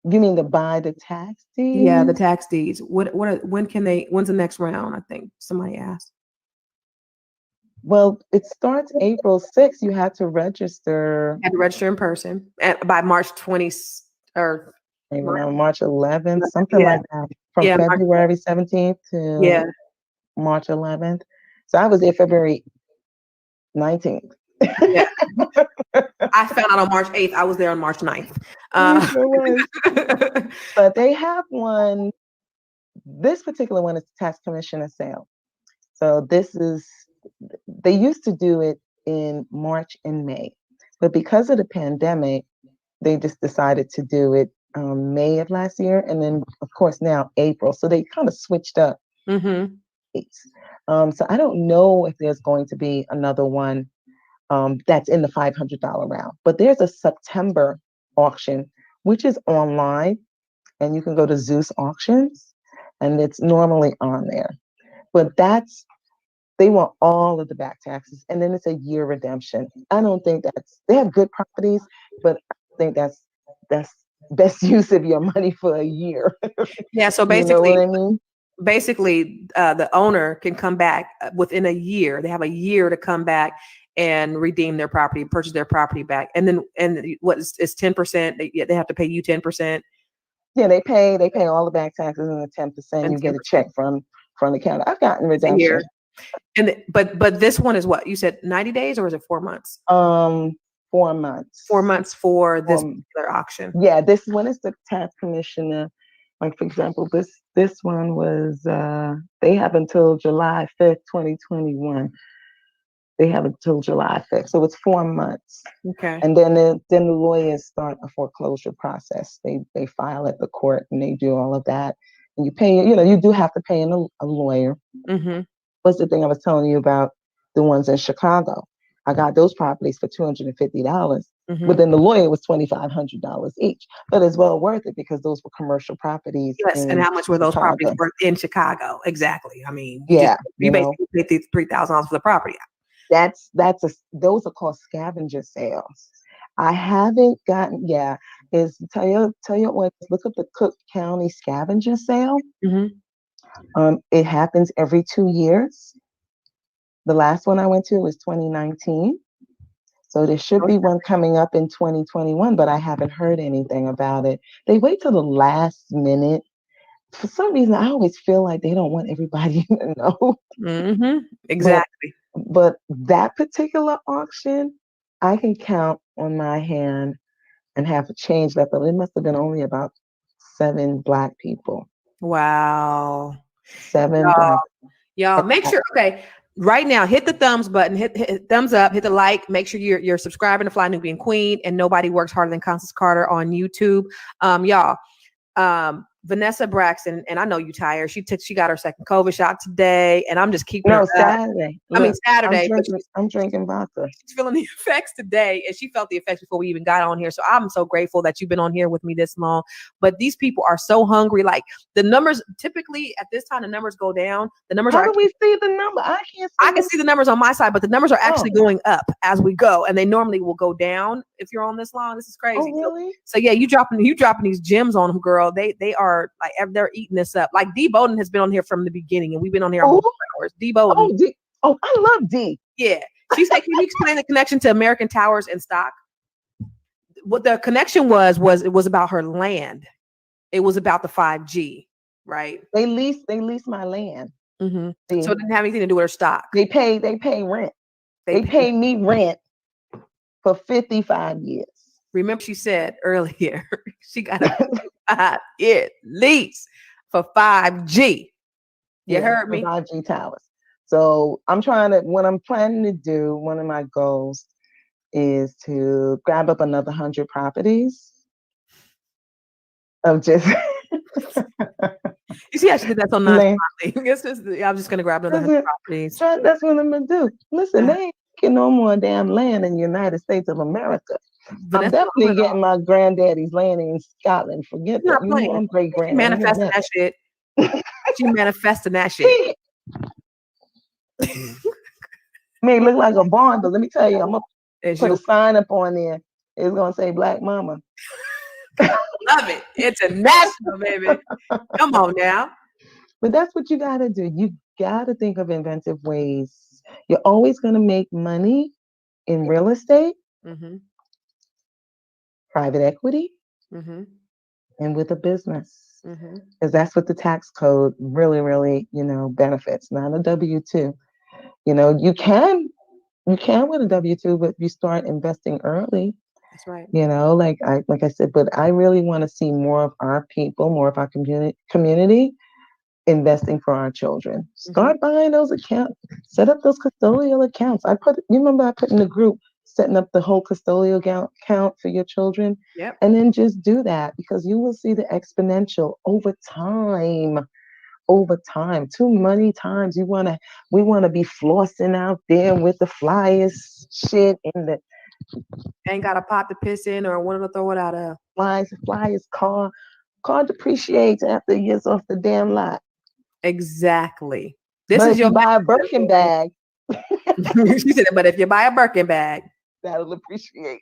S3: You mean to buy the tax deeds?
S2: Yeah, the tax deeds. When's the next round? I think somebody asked.
S3: Well, it starts April 6th. You have to register.
S2: You have to register in person by March 20th or
S3: March 11th, something like that. From February 17th to March 11th. So I was there February 19th.
S2: Yeah. I found out on March 8th. I was there on March 9th.
S3: But they have one. This particular one is tax commissioner sale. So they used to do it in March and May, but because of the pandemic, they just decided to do it May of last year, and then of course now April. So they kind of switched up.
S2: Mm-hmm.
S3: So I don't know if there's going to be another one that's in the $500 round, but there's a September auction, which is online, and you can go to Zeus Auctions, and it's normally on there. But they want all of the back taxes, and then it's a year redemption. I don't think they have good properties, but I think that's best use of your money for a year.
S2: Yeah, so basically, the owner can come back within a year. They have a year to come back and redeem their property, purchase their property back, and what is 10%? They have to pay you 10%.
S3: Yeah, they pay all the back taxes and the 10%. You get a check from the county. I've gotten redemption.
S2: And but this one is what you said, 90 days, or is it 4 months?
S3: 4 months.
S2: 4 months for this particular auction.
S3: Yeah, this one is the tax commissioner. Like for example, this one was they have until July 5th, 2021. They have until July 5th, so it's 4 months.
S2: Okay.
S3: And then the lawyers start a foreclosure process. They file at the court and they do all of that. And you pay, you do have to pay a lawyer.
S2: Mm-hmm.
S3: What's the thing I was telling you about the ones in Chicago? I got those properties for $250,
S2: mm-hmm.
S3: but then the lawyer was $2,500 each. But it's well worth it because those were commercial properties.
S2: Yes, and how much were those
S3: Chicago.
S2: properties worth in Chicago? Exactly. I mean,
S3: you
S2: basically paid $3,000 for the property.
S3: Those are called scavenger sales. I haven't gotten, yeah, is tell you what, look up the Cook County scavenger sale.
S2: Mm-hmm.
S3: It happens every 2 years. The last one I went to was 2019. So there should be one coming up in 2021, but I haven't heard anything about it. They wait till the last minute. For some reason, I always feel like they don't want everybody to know.
S2: Mm-hmm.
S3: But
S2: Exactly.
S3: but that particular auction, I can count on my hand and have a change left, but it must have been only about 7 Black people.
S2: Wow.
S3: 7
S2: Y'all,
S3: Black.
S2: y'all make sure, okay, right now, hit the thumbs button, hit thumbs up, hit the like, make sure you're subscribing to Fly Nubian Queen and Nobody Works Harder Than Constance Carter on YouTube. Y'all, Vanessa Braxton, and I know you tired. She got her second COVID shot today, and I'm just keeping her
S3: No,
S2: up.
S3: Saturday. Look,
S2: Saturday, but
S3: I'm drinking vodka.
S2: she's feeling the effects today, and she felt the effects before we even got on here. So I'm so grateful that you've been on here with me this long. But these people are so hungry. Like the numbers, typically at this time, the numbers go down. The numbers
S3: How
S2: are.
S3: do we see the number?
S2: I can see the numbers on my side, but the numbers are actually going up as we go, and they normally will go down if you're on this long. This is crazy.
S3: Oh, really?
S2: So yeah, you dropping these gems on them, girl. They are like they're eating this up. Like D Bowden has been on here from the beginning, and we've been on here almost 4 hours. D Bowden.
S3: I love D.
S2: Yeah. She said, can you explain the connection to American Towers and stock? What the connection was it was about her land. It was about the 5G, right?
S3: They leased my land.
S2: Mm-hmm. So it didn't have anything to do with her stock.
S3: They pay rent. They pay me rent for 55 years.
S2: Remember, she said earlier, she got a 5-year lease for 5G. You heard me?
S3: 5G towers. So what I'm planning to do, one of my goals is to grab up another 100 properties of just.
S2: You see how she did that so nonchalantly. I'm just going to grab another 100 properties.
S3: That's what I'm going to do. Listen, they ain't getting no more damn land in the United States of America. I'm definitely getting my granddaddy's land in Scotland. Forget that. You know I'm great granddaddy.
S2: Manifesting that shit. She manifesting that shit.
S3: May look like a barn, but let me tell you, I'm gonna put a sign up on there. It's gonna say Black Mama.
S2: Love it. International, baby. Come on now.
S3: But that's what you gotta do. You gotta think of inventive ways. You're always gonna make money in real estate, private equity, and with a business. Because that's what the tax code really, really, benefits, not a W-2. You can with a W-2, but you start investing early.
S2: That's right.
S3: Like I said, but I really want to see more of our people, more of our community investing for our children. Start buying those accounts, set up those custodial accounts. I put in the group, setting up the whole custodial account for your children.
S2: Yep.
S3: And then just do that, because you will see the exponential over time. Too many times we want to be flossing out there with the flyers shit in the
S2: ain't got a pot to piss in or want to throw it out of.
S3: Flyers car depreciates after it gets off the damn lot.
S2: Exactly.
S3: But if you buy a Birkin bag.
S2: She said, but if you buy a Birkin bag,
S3: that'll appreciate.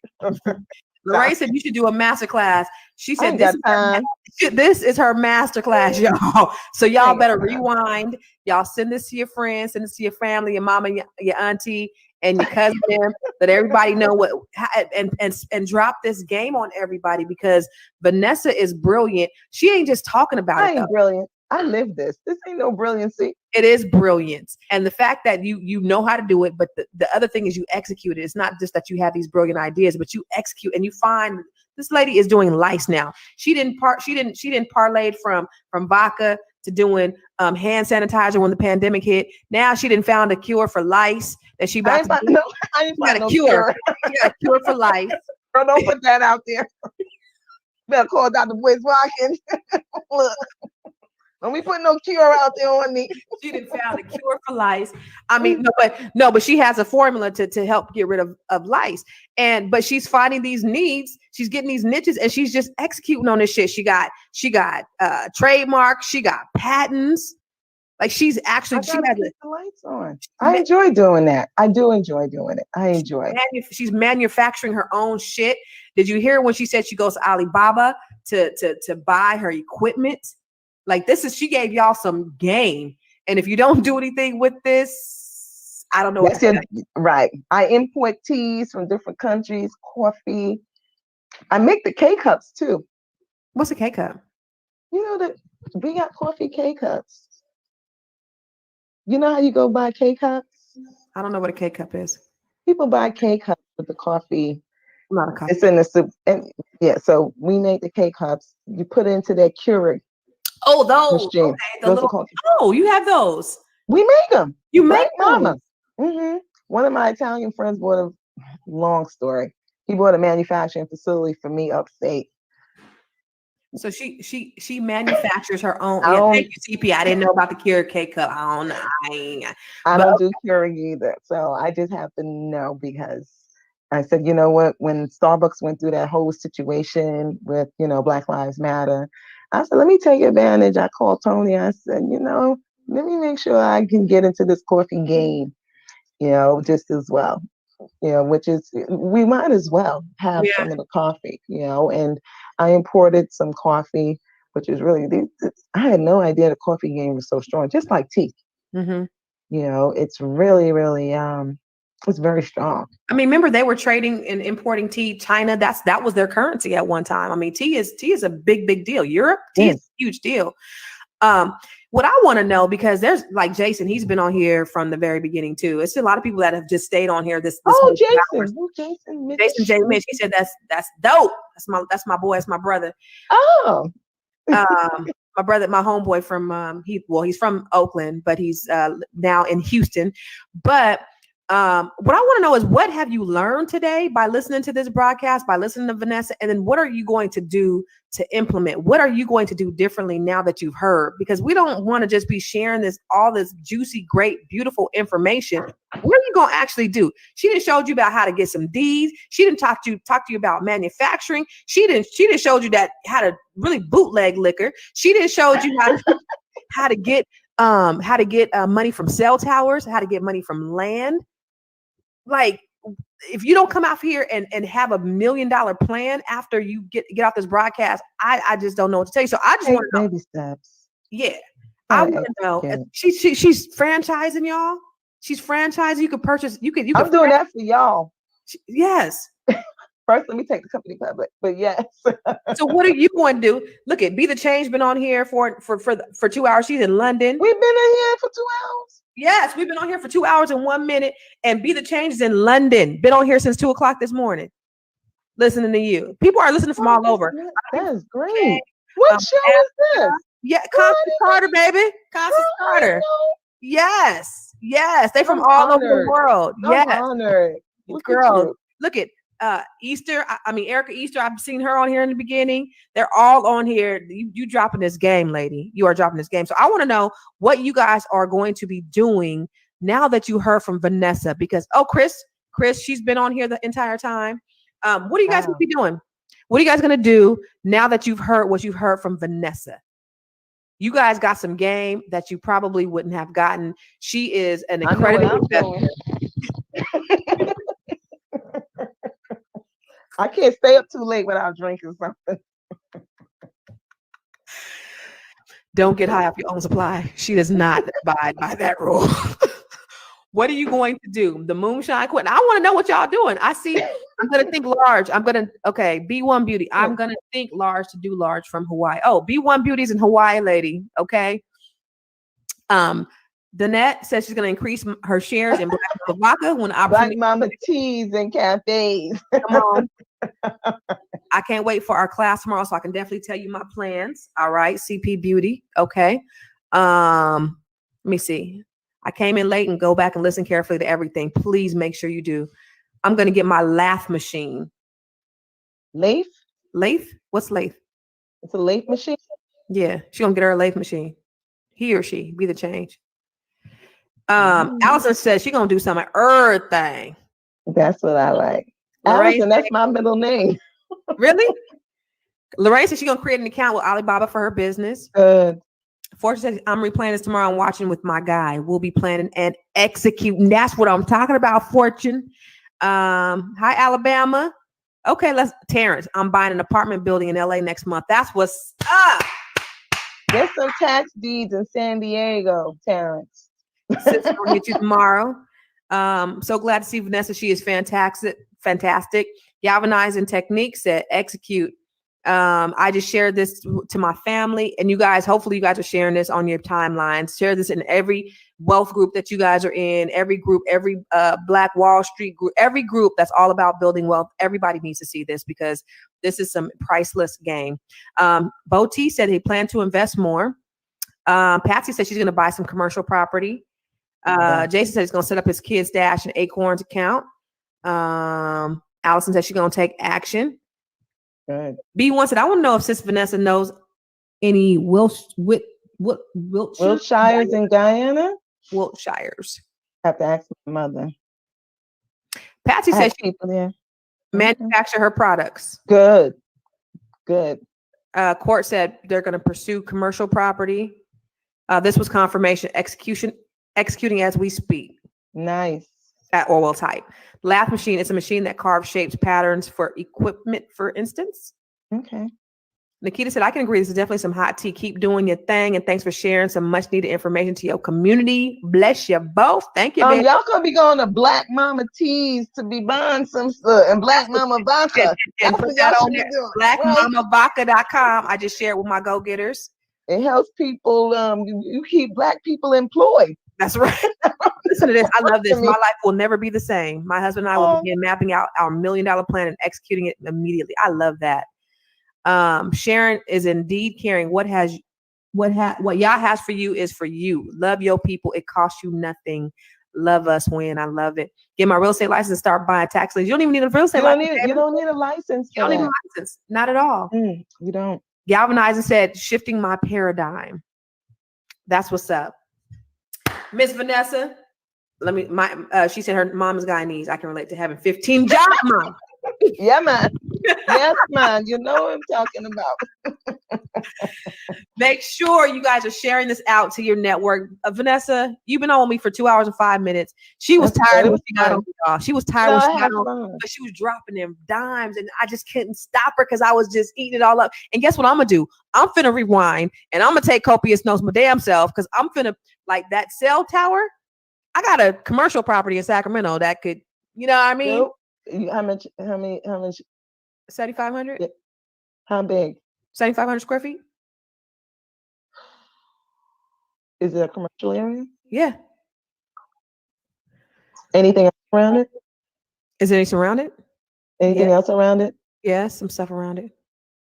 S2: Lorraine said you should do a master class. She said this is her master class, y'all. So y'all better rewind. Y'all send this to your friends, send this to your family, your mama, your auntie, and your cousin. Let everybody know and drop this game on everybody, because Vanessa is brilliant. She ain't just talking about it.
S3: I ain't brilliant. I live this. This ain't no brilliancy.
S2: It is brilliance. And the fact that you know how to do it, but the other thing is you execute it. It's not just that you have these brilliant ideas, but you execute, and you find this lady is doing lice now. She didn't parlay from vodka to doing hand sanitizer when the pandemic hit. Now she didn't found a cure for lice that she about to do.
S3: I ain't got a cure.
S2: She got a cure for lice.
S3: Girl, don't put that out there. Better call Dr. Boyce Watkins. Look. Don't be putting no cure out there on me.
S2: She didn't found a cure for lice. I mean, but she has a formula to help get rid of lice. But she's finding these needs. She's getting these niches, and she's just executing on this shit. She got trademarks. She got patents. Like she's actually,
S3: I
S2: she
S3: gotta
S2: has
S3: keep the lights on.
S2: a,
S3: I enjoy doing that. I do enjoy doing it. I enjoy.
S2: she's manufacturing her own shit. Did you hear when she said she goes to Alibaba to buy her equipment? Like she gave y'all some game. And if you don't do anything with this, I don't know what to say.
S3: Right. I import teas from different countries, coffee. I make the K-cups too.
S2: What's a K-cup?
S3: You know that we got coffee K-cups. You know how you go buy K-cups?
S2: I don't know what a K-cup is.
S3: People buy K-cups with the coffee.
S2: I'm not a coffee.
S3: It's in the soup. And yeah, so we make the K-cups. You put it into that Keurig.
S2: Oh, those.
S3: Machine.
S2: Okay, you have those.
S3: We make them.
S2: You make
S3: mama. Mm-hmm. One of my Italian friends bought a long story. He bought a manufacturing facility for me upstate.
S2: So she manufactures her own.
S3: Thank
S2: you, CP. I didn't know about the Keurig K-cup.
S3: I don't do Keurig either. So I just have to know because I said, you know what, when Starbucks went through that whole situation with, Black Lives Matter, I said, let me take advantage. I called Tony. I said, let me make sure I can get into this coffee game, just as well. Which is, we might as well have some of the coffee, and I imported some coffee, which is really, I had no idea the coffee game was so strong, just like tea.
S2: Mm-hmm.
S3: It's really, really, it's very strong.
S2: I mean, remember they were trading and importing tea. China, that was their currency at one time. I mean, tea is a big deal. Europe, tea is a huge deal. What I want to know, because there's like Jason, he's been on here from the very beginning too. It's a lot of people that have just stayed on here. Jason J. Mitch. He said that's dope. That's my boy. That's my brother.
S3: Oh,
S2: my brother, my homeboy from he's from Oakland, but he's now in Houston. But what I want to know is, what have you learned today by listening to this broadcast, by listening to Vanessa? And then what are you going to do to implement? What are you going to do differently now that you've heard? Because we don't want to just be sharing all this juicy, great, beautiful information. What are you going to actually do? She didn't showed you about how to get some D's. She didn't talk to you about manufacturing. She didn't showed you how to really bootleg liquor. She didn't showed you how to get money from cell towers, how to get money from land. Like, if you don't come out here and have $1 million plan after you get off this broadcast, I just don't know what to tell you. So I just want to know.
S3: Baby steps.
S2: Yeah. I want to know. She's franchising y'all. She's franchising. You could purchase. You could.
S3: I'm doing that for y'all.
S2: Yes.
S3: First, let me take the company public. But yes.
S2: So what are you going to do? Look at Be the Change been on here for 2 hours. She's in London.
S3: We've been in here for 2 hours.
S2: Yes, we've been on here for 2 hours and 1 minute. And Be the Change is in London. Been on here since 2:00 this morning, listening to you. People are listening from all over.
S3: That is great. What show is this?
S2: Yeah, Constance Carter, baby. Constance Carter. Yes. They from all over the world.
S3: I'm honored.
S2: Girl, look at Easter. Erica Easter. I've seen her on here in the beginning. They're all on here. You dropping this game, lady. You are dropping this game. So I want to know what you guys are going to be doing now that you heard from Vanessa, because Chris, she's been on here the entire time. What are you guys going to be doing? What are you guys going to do now that you've heard what you've heard from Vanessa? You guys got some game that you probably wouldn't have gotten. She is an accredited investor.
S3: I can't stay up too late without drinking something.
S2: Don't get high off your own supply. She does not abide by that rule. What are you going to do? The moonshine quit. I want to know what y'all doing. I see. I'm going to think large. B1 Beauty. I'm going to think large to do large from Hawaii. Oh, B1 Beauty's in Hawaii, lady. Okay. Danette says she's going to increase her shares in Black Mama Vodka when
S3: Black Mama teas and cafes.
S2: Come on. I can't wait for our class tomorrow, so I can definitely tell you my plans. All right, CP Beauty. Okay. Let me see. I came in late, and go back and listen carefully to everything. Please make sure you do. I'm going to get my lathe machine.
S3: Lathe?
S2: Lathe? What's lathe?
S3: It's a lathe machine?
S2: Yeah, she's going to get her a lathe machine. He or she, Be the Change. Allison says she's going to do some earth thing.
S3: That's what I like. Allison, that's my middle name.
S2: Really? Lorraine says she's going to create an account with Alibaba for her business.
S3: Good.
S2: Fortune says, I'm replanning this tomorrow. I'm watching with my guy. We'll be planning and executing. That's what I'm talking about, Fortune. Hi, Alabama. Okay, Terrence, I'm buying an apartment building in LA next month. That's what's up.
S3: Get some tax deeds in San Diego, Terrence.
S2: Sis, I'll hit you tomorrow. So glad to see Vanessa. She is fantastic. Galvanizing techniques that execute. I just shared this to my family, and you guys, hopefully you guys are sharing this on your timelines. Share this in every wealth group that you guys are in, every group, every Black Wall Street group, every group that's all about building wealth. Everybody needs to see this because this is some priceless game. Bo T said he planned to invest more. Patsy said she's going to buy some commercial property. Jason said he's going to set up his kids' Dash and Acorns account. Allison said she's going to take action.
S3: Good.
S2: B1 said, I want to know if Sis Vanessa knows any Wiltshires
S3: in Guyana?
S2: Wiltshires.
S3: I have to ask my mother.
S2: Patsy said she
S3: people there.
S2: manufacture her products.
S3: Good.
S2: Court said they're going to pursue commercial property. This was confirmation. Executing as we speak.
S3: Nice.
S2: At Orwell type. Lath machine is a machine that carves shapes, patterns for equipment, for instance.
S3: Okay.
S2: Nikita said, I can agree. This is definitely some hot tea. Keep doing your thing. And thanks for sharing some much needed information to your community. Bless you both. Thank you.
S3: Y'all gonna be going to Black Mama Teas to be buying some stuff and Black Mama Vodka.
S2: And put that on there. BlackMamaVodka.com. I just shared with my go-getters.
S3: It helps people. You keep Black people employed.
S2: That's right. Listen to this. I love this. My life will never be the same. My husband and I will begin mapping out our $1 million plan and executing it immediately. I love that. Sharon is indeed caring. What Yah has for you is for you. Love your people. It costs you nothing. Love us when I love it. Get my real estate license and start buying tax liens. You don't even need a real estate license.
S3: You don't need a license.
S2: You don't need a license. Not at all.
S3: You don't.
S2: Galvanizing said, shifting my paradigm. That's what's up. Miss Vanessa, she said her mom is Guyanese. I can relate to having 15 jobs, mom.
S3: Yeah, man. Yes, man. You know what I'm talking about.
S2: Make sure you guys are sharing this out to your network. Vanessa, you've been on with me for 2 hours and 5 minutes. She was tired when she got on, y'all. She was tired when she got on, but she was dropping them dimes, and I just couldn't stop her because I was just eating it all up. And guess what I'm gonna do? I'm finna rewind, and I'm gonna take copious notes my damn self because I'm finna, like that cell tower. I got a commercial property in Sacramento that could, you know what I mean?
S3: Nope. How much?
S2: 7,500.
S3: Yeah. How big?
S2: 7,500 square feet.
S3: Is it a commercial area?
S2: Yeah.
S3: Anything else around it?
S2: Is there anything around it?
S3: Anything else around it?
S2: Yeah, some stuff around it.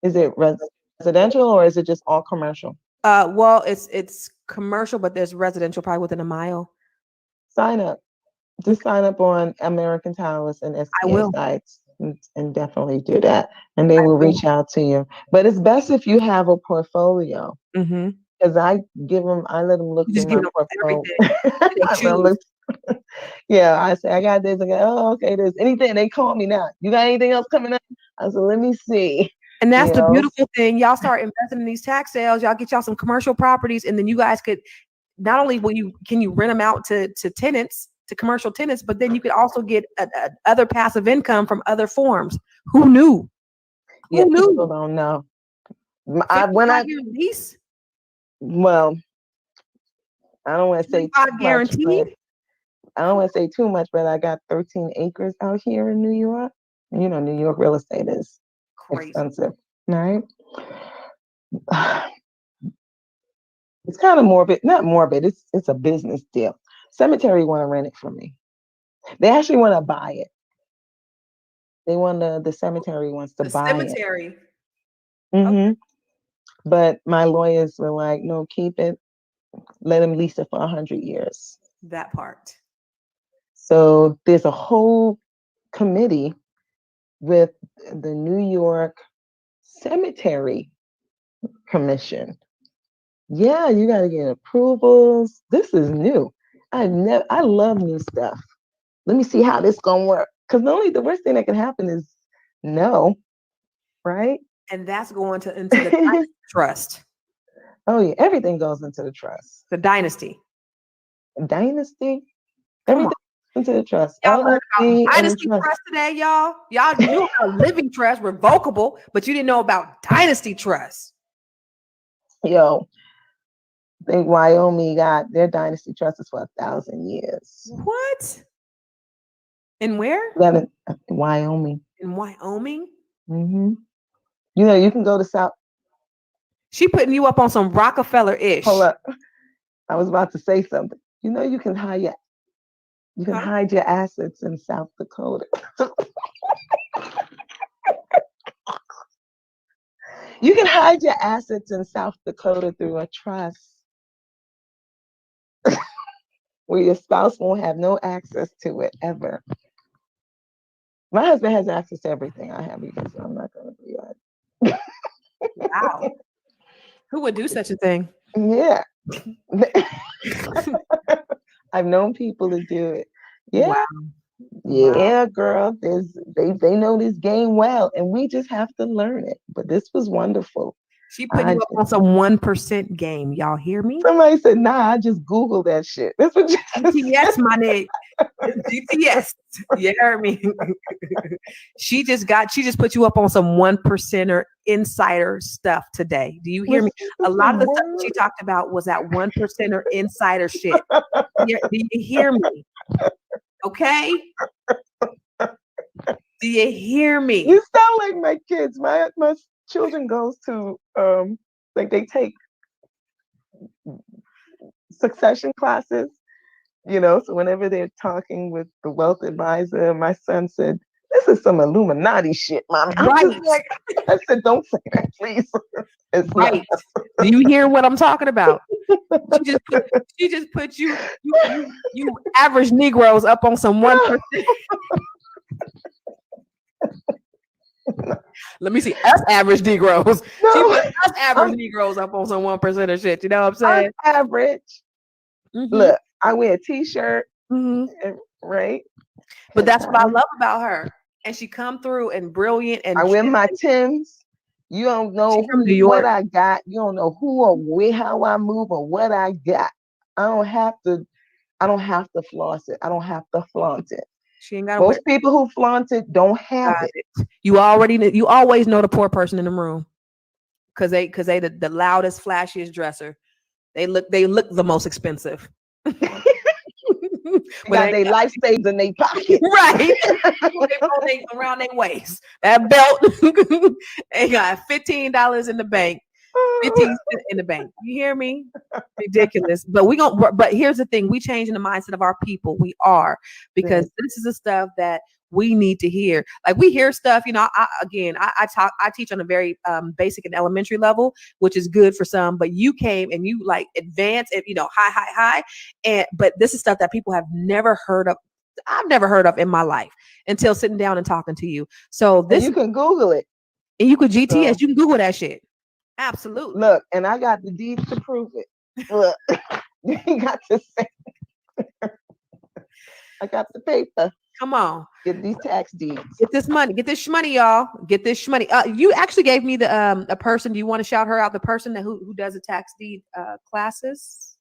S3: Is it residential or is it just all commercial?
S2: Well, it's commercial, but there's residential probably within a mile.
S3: Sign up. Just sign up on American Towers and SBA sites and definitely do that. And they will reach out to you. But it's best if you have a portfolio. Because I let them look through my portfolio. Yeah, I say, I got this. I go, oh, okay, there's anything. They call me now. You got anything else coming up? I said, let me see.
S2: And that's the beautiful thing. Y'all start investing in these tax sales. Y'all get y'all some commercial properties. And then you guys could, not only can you rent them out to tenants, to commercial tenants, but then you could also get other passive income from other forms. Who knew? Who knew?
S3: People don't know. Well, I don't want to say too much. I don't want to say too much, but I got 13 acres out here in New York. You know, New York real estate is crazy expensive, right? It's kind of morbid, not morbid. It's a business deal. Cemetery want to rent it from me. They actually want to buy it. They want the cemetery wants to buy it.
S2: Cemetery.
S3: Okay. But my lawyers were like, no, keep it. Let them lease it for 100 years.
S2: That part.
S3: So there's a whole committee with the New York Cemetery Commission. Yeah, you got to get approvals. This is new. I love new stuff. Let me see how this gonna work. Because the worst thing that can happen is no, right?
S2: And that's going into the trust.
S3: Oh yeah, everything goes into the trust.
S2: The dynasty.
S3: Dynasty,
S2: Come on.
S3: everything into the trust.
S2: Y'all learned about
S3: LLC and the
S2: dynasty
S3: trust.
S2: trust today, y'all. Y'all knew about living trust, revocable, but you didn't know about dynasty trust.
S3: Yo, I think Wyoming got their dynasty trust is for 1,000 years.
S2: What? And where?
S3: That in Wyoming.
S2: In Wyoming?
S3: Mm-hmm. You know, you can go to South.
S2: She putting you up on some Rockefeller-ish.
S3: Hold up, I was about to say something. You know, you can hide your assets in South Dakota. You can hide your assets in South Dakota through a trust where your spouse won't have no access to it ever. My husband has access to everything I have because I'm not going to be like.
S2: Wow. Who would do such a thing?
S3: Yeah. I've known people to do it. Yeah.
S2: Wow.
S3: Yeah, girl. They know this game well, and we just have to learn it. But this was wonderful.
S2: She put you up on some 1% game. Y'all hear me?
S3: Somebody said, "Nah, I just Googled that shit." That's what you
S2: GTS, my nigga. GTS. You heard me. She just put you up on some 1%er insider stuff today. Do you hear me? A lot of the stuff she talked about was that 1%er insider shit. Do you hear me? Okay? Do you hear me?
S3: You sound like my kids. My children goes to like they take succession classes, you know, so whenever they're talking with the wealth advisor, my son said, "This is some Illuminati shit, Mom."
S2: Right.
S3: I said, "Don't say that, please." It's
S2: right.
S3: not.
S2: Do you hear what I'm talking about? She just put you average Negroes up on some 1%. Let me see. Us average Negroes.
S3: No,
S2: she put us average Negroes up on some 1% of shit. You know what I'm saying?
S3: I'm average.
S2: Mm-hmm.
S3: Look, I wear a t-shirt, right?
S2: But that's what I love about her. And she come through and brilliant. And
S3: I wear my Timbs. You don't know what I got. You don't know who or where, how I move or what I got. I don't have to floss it. I don't have to flaunt it.
S2: She ain't got
S3: Most people who flaunt it don't have it.
S2: You always know the poor person in the room. Cause they the loudest, flashiest dresser. They look the most expensive.
S3: Got their life savings in their pocket.
S2: Right. They around their waist. That belt. They got $15 in the bank. 15 in the bank. You hear me? Ridiculous. But but here's the thing. We changing the mindset of our people. We are, because this is the stuff that we need to hear. Like, we hear stuff, you know, I teach on a very basic and elementary level, which is good for some, but you came and you like advanced and, you know, high. But this is stuff that people have never heard of. I've never heard of in my life until sitting down and talking to you. So this,
S3: and you can Google it.
S2: And you could GTS, you can Google that shit. Absolutely.
S3: Look, and I got the deeds to prove it. Look, you got to say, I got the paper.
S2: Come on.
S3: Get these tax deeds.
S2: Get this money, y'all. Get this money. You actually gave me the a person. Do you want to shout her out? The person who does the tax deed classes?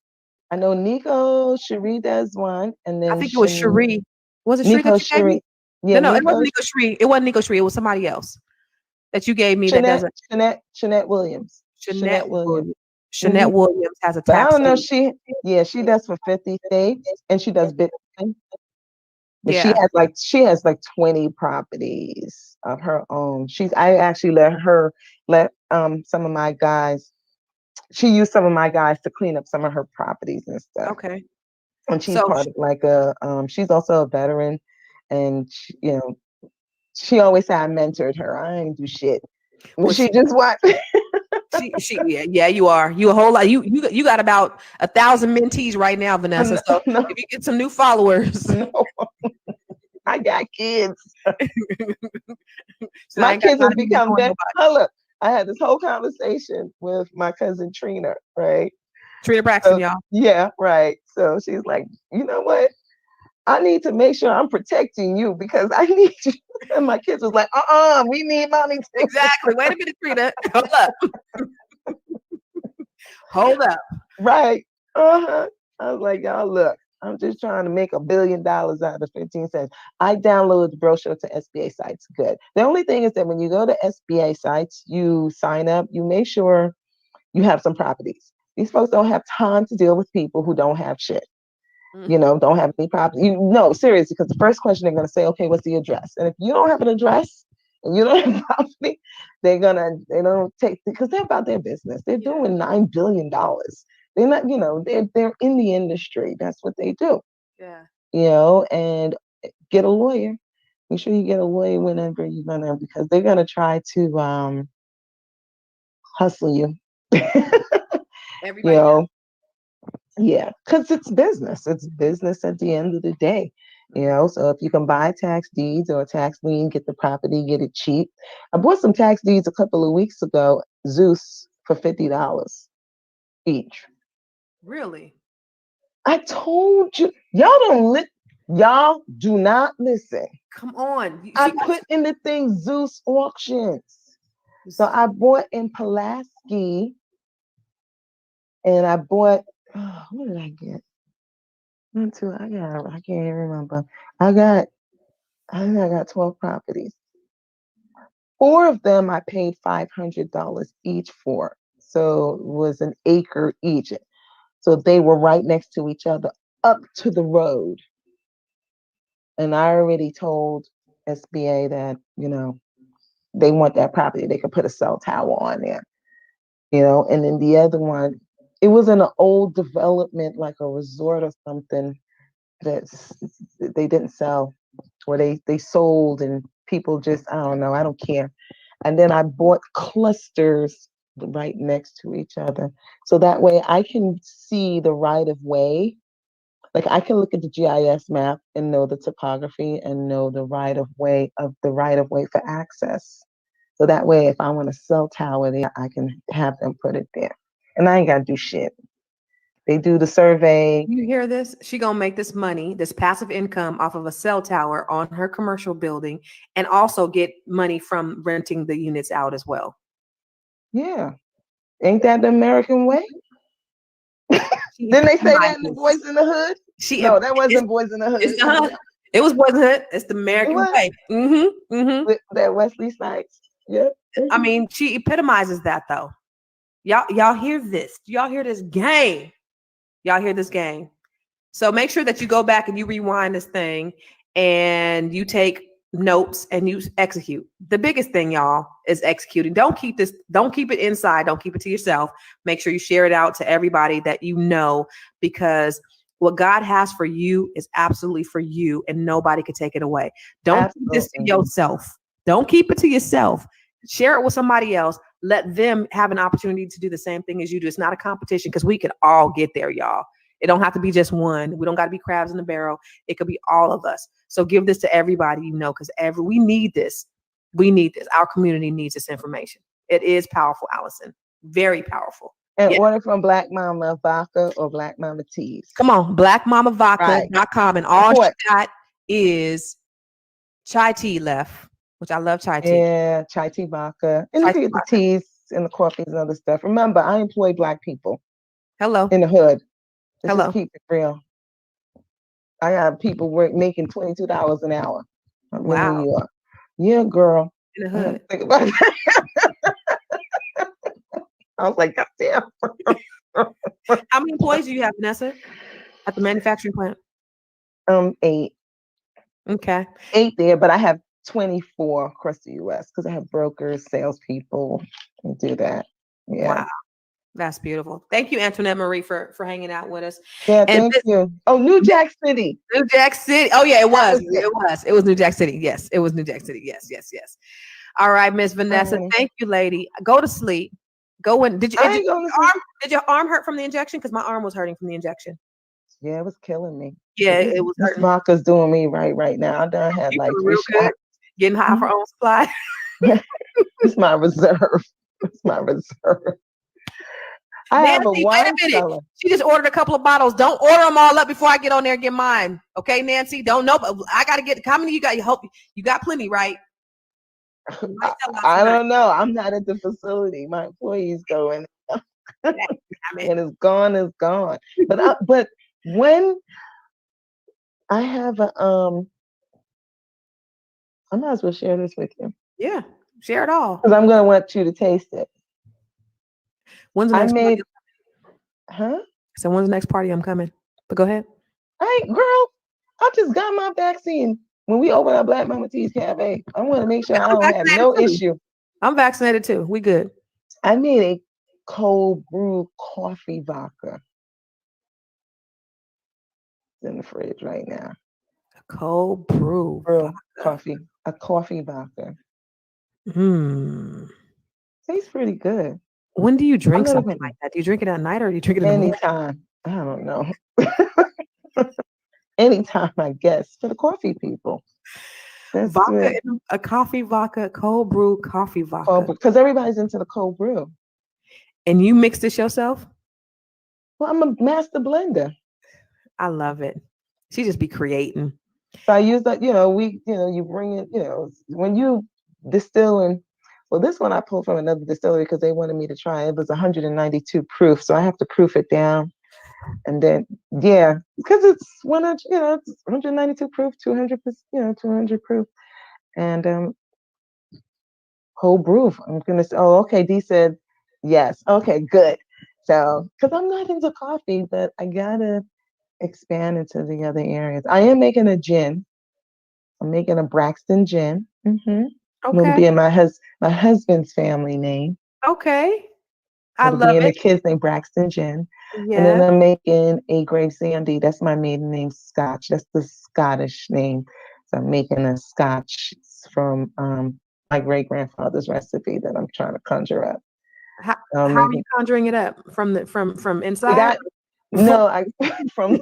S3: I know Nico Cherie does one, and then
S2: I think it was Cherie. Was it
S3: Nico
S2: Cherie?
S3: Yeah,
S2: no, it wasn't Nico Cherie. It wasn't Nico Cherie. It was somebody else that you gave me.
S3: Shanette Williams.
S2: Shanette Williams. Shanette Williams has a tax.
S3: But I don't know. She does for 50 states, and she does Bitcoin. But she has like 20 properties of her own. I actually let some of my guys. She used some of my guys to clean up some of her properties and stuff.
S2: Okay.
S3: And she's part of like she's also a veteran, and she always said I mentored her. I ain't do shit. Well, she just what?
S2: Yeah, you are. You a whole lot. You got about 1,000 mentees right now, Vanessa. So if you get some new followers.
S3: No. I got kids. My kids have become that. Look, I had this whole conversation with my cousin Trina, right?
S2: Trina Braxton, y'all.
S3: Yeah, right. So she's like, you know what? I need to make sure I'm protecting you because I need you. And my kids was like, we need mommy too.
S2: Exactly. Wait a minute, Trina. Hold up. Hold up.
S3: Right. Uh-huh. I was like, y'all, look, I'm just trying to make $1 billion out of 15 cents. I downloaded the brochure to SBA sites. Good. The only thing is that when you go to SBA sites, you sign up, you make sure you have some properties. These folks don't have time to deal with people who don't have shit. Don't have any property. No, seriously, because the first question they're going to say, okay, what's the address? And if you don't have an address and you don't have property, they don't take, because they're about their business. They're doing $9 billion. They're not, they're in the industry. That's what they do.
S2: Yeah.
S3: And get a lawyer. Make sure you get a lawyer whenever you're gonna, because they're gonna try to hustle you.
S2: Everybody does.
S3: Yeah, because it's business. It's business at the end of the day. So if you can buy tax deeds or a tax lien, get the property, get it cheap. I bought some tax deeds a couple of weeks ago, Zeus, for $50 each.
S2: Really?
S3: I told you, y'all do not listen.
S2: Come on.
S3: I put in the thing Zeus auctions. So I bought in Pulaski, and I bought, what did I get? I can't even remember. I think I got 12 properties. 4 of them I paid $500 each for. So it was an acre each. So they were right next to each other, up to the road. And I already told SBA that, they want that property. They could put a cell tower on there, and then the other one, it was in an old development, like a resort or something that they didn't sell, or they sold, and people just, I don't know, I don't care. And then I bought clusters right next to each other. So that way I can see the right of way. Like I can look at the GIS map and know the topography and know the right of way for access. So that way, if I want a cell tower there, I can have them put it there. And I ain't got to do shit. They do the survey.
S2: You hear this? She gonna make this money, this passive income off of a cell tower on her commercial building, and also get money from renting the units out as well.
S3: Yeah. Ain't that the American way? Didn't they say that in the Boys in the Hood? No, that wasn't Boys in the Hood.
S2: It was Boys in the Hood. It's the American way.
S3: With that Wesley Snipes. Yeah.
S2: I mean, she epitomizes that though. Y'all hear this? Y'all hear this game? Y'all hear this game? So make sure that you go back and you rewind this thing and you take notes and you execute. The biggest thing, y'all, is executing. Don't keep it inside. Don't keep it to yourself. Make sure you share it out to everybody that you know, because what God has for you is absolutely for you and nobody can take it away. Don't keep this to yourself. Don't keep it to yourself. Share it with somebody else. Let them have an opportunity to do the same thing as you do. It's not a competition, because we can all get there, y'all. It don't have to be just one. We don't got to be crabs in the barrel. It could be all of us. So give this to everybody, because we need this. We need this. Our community needs this information. It is powerful, Allison. Very powerful.
S3: And order from Black Mama Vodka or Black Mama Teas.
S2: Come on, blackmamavodka.com. And all she got is chai tea left, which I love chai tea.
S3: Yeah, chai tea vodka. And you can get the teas and the coffees and other stuff. Remember, I employ Black people.
S2: Hello.
S3: In the hood. Let's
S2: Hello.
S3: just keep it real. I have people making $22 an hour. I'm in New York. Yeah, girl.
S2: In the hood.
S3: Think about that. I was like, God damn.
S2: How many employees do you have, Vanessa, at the manufacturing plant?
S3: 8.
S2: Okay.
S3: 8 there, but I have 24 across the U.S. because I have brokers, salespeople, and do that. Yeah.
S2: Wow. That's beautiful. Thank you, Antoinette Marie, for hanging out with us.
S3: Yeah, thank you. Oh, New Jack City.
S2: New Jack City. Oh, yeah, it was. It was New Jack City. Yes, it was New Jack City. Yes. All right, Miss Vanessa. Thank you, lady. Go to sleep. Go in. Did your arm hurt from the injection? Because my arm was hurting from the injection.
S3: Yeah, it was killing me.
S2: Yeah, it was.
S3: This vodka's doing me right now. I done had like 3 shots.
S2: Getting high for own supply.
S3: It's my reserve. It's my reserve. I have a wine cellar.
S2: She just ordered a couple of bottles. Don't order them all up before I get on there and get mine. Okay, Nancy? Don't know, but I got to get, how many you got? You hope you got plenty, right?
S3: I don't know. I'm not at the facility. My employees go in.
S2: I
S3: When it's gone, it's gone. But when I have I might as well share this with you.
S2: Yeah, share it all.
S3: Because I'm gonna want you to taste it.
S2: When's the
S3: I
S2: next
S3: made,
S2: party? So when's the next party I'm coming? But go ahead.
S3: Hey, girl, I just got my vaccine. When we open up Black Mama T's Cafe, I want to make sure I
S2: I'm
S3: don't have no
S2: vaccinated too.
S3: issue.
S2: I'm vaccinated too. We good.
S3: I made a cold brew coffee vodka. It's in the fridge right now.
S2: Cold brew.
S3: Coffee. A coffee vodka. Tastes pretty good.
S2: When do you drink something like that? Do you drink it at night or do you drink it in the morning?
S3: Anytime. I don't know. Anytime, I guess, for the coffee people. That's
S2: vodka, a coffee vodka, cold brew coffee vodka.
S3: Because everybody's into the cold brew.
S2: And you mix this yourself?
S3: Well, I'm a master blender.
S2: I love it. She just be creating.
S3: So I use that, you bring it, when you distill well, this one I pulled from another distillery because they wanted me to try it. It was 192 proof. So I have to proof it down. And then, yeah, because it's 100, it's 192 proof, 200, 200 proof. And cold brew. I'm going to say, oh, okay. Dee said, yes. Okay, good. So, because I'm not into coffee, but I got to expand into the other areas. I am making a gin. I'm making a Braxton gin.
S2: Okay.
S3: It'll be in my husband's family name.
S2: Okay.
S3: It'll be in the kids' name, Braxton gin. Yeah. And then I'm making a Grave Sandy. That's my maiden name, Scotch. That's the Scottish name. So I'm making a Scotch from my great grandfather's recipe that I'm trying to conjure up.
S2: How are you conjuring it up from inside?
S3: From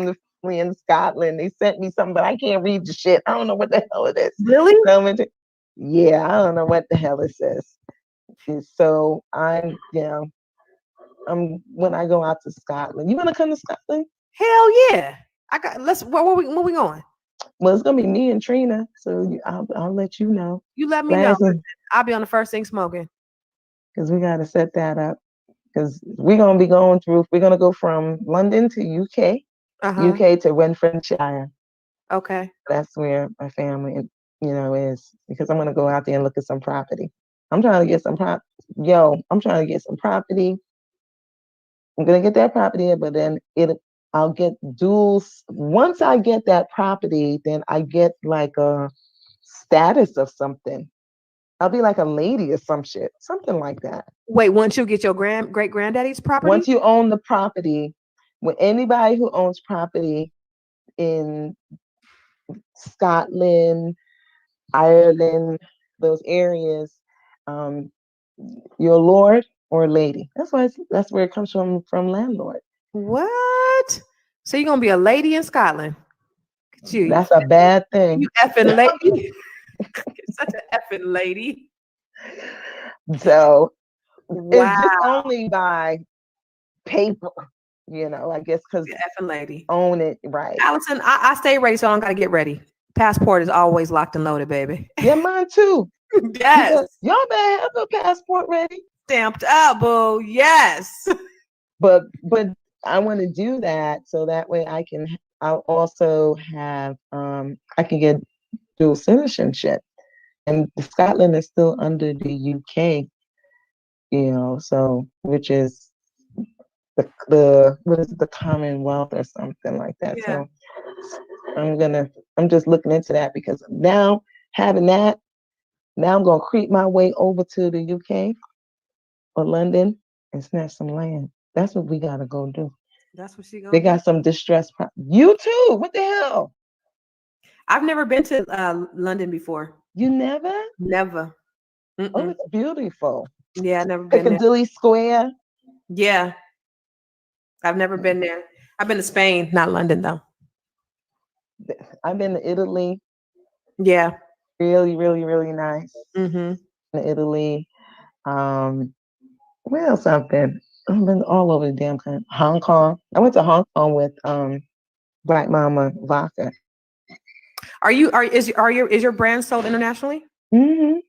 S3: the in Scotland. They sent me something, but I can't read the shit. I don't know what the hell it is.
S2: Really?
S3: Yeah, I don't know what the hell it says. So I'm when I go out to Scotland. You want to come to Scotland?
S2: Hell yeah! Where we going?
S3: Well, it's gonna be me and Trina. So I'll let you know.
S2: You let me know. I'll be on the first thing smoking.
S3: Because we got to set that up. Because we're gonna be going through. We're gonna go from London to UK. UK to Renfrewshire.
S2: Okay.
S3: That's where my family, is, because I'm gonna go out there and look at some property. I'm trying to get some I'm trying to get some property. I'm gonna get that property, but then I'll get duals. Once I get that property, then I get like a status of something. I'll be like a lady or some shit, something like that.
S2: Wait, once you get your great granddaddy's property?
S3: Once you own the property, when anybody who owns property in Scotland, Ireland, those areas, you're a lord or a lady. That's where it comes from landlord.
S2: What? So you're gonna be a lady in Scotland?
S3: That's a bad thing.
S2: You effing lady. Such an effing lady.
S3: So it's just only by paper, I guess, because
S2: effing lady
S3: own it, right?
S2: Allison, I stay ready, so I don't gotta get ready. Passport is always locked and loaded, baby.
S3: Yeah, mine too.
S2: Yes.
S3: Y'all better have a passport ready.
S2: Stamped up, boo. Yes.
S3: But I want to do that so that way I'll also have I can get dual citizenship. And Scotland is still under the UK, so which is the what is it, the Commonwealth or something like that. Yeah. So I'm just looking into that because now having that, now I'm gonna creep my way over to the UK or London and snatch some land. That's what we gotta go do.
S2: That's what she gonna
S3: They got some distressed you too. What the hell?
S2: I've never been to London before.
S3: You never?
S2: Never.
S3: Mm-mm. Oh, it's beautiful.
S2: Yeah, I've never been there.
S3: Piccadilly Square.
S2: Yeah. I've never been there. I've been to Spain, not London though.
S3: I've been to Italy.
S2: Yeah.
S3: Really, really, really nice.
S2: Mm-hmm.
S3: In Italy. Where else I've been? I've been all over the damn country. Hong Kong. I went to Hong Kong with Black Mama Vodka.
S2: Is your brand sold internationally?
S3: Mm-hmm.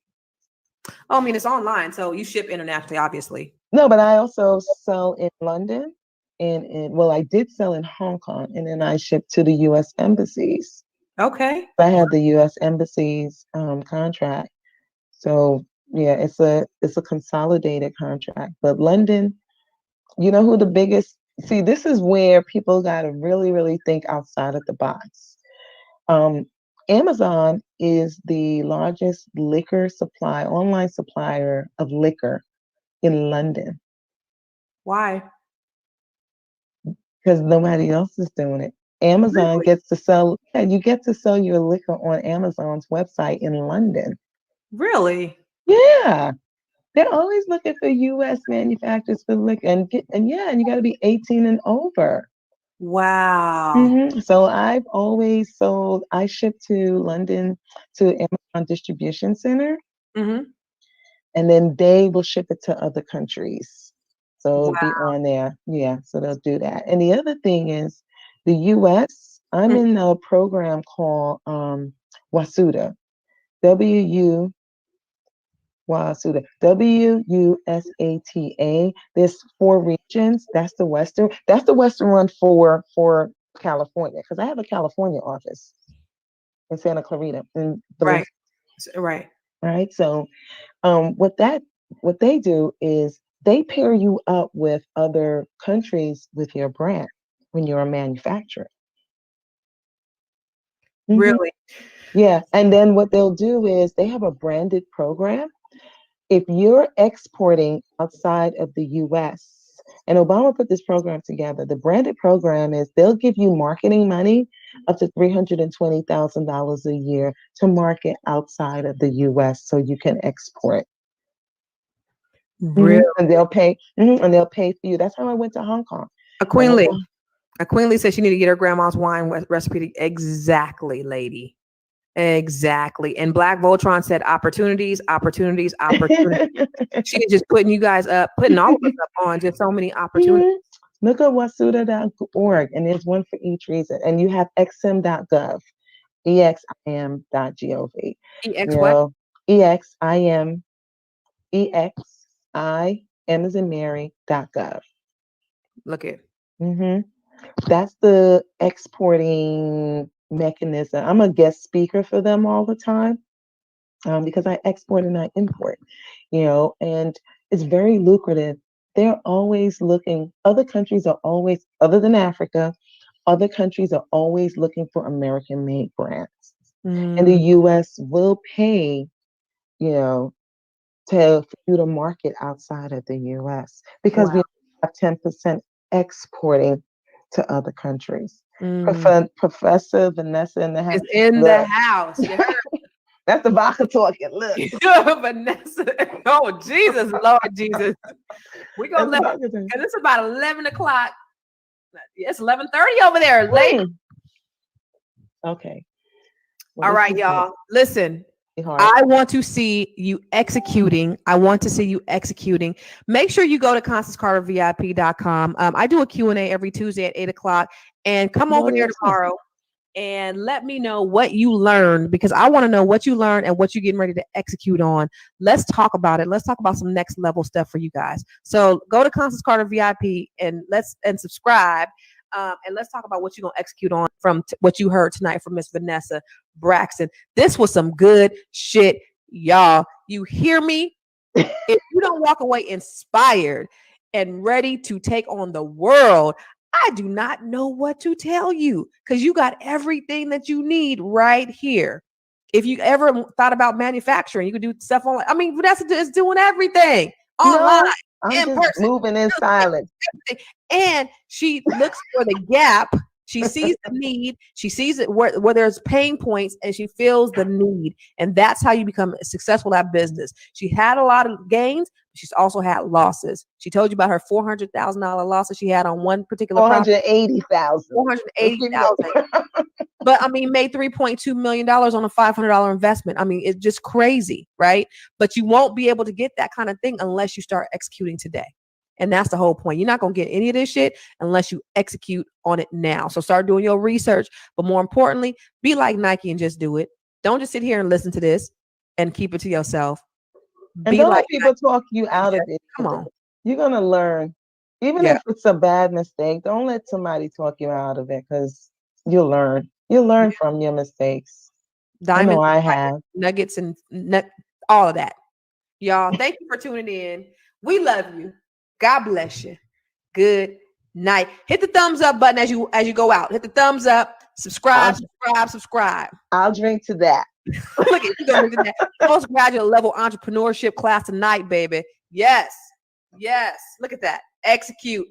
S2: Oh, I mean, it's online, so you ship internationally, obviously.
S3: No, but I also sell in London well, I did sell in Hong Kong, and then I shipped to the US embassies.
S2: Okay.
S3: I had the US embassies contract. So yeah, it's a consolidated contract. But London, you know who the biggest see, this is where people gotta really, really think outside of the box. Um, Amazon is the largest online supplier of liquor in London
S2: Why?
S3: because nobody else is doing it. Amazon
S2: Really?
S3: gets to sell, yeah, you get to sell your liquor on Amazon's website in London.
S2: Really?
S3: Yeah. They're always looking for US manufacturers for liquor and you gotta be 18 and over.
S2: Wow.
S3: So I've always sold, I ship to London to Amazon Distribution Center,
S2: Mm-hmm.
S3: and then they will ship it to other countries. So it'll be
S2: Wow.
S3: on there. Yeah, so they'll do that. And the other thing is the US, I'm
S2: Mm.
S3: in a program called WASUDA, W-U WASUDA, WUSATA. There's 4 regions. That's the Western one for California, because I have a California office in Santa Clarita in
S2: Right.
S3: Belize,
S2: Right.
S3: right? So what they do is they pair you up with other countries with your brand when you're a manufacturer. Mhm.
S2: Really?
S3: Yeah, and then what they'll do is they have a branded program. If you're exporting outside of the US, and Obama put this program together, the branded program is they'll give you marketing money up to $320,000 a year to market outside of the US so you can export.
S2: Really?
S3: And they'll pay for you. That's how I went to Hong Kong.
S2: A
S3: I
S2: Queen
S3: went
S2: Lee.
S3: to-
S2: A Queen Lee said she needed to get her grandma's wine recipe. Exactly, lady. Exactly. And Black Voltron said opportunities, opportunities, opportunities. She is just putting you guys up, putting all of us up on just so many opportunities.
S3: Look at wasuda.org, and there's one for each reason. And you have exim.gov, exim.gov.
S2: EX
S3: You
S2: what?
S3: know, exim, exim as in Mary.gov.
S2: Look at.
S3: hmm That's the exporting mechanism. I'm a guest speaker for them all the time because I export and I import, and it's very lucrative. They're always looking, other countries are always, other than Africa, other countries are always looking for American made brands. And the US will pay, you know, for you to market outside of the US because we
S2: Wow.
S3: have 10% exporting to other countries.
S2: Mm.
S3: Professor Vanessa in the house.
S2: It's in the
S3: Look,
S2: house. You heard
S3: that's the vodka talking. Look.
S2: Vanessa. Oh, Jesus, Lord Jesus. We're
S3: That's
S2: gonna
S3: the
S2: let
S3: vodka talking.
S2: because it's about 11 o'clock. It's 11:30 over there, late.
S3: Okay. Well,
S2: All right, y'all. Listen,
S3: hard.
S2: I want to see you executing. I want to see you executing. Make sure you go to ConstanceCarterVIP.com. I do a Q&A every Tuesday at 8 o'clock. And come over there tomorrow and let me know what you learned, because I want to know what you learned and what you're getting ready to execute on. Let's talk about it. Let's talk about some next level stuff for you guys. So go to Constance Carter VIP and subscribe. And let's talk about what you're going to execute on from what you heard tonight from Miss Vanessa Braxton. This was some good shit, y'all. You hear me? If you don't walk away inspired and ready to take on the world, I do not know what to tell you, because you got everything that you need right here. If you ever thought about manufacturing, you could do stuff online. I mean, Vanessa is doing everything online,
S3: I'm
S2: in
S3: just
S2: person,
S3: moving in silence.
S2: and she looks for the gap. She sees the need. She sees it where there's pain points, and she feels the need. And that's how you become successful at business. She had a lot of gains. She's also had losses. She told you about her $400,000 losses she had on one particular property.
S3: 480,000.
S2: 480,000. But I mean, made $3.2 million on a $500 investment. I mean, it's just crazy, right? But you won't be able to get that kind of thing unless you start executing today. And that's the whole point. You're not going to get any of this shit unless you execute on it now. So start doing your research. But more importantly, be like Nike and just do it. Don't just sit here and listen to this and keep it to yourself.
S3: And
S2: be
S3: don't
S2: like,
S3: let people talk you out of it.
S2: come on.
S3: You're going to learn. Even
S2: Yeah.
S3: if it's a bad mistake, don't let somebody talk you out of it, because you'll learn. You'll learn from your mistakes. I know
S2: Diamonds,
S3: I have.
S2: nuggets, and all of that. Y'all, thank you for tuning in. We love you. God bless you. Good night. Hit the thumbs up button as you go out. Hit the thumbs up. Subscribe.
S3: I'll drink to that.
S2: Look at you. Postgraduate level entrepreneurship class tonight, baby. Yes. Look at that. Execute.